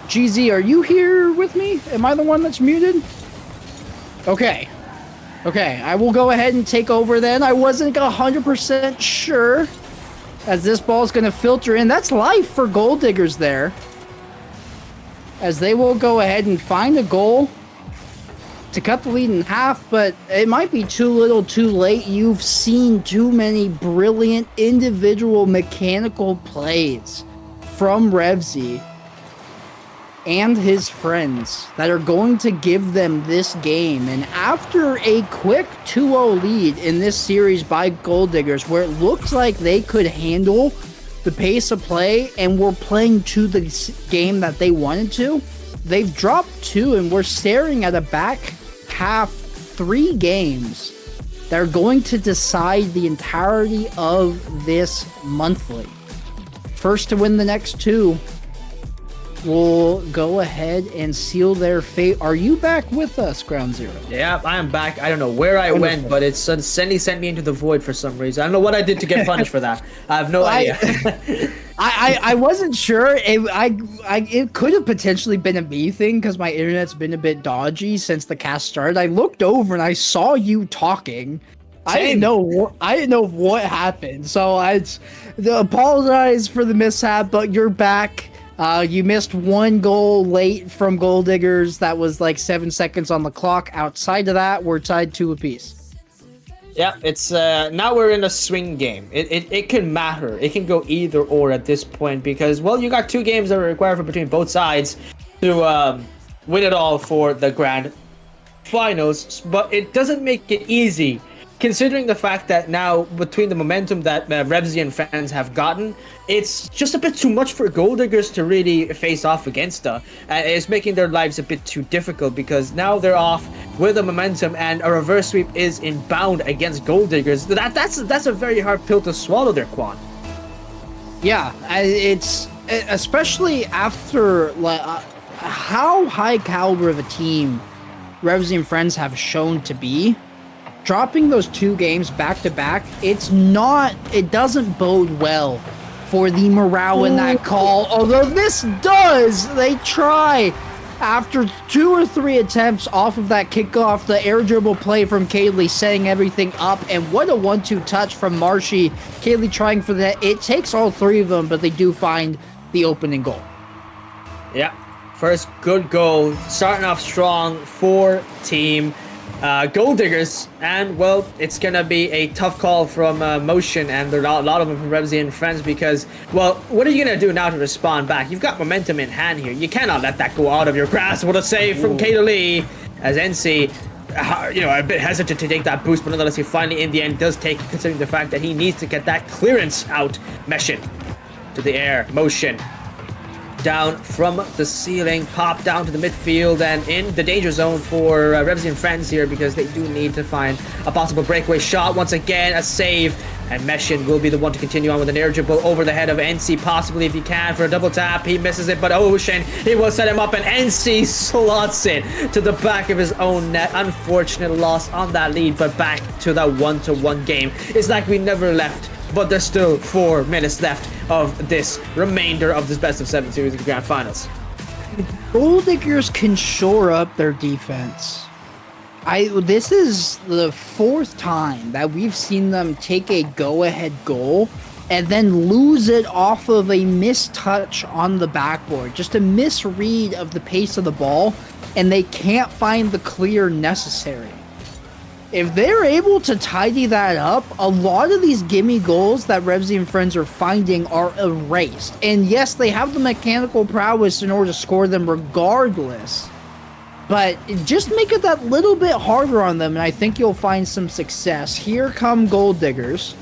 Speaker 4: GZ, are you here with me? Am I the one that's muted? Okay. Okay, I will go ahead and take over then. I wasn't 100% sure as this ball is going to filter in. That's life for Gold Diggers there, as they will go ahead and find a goal to cut the lead in half, but it might be too little too late. You've seen too many brilliant individual mechanical plays from Revezy and his friends that are going to give them this game. And after a quick 2-0 lead in this series by Gold Diggers, where it looks like they could handle the pace of play and were playing to the game that they wanted to, they've dropped 2, and we're staring at a back half 3 games that are going to decide the entirety of this monthly. First to win the next 2 will go ahead and seal their fate. Are you back with us, Ground Zero?
Speaker 3: Yeah, I am back. I don't know where I went, but it's suddenly sent me into the void for some reason. I don't know what I did to get punished for that. I have no idea.
Speaker 4: I wasn't sure. It could have potentially been a me thing because my internet's been a bit dodgy since the cast started. I looked over and I saw you talking. I didn't know what happened. So I apologize for the mishap, but you're back. You missed 1 goal late from Gold Diggers. That was like 7 seconds on the clock. Outside of that, we're tied 2 apiece.
Speaker 3: Yeah, it's now we're in a swing game. It can matter. It can go either or at this point because, well, you got 2 games that are required for between both sides to win it all for the grand finals. But it doesn't make it easy, considering the fact that now, between the momentum that Revezy and fans have gotten, it's just a bit too much for Gold Diggers to really face off against. It's making their lives a bit too difficult because now they're off with the momentum and a reverse sweep is inbound against Gold Diggers. That's a very hard pill to swallow there, Quan.
Speaker 4: Yeah, it's especially after how high caliber of a team Revezy and friends have shown to be. Dropping those 2 games back to back, it doesn't bode well for the morale in that call. Although this does, they try After 2 or 3 attempts off of that kickoff, the air dribble play from Kaylee setting everything up, and what a 1-2 touch from Marshy. Kaylee trying for that. It takes all 3 of them, but they do find the opening goal.
Speaker 3: Yeah, first good goal, starting off strong for Team Gold Diggers, and well, it's gonna be a tough call from Motion, and there are a lot of them from Revezy and friends, because, well, what are you gonna do now to respond back? You've got momentum in hand here. You cannot let that go out of your grasp. What a save from Kato Lee, as NC, you know, a bit hesitant to take that boost, but nonetheless, he finally, in the end, does take it, considering the fact that he needs to get that clearance out. Meshin to the air, Motion down from the ceiling, pop down to the midfield, and in the danger zone for Revezy and friends here, because they do need to find a possible breakaway shot. Once again, a save, and Meshin will be the one to continue on with an air dribble over the head of NC, possibly if he can, for a double tap. He misses it, but Ocean, he will set him up, and NC slots it to the back of his own net. Unfortunate loss on that lead, but back to that 1-1 game. It's like we never left, but there's still 4 minutes left of this remainder of this best-of-7 series of the Grand Finals.
Speaker 4: Gold Diggers can shore up their defense. This is the 4th time that we've seen them take a go-ahead goal and then lose it off of a mistouch on the backboard. Just a misread of the pace of the ball, and they can't find the clear necessary. If they're able to tidy that up, a lot of these gimme goals that Revezy and friends are finding are erased. And yes, they have the mechanical prowess in order to score them regardless. But just make it that little bit harder on them, and I think you'll find some success. Here come Gold Diggers,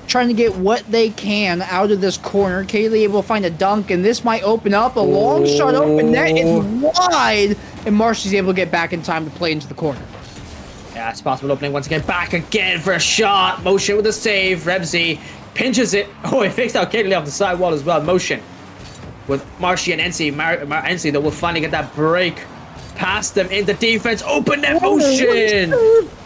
Speaker 4: trying to get what they can out of this corner. Kaylee able to find a dunk, and this might open up. A long shot open net is wide, and Marshy's able to get back in time to play into the corner.
Speaker 3: Yeah, it's possible opening once again. Back again for a shot. Motion with a save. Revezy pinches it. Oh, he fixed out Kaylee off the side wall as well. Motion with Marshy and NC. NC, though, will finally get that break past them in the defense. Open net. Motion.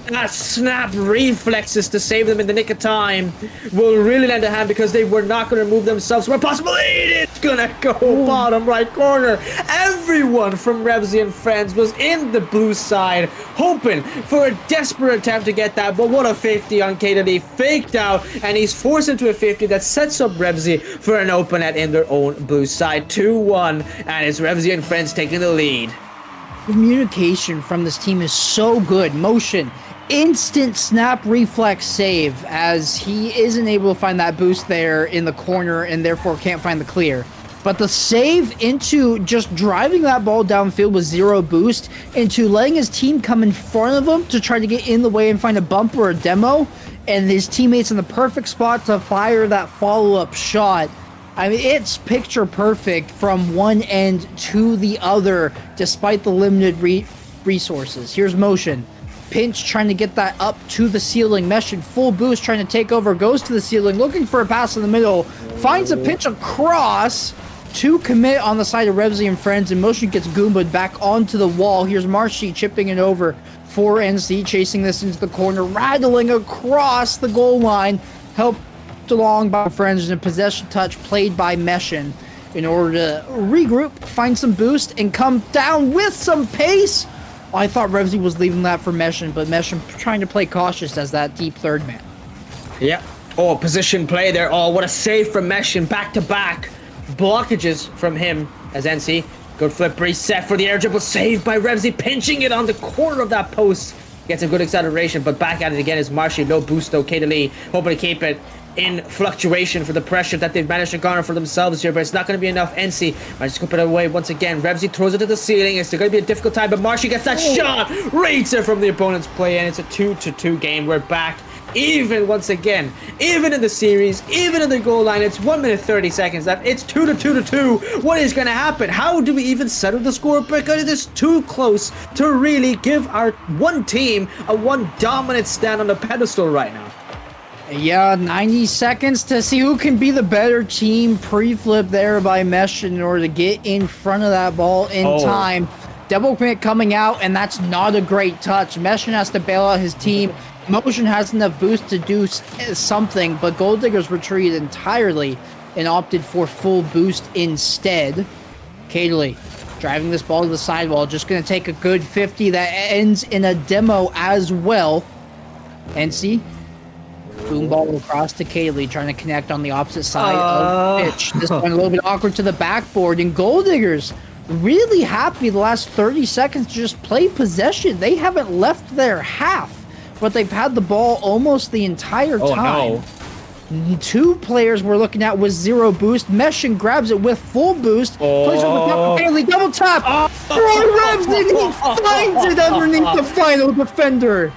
Speaker 3: That snap reflexes to save them in the nick of time will really lend a hand, because they were not going to remove themselves from a possible lead. It's going to go bottom right corner. Everyone from Revezy and friends was in the blue side, hoping for a desperate attempt to get that, but what a 50 on Kato. Faked out, and he's forced into a 50 that sets up Revezy for an open net in their own blue side. 2-1, and it's Revezy and friends taking the lead.
Speaker 4: Communication from this team is so good. Motion, instant snap reflex save, as he isn't able to find that boost there in the corner and therefore can't find the clear. But the save into just driving that ball downfield with 0 boost, into letting his team come in front of him to try to get in the way and find a bump or a demo, and his teammates in the perfect spot to fire that follow-up shot. I mean, it's picture perfect from one end to the other, despite the limited resources. Here's Motion. Pinch trying to get that up to the ceiling. Mesh in full boost trying to take over. Goes to the ceiling, looking for a pass in the middle. Finds a pinch across to commit on the side of Revezy and friends. And Motion gets Goomba'd back onto the wall. Here's Marshy chipping it over for NC. Chasing this into the corner. Rattling across the goal line. Helped along by friends in a possession touch played by Meshin in order to regroup, find some boost, and come down with some pace. I thought Revezy was leaving that for Meshin, but Meshin trying to play cautious as that deep third man.
Speaker 3: Yeah. Oh, position play there. Oh, what a save from Meshin. Back-to-back blockages from him as NC. Good flip reset for the air dribble. Saved by Revezy, pinching it on the corner of that post. Gets a good acceleration, but back at it again is Marshy. No boost though. Kato Lee hoping to keep it in fluctuation for the pressure that they've managed to garner for themselves here, but it's not going to be enough. NC managed to scoop it away once again. Revezy throws it to the ceiling. It's going to be a difficult time, but Marshy gets that shot, rates it from the opponent's play, and it's a 2-2 game. We're back even once again, even in the series, even in the goal line. It's 1 minute 30 seconds left. It's 2-2. What is going to happen? How do we even settle the score? Because it is too close to really give our one team a one dominant stand on the pedestal right now.
Speaker 4: Yeah, 90 seconds to see who can be the better team. Pre-flip there by Mesh in order to get in front of that ball in time. Double commit coming out, and that's not a great touch. Mesh has to bail out his team. Motion has enough boost to do something, but Gold Diggers retreated entirely and opted for full boost instead. Kato driving this ball to the sidewall. Just going to take a good 50 that ends in a demo as well. And see, boom ball across to Kaylee, trying to connect on the opposite side of the pitch. This one a little bit awkward to the backboard, and Gold Diggers really happy the last 30 seconds to just play possession. They haven't left their half, but they've had the ball almost the entire time. No. Two players we're looking at with 0 boost. Meshin grabs it with full boost. Plays it with Kaylee, double tap. Revezy, he finds it underneath the final defender.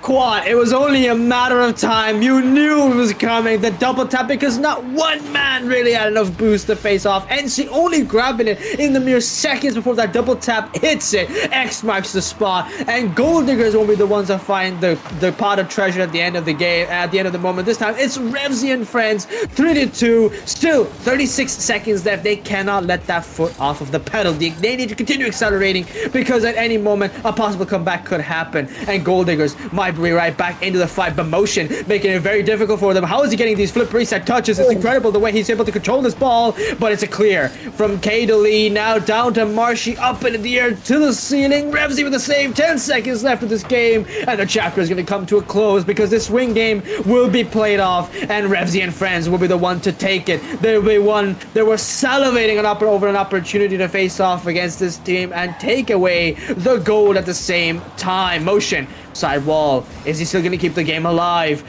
Speaker 3: Quad, it was only a matter of time. You knew it was coming, the double tap, because not one man really had enough boost to face off. NC only grabbing it in the mere seconds before that double tap hits it. X marks the spot, and Gold Diggers will be the ones that find the pot of treasure at the end of the game, at the end of the moment. This time, it's Revezy and friends, 3-2, still 36 seconds left. They cannot let that foot off of the pedal. They need to continue accelerating, because at any moment, a possible comeback could happen, and Gold Diggers might be right back into the fight, but Motion making it very difficult for them. How is he getting these flip reset touches? It's incredible the way he's able to control this ball, but it's a clear from K to Lee, now down to Marshy, up into the air to the ceiling. Revezy with the save, 10 seconds left of this game, and the chapter is going to come to a close, because this swing game will be played off, and Revezy and friends will be the one to take it. They were salivating over an opportunity to face off against this team and take away the gold at the same time. Motion, side wall. Is he still going to keep the game alive?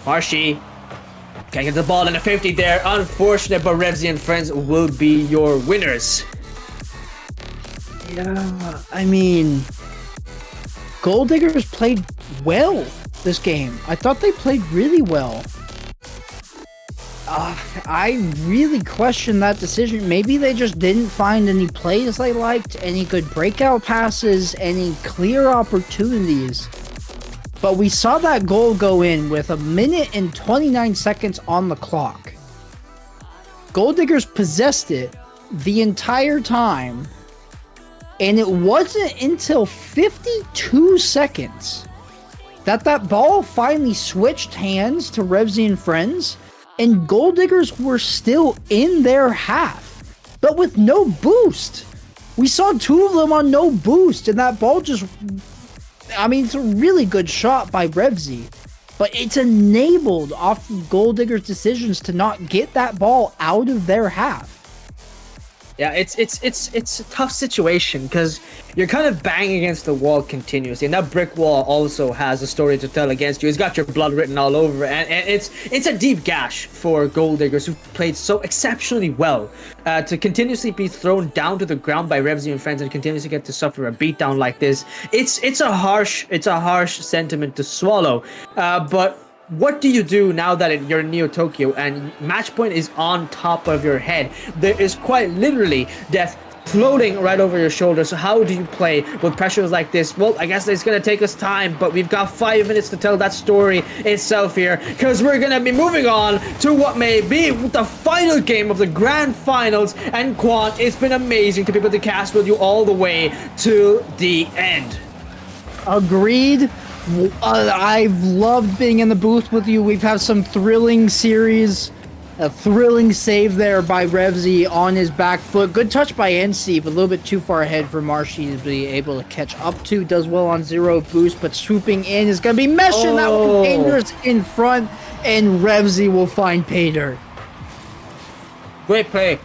Speaker 3: Marshy can't get the ball in a 50 there. Unfortunate, but Revezy and friends will be your winners.
Speaker 4: Yeah, I mean, Gold Diggers played well this game. I thought they played really well. I really question that decision. Maybe they just didn't find any plays they liked, any good breakout passes, any clear opportunities. But we saw that goal go in with 1 minute and 29 seconds on the clock. Gold Diggers possessed it the entire time, and it wasn't until 52 seconds that ball finally switched hands to Revezy and friends, and Gold Diggers were still in their half, but with no boost. We saw 2 of them on no boost, and that ball just... I mean, it's a really good shot by Revezy, but it's enabled off of Gold Diggers' decisions to not get that ball out of their half.
Speaker 3: Yeah, it's a tough situation, because you're kind of banging against the wall continuously, and that brick wall also has a story to tell against you. It's got your blood written all over it, and it's a deep gash for Gold Diggers, who played so exceptionally well, to continuously be thrown down to the ground by Revezy and friends and continuously get to suffer a beatdown like this. It's a harsh sentiment to swallow, but what do you do now that you're in Neo Tokyo and match point is on top of your head? There is quite literally death floating right over your shoulder. So how do you play with pressures like this? Well, I guess it's going to take us time, but we've got 5 minutes to tell that story itself here, because we're going to be moving on to what may be the final game of the grand finals. And Quant, it's been amazing to be able to cast with you all the way to the end.
Speaker 4: Agreed. I've loved being in the booth with you. We've had some thrilling series. A thrilling save there by Revezy on his back foot. Good touch by NC, but a little bit too far ahead for Marshy to be able to catch up to. Does well on 0 boost, but swooping in is going to be Meshin. That will be dangerous in front, and Revezy will find Pater.
Speaker 3: Great play.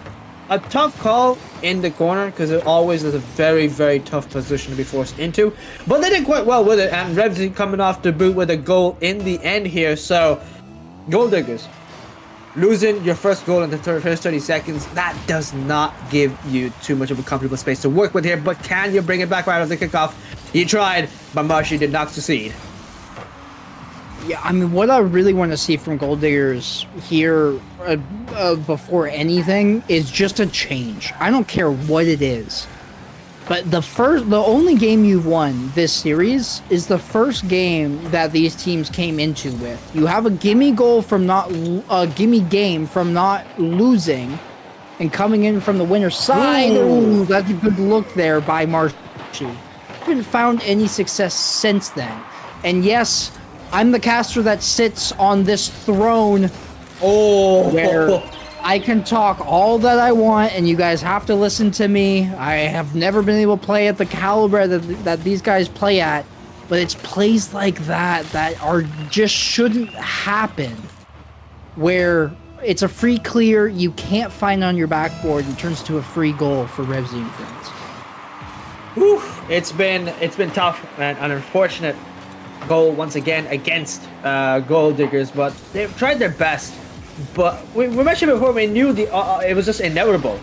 Speaker 3: A tough call in the corner, because it always is a very, very tough position to be forced into. But they did quite well with it, and Revezy coming off the boot with a goal in the end here. So, Gold Diggers, losing your first goal in the first 30 seconds, that does not give you too much of a comfortable space to work with here. But can you bring it back right after the kickoff? He tried, but Marshy did not succeed.
Speaker 4: Yeah, I mean, what I really want to see from Gold Diggers here before anything is just a change. I don't care what it is. But the only game you've won this series is the first game that these teams came into with. You have a gimme goal from gimme game from not losing, and coming in from the winner's side. Ooh, that's a good look there by Marshy. Haven't found any success since then. And yes, I'm the caster that sits on this throne.
Speaker 3: Oh,
Speaker 4: where I can talk all that I want, and you guys have to listen to me. I have never been able to play at the caliber that these guys play at, but it's plays like that are just shouldn't happen, where it's a free clear you can't find on your backboard and turns to a free goal for Revezy and friends.
Speaker 3: Whew, it's been tough and an unfortunate goal once again against Gold Diggers, but they've tried their best. But we mentioned before, we knew it was just inevitable.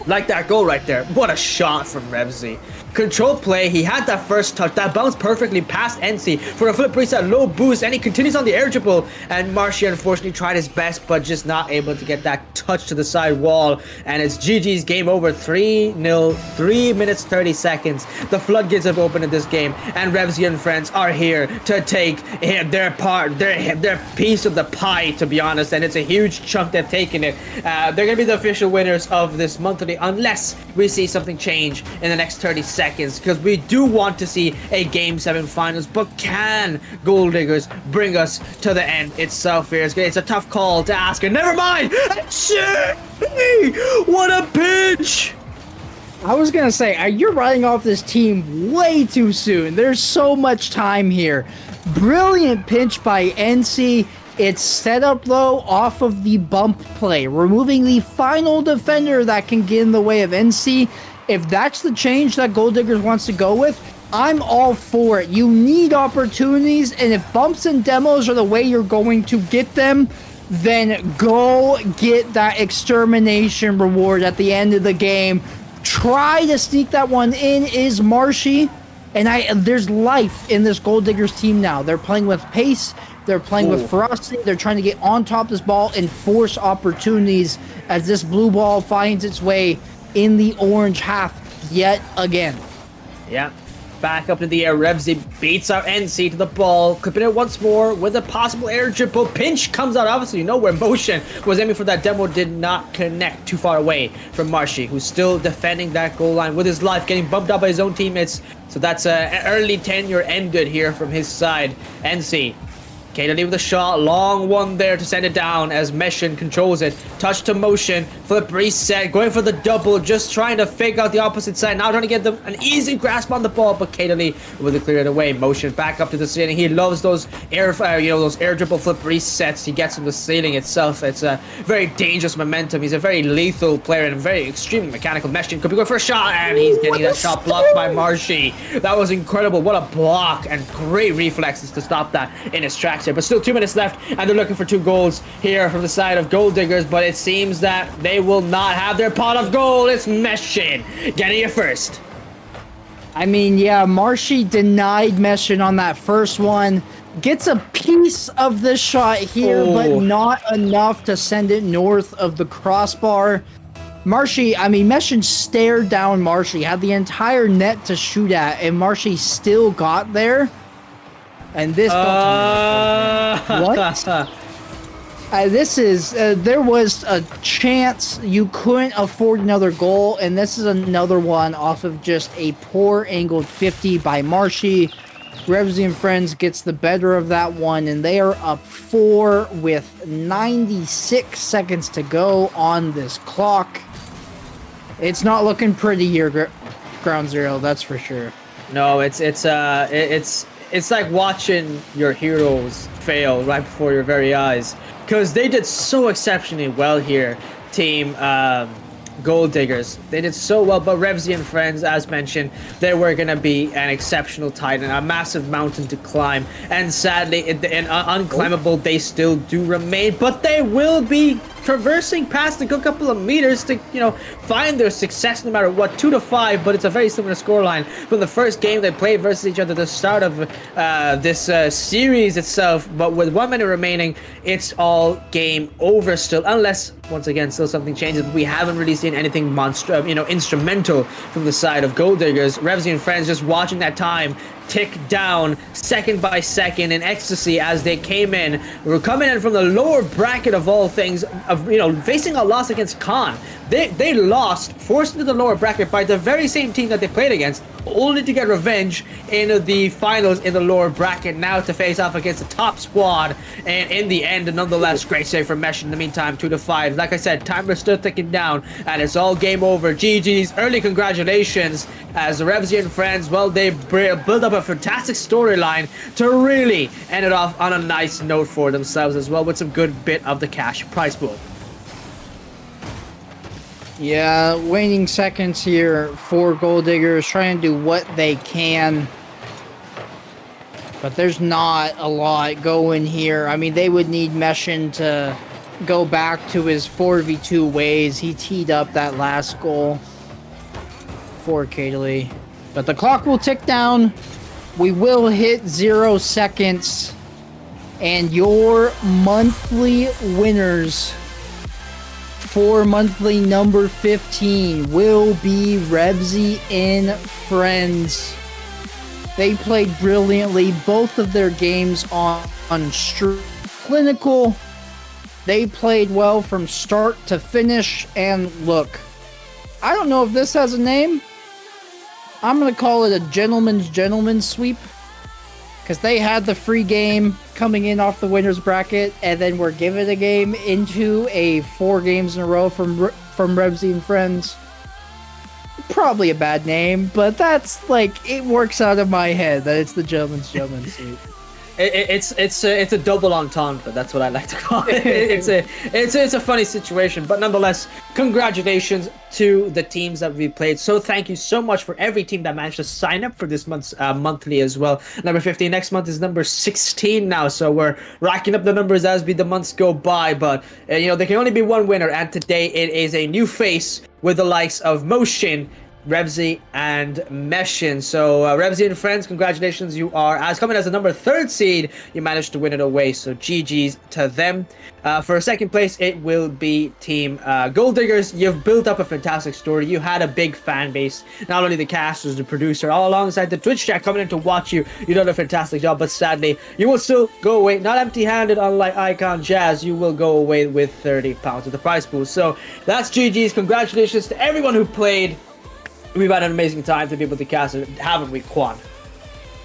Speaker 3: Like that goal right there. What a shot from Revezy. Control play. He had that first touch. That bounced perfectly past NC for a flip reset, low boost, and he continues on the air dribble. And Marshy unfortunately tried his best, but just not able to get that touch to the side wall. And it's GG's, game over. 3-0, 3 minutes 30 seconds. The floodgates have opened in this game, and Revezy and friends are here to take their part, their piece of the pie, to be honest. And it's a huge chunk they've taken it. They're gonna be the official winners of this monthly, unless we see something change in the next 30 seconds, because we do want to see a Game 7 finals. But can Gold Diggers bring us to the end itself here? It's a tough call to ask, and never mind. Shit! What a pinch!
Speaker 4: I was gonna say, you're writing off this team way too soon. There's so much time here. Brilliant pinch by NC. It's set up though off of the bump play, removing the final defender that can get in the way of NC. If that's the change that Gold Diggers wants to go with, I'm all for it. You need opportunities, and if bumps and demos are the way you're going to get them, then go get that extermination reward at the end of the game. Try to sneak that one in is Marshy, and there's life in this Gold Diggers team now. They're playing with pace. They're playing with ferocity. They're trying to get on top of this ball and force opportunities as this blue ball finds its way in the orange half yet again.
Speaker 3: Yeah. Back up to the air. Revezy beats out NC to the ball. Clipping it once more with a possible air dribble. Pinch comes out, obviously, where Motion was aiming for that demo. Did not connect, too far away from Marshy, who's still defending that goal line with his life, getting bumped out by his own teammates. So that's an early tenure ended here from his side. NC. Katie with a shot, long one there to send it down as Meshin controls it. Touch to Motion, flip reset, going for the double, just trying to fake out the opposite side. Now trying to get them an easy grasp on the ball, but Katie will clear it away. Motion back up to the ceiling. He loves those those air dribble flip resets. He gets from the ceiling itself. It's a very dangerous momentum. He's a very lethal player and very extremely mechanical. Meshin could be going for a shot, and he's getting that shot blocked by Marshy. That was incredible. What a block, and great reflexes to stop that in his tracks. But still 2 minutes left, and they're looking for 2 goals here from the side of Gold Diggers, but it seems that they will not have their pot of gold. It's Meshin getting it first.
Speaker 4: I mean, yeah, Marshy denied Meshin on that first one. Gets a piece of the shot here, but not enough to send it north of the crossbar. Meshin stared down Marshy, had the entire net to shoot at, and Marshy still got there. And this what? There was a chance you couldn't afford another goal, and this is another one off of just a poor angled 50 by Marshy. Revezy and friends gets the better of that one, and they are up 4 with 96 seconds to go on this clock. It's not looking pretty here, Ground Zero, that's for sure.
Speaker 3: No, it's like watching your heroes fail right before your very eyes, because they did so exceptionally well here, team Gold Diggers. They did so well, but Revezy and friends, as mentioned, they were going to be an exceptional titan, a massive mountain to climb, and sadly, unclimbable they still do remain, but they will be traversing past a good couple of meters to, find their success no matter what. 2-5, but it's a very similar scoreline from the first game they played versus each other at the start of this series itself. But with 1 minute remaining, it's all game over still, unless once again still something changes. But we haven't really seen anything instrumental from the side of Gold Diggers. Revezy and friends just watching that time tick down second by second in ecstasy as they came in. We're coming in from the lower bracket of all things, of facing a loss against Khan. They lost, forced into the lower bracket by the very same team that they played against, only to get revenge in the finals in the lower bracket, now to face off against the top squad. And in the end, nonetheless, great save from Mesh in the meantime, 2-5. Like I said, timer's still ticking down, and it's all game over. GG's, early congratulations, as the Revezy and friends, well, they build up a fantastic storyline to really end it off on a nice note for themselves as well, with some good bit of the cash prize pool.
Speaker 4: Yeah, waning seconds here for Gold Diggers, trying to do what they can. But there's not a lot going here. I mean, they would need Meshin to go back to his 4v2 ways. He teed up that last goal for Kadely. But the clock will tick down. We will hit 0 seconds. And your monthly winners for monthly number 15 will be Revezy and friends. They played brilliantly. Both of their games on clinical. They played well from start to finish. And look, I don't know if this has a name. I'm going to call it a gentleman's sweep. Because they had the free game coming in off the winner's bracket, and then were given a game into a 4 games in a row from Revezy and friends. Probably a bad name, but that's like, it works out of my head that it's the gentleman's sweep.
Speaker 3: It's a double entendre. That's what I like to call it. It's a funny situation, but nonetheless, congratulations to the teams that we played. So thank you so much for every team that managed to sign up for this month's monthly as well. Number 15 next month is number 16 now, so we're racking up the numbers as the months go by. But there can only be one winner, and today it is a new face with the likes of Motion, Revezy, and Meshin. So Revezy and friends, congratulations. You are coming as the number 3rd seed. You managed to win it away, so GG's to them. For second place, it will be Team Gold Diggers. You've built up a fantastic story. You had a big fan base, not only the casters, the producer, all alongside the Twitch chat coming in to watch you. You've done a fantastic job, but sadly, you will still go away not empty-handed. Unlike iKhanJazz, you will go away with 30 pounds of the prize pool. So that's GG's. Congratulations to everyone who played. We've had an amazing time to be able to cast it, haven't we, Quan?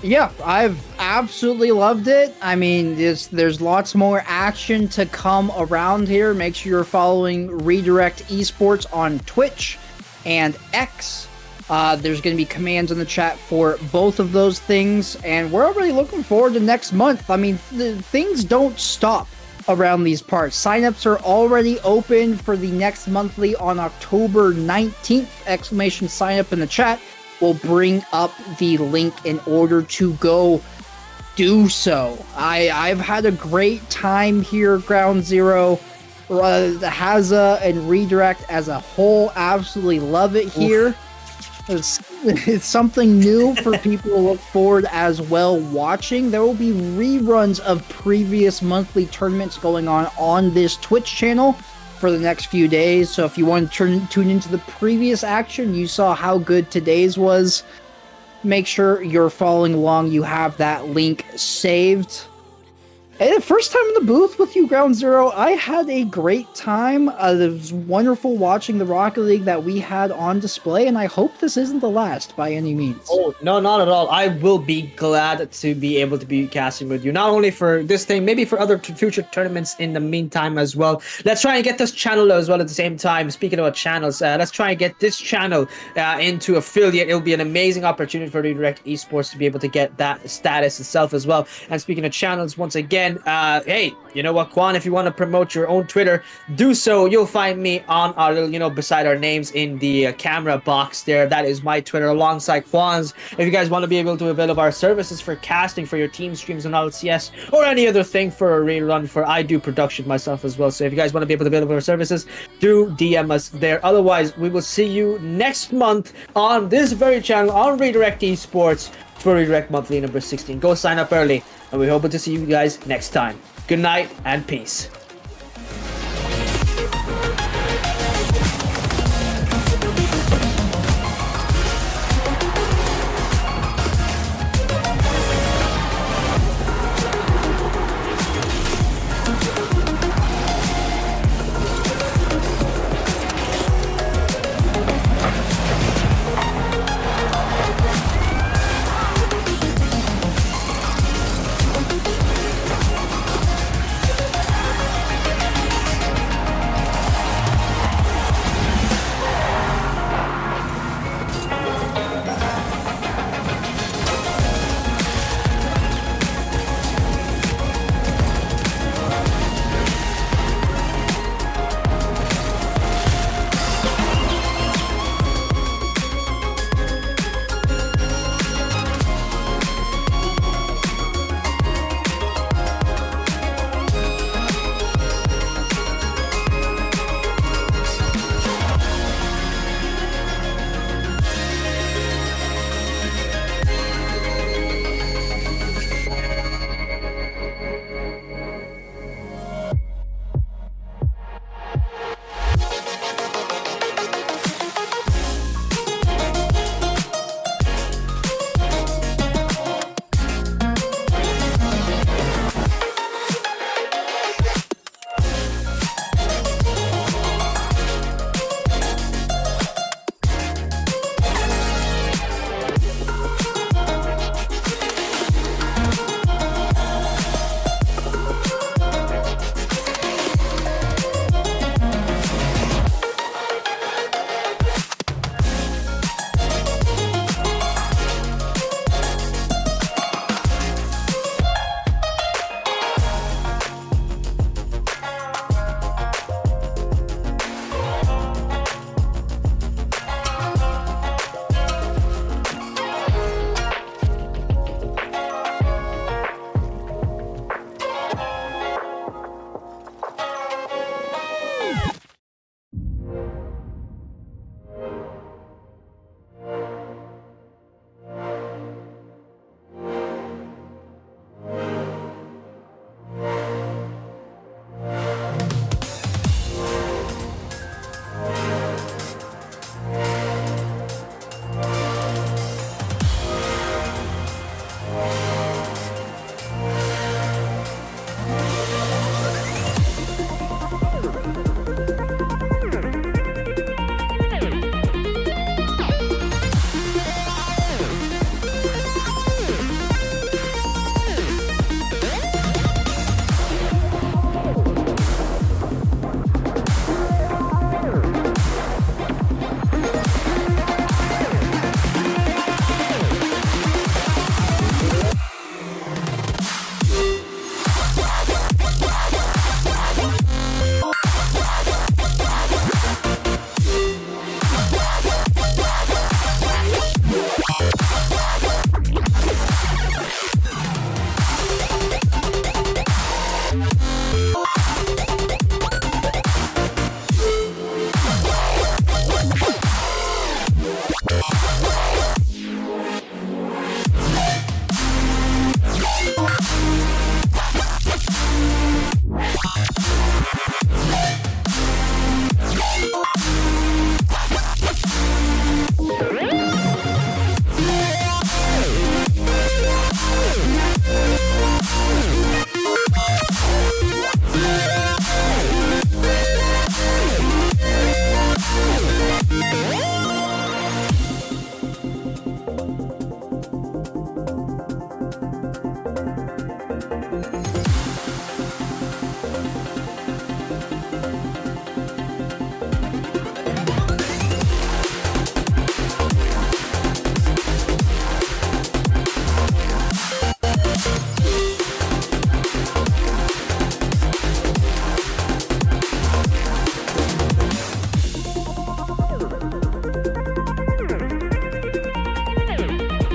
Speaker 4: Yeah, I've absolutely loved it. I mean, there's lots more action to come around here. Make sure you're following Redirect Esports on Twitch and X. There's going to be commands in the chat for both of those things, and we're already looking forward to next month. I mean, things don't stop around these parts. Signups are already open for the next monthly on October 19th. Exclamation sign up in the chat. We'll bring up the link in order to go do so. I've had a great time here, Ground Zero. The Haza and Redirect as a whole, absolutely love it here. Oof. It's something new for people to look forward as well watching. There will be reruns of previous monthly tournaments going on this Twitch channel for the next few days. So if you want to tune into the previous action, you saw how good today's was. Make sure you're following along. You have that link saved. And the first time in the booth with you, Ground Zero, I had a great time. It was wonderful watching the Rocket League that we had on display, and I hope this isn't the last by any means.
Speaker 3: Oh, no, not at all. I will be glad to be able to be casting with you, not only for this thing, maybe for other future tournaments in the meantime as well. Let's try and get this channel as well at the same time. Speaking about channels, let's try and get this channel into affiliate. It'll be an amazing opportunity for Redirect Esports to be able to get that status itself as well. And speaking of channels, once again, hey, you know what, Quan, if you want to promote your own Twitter, do so. You'll find me on our little, beside our names in the camera box there. That is my Twitter alongside Quan's. If you guys want to be able to avail of our services for casting for your team streams on LCS or any other thing for a rerun, I do production myself as well. So if you guys want to be able to avail of our services, do DM us there. Otherwise, we will see you next month on this very channel on Redirect Esports for Redirect Monthly number 16. Go sign up early, and we hope to see you guys next time. Good night and peace.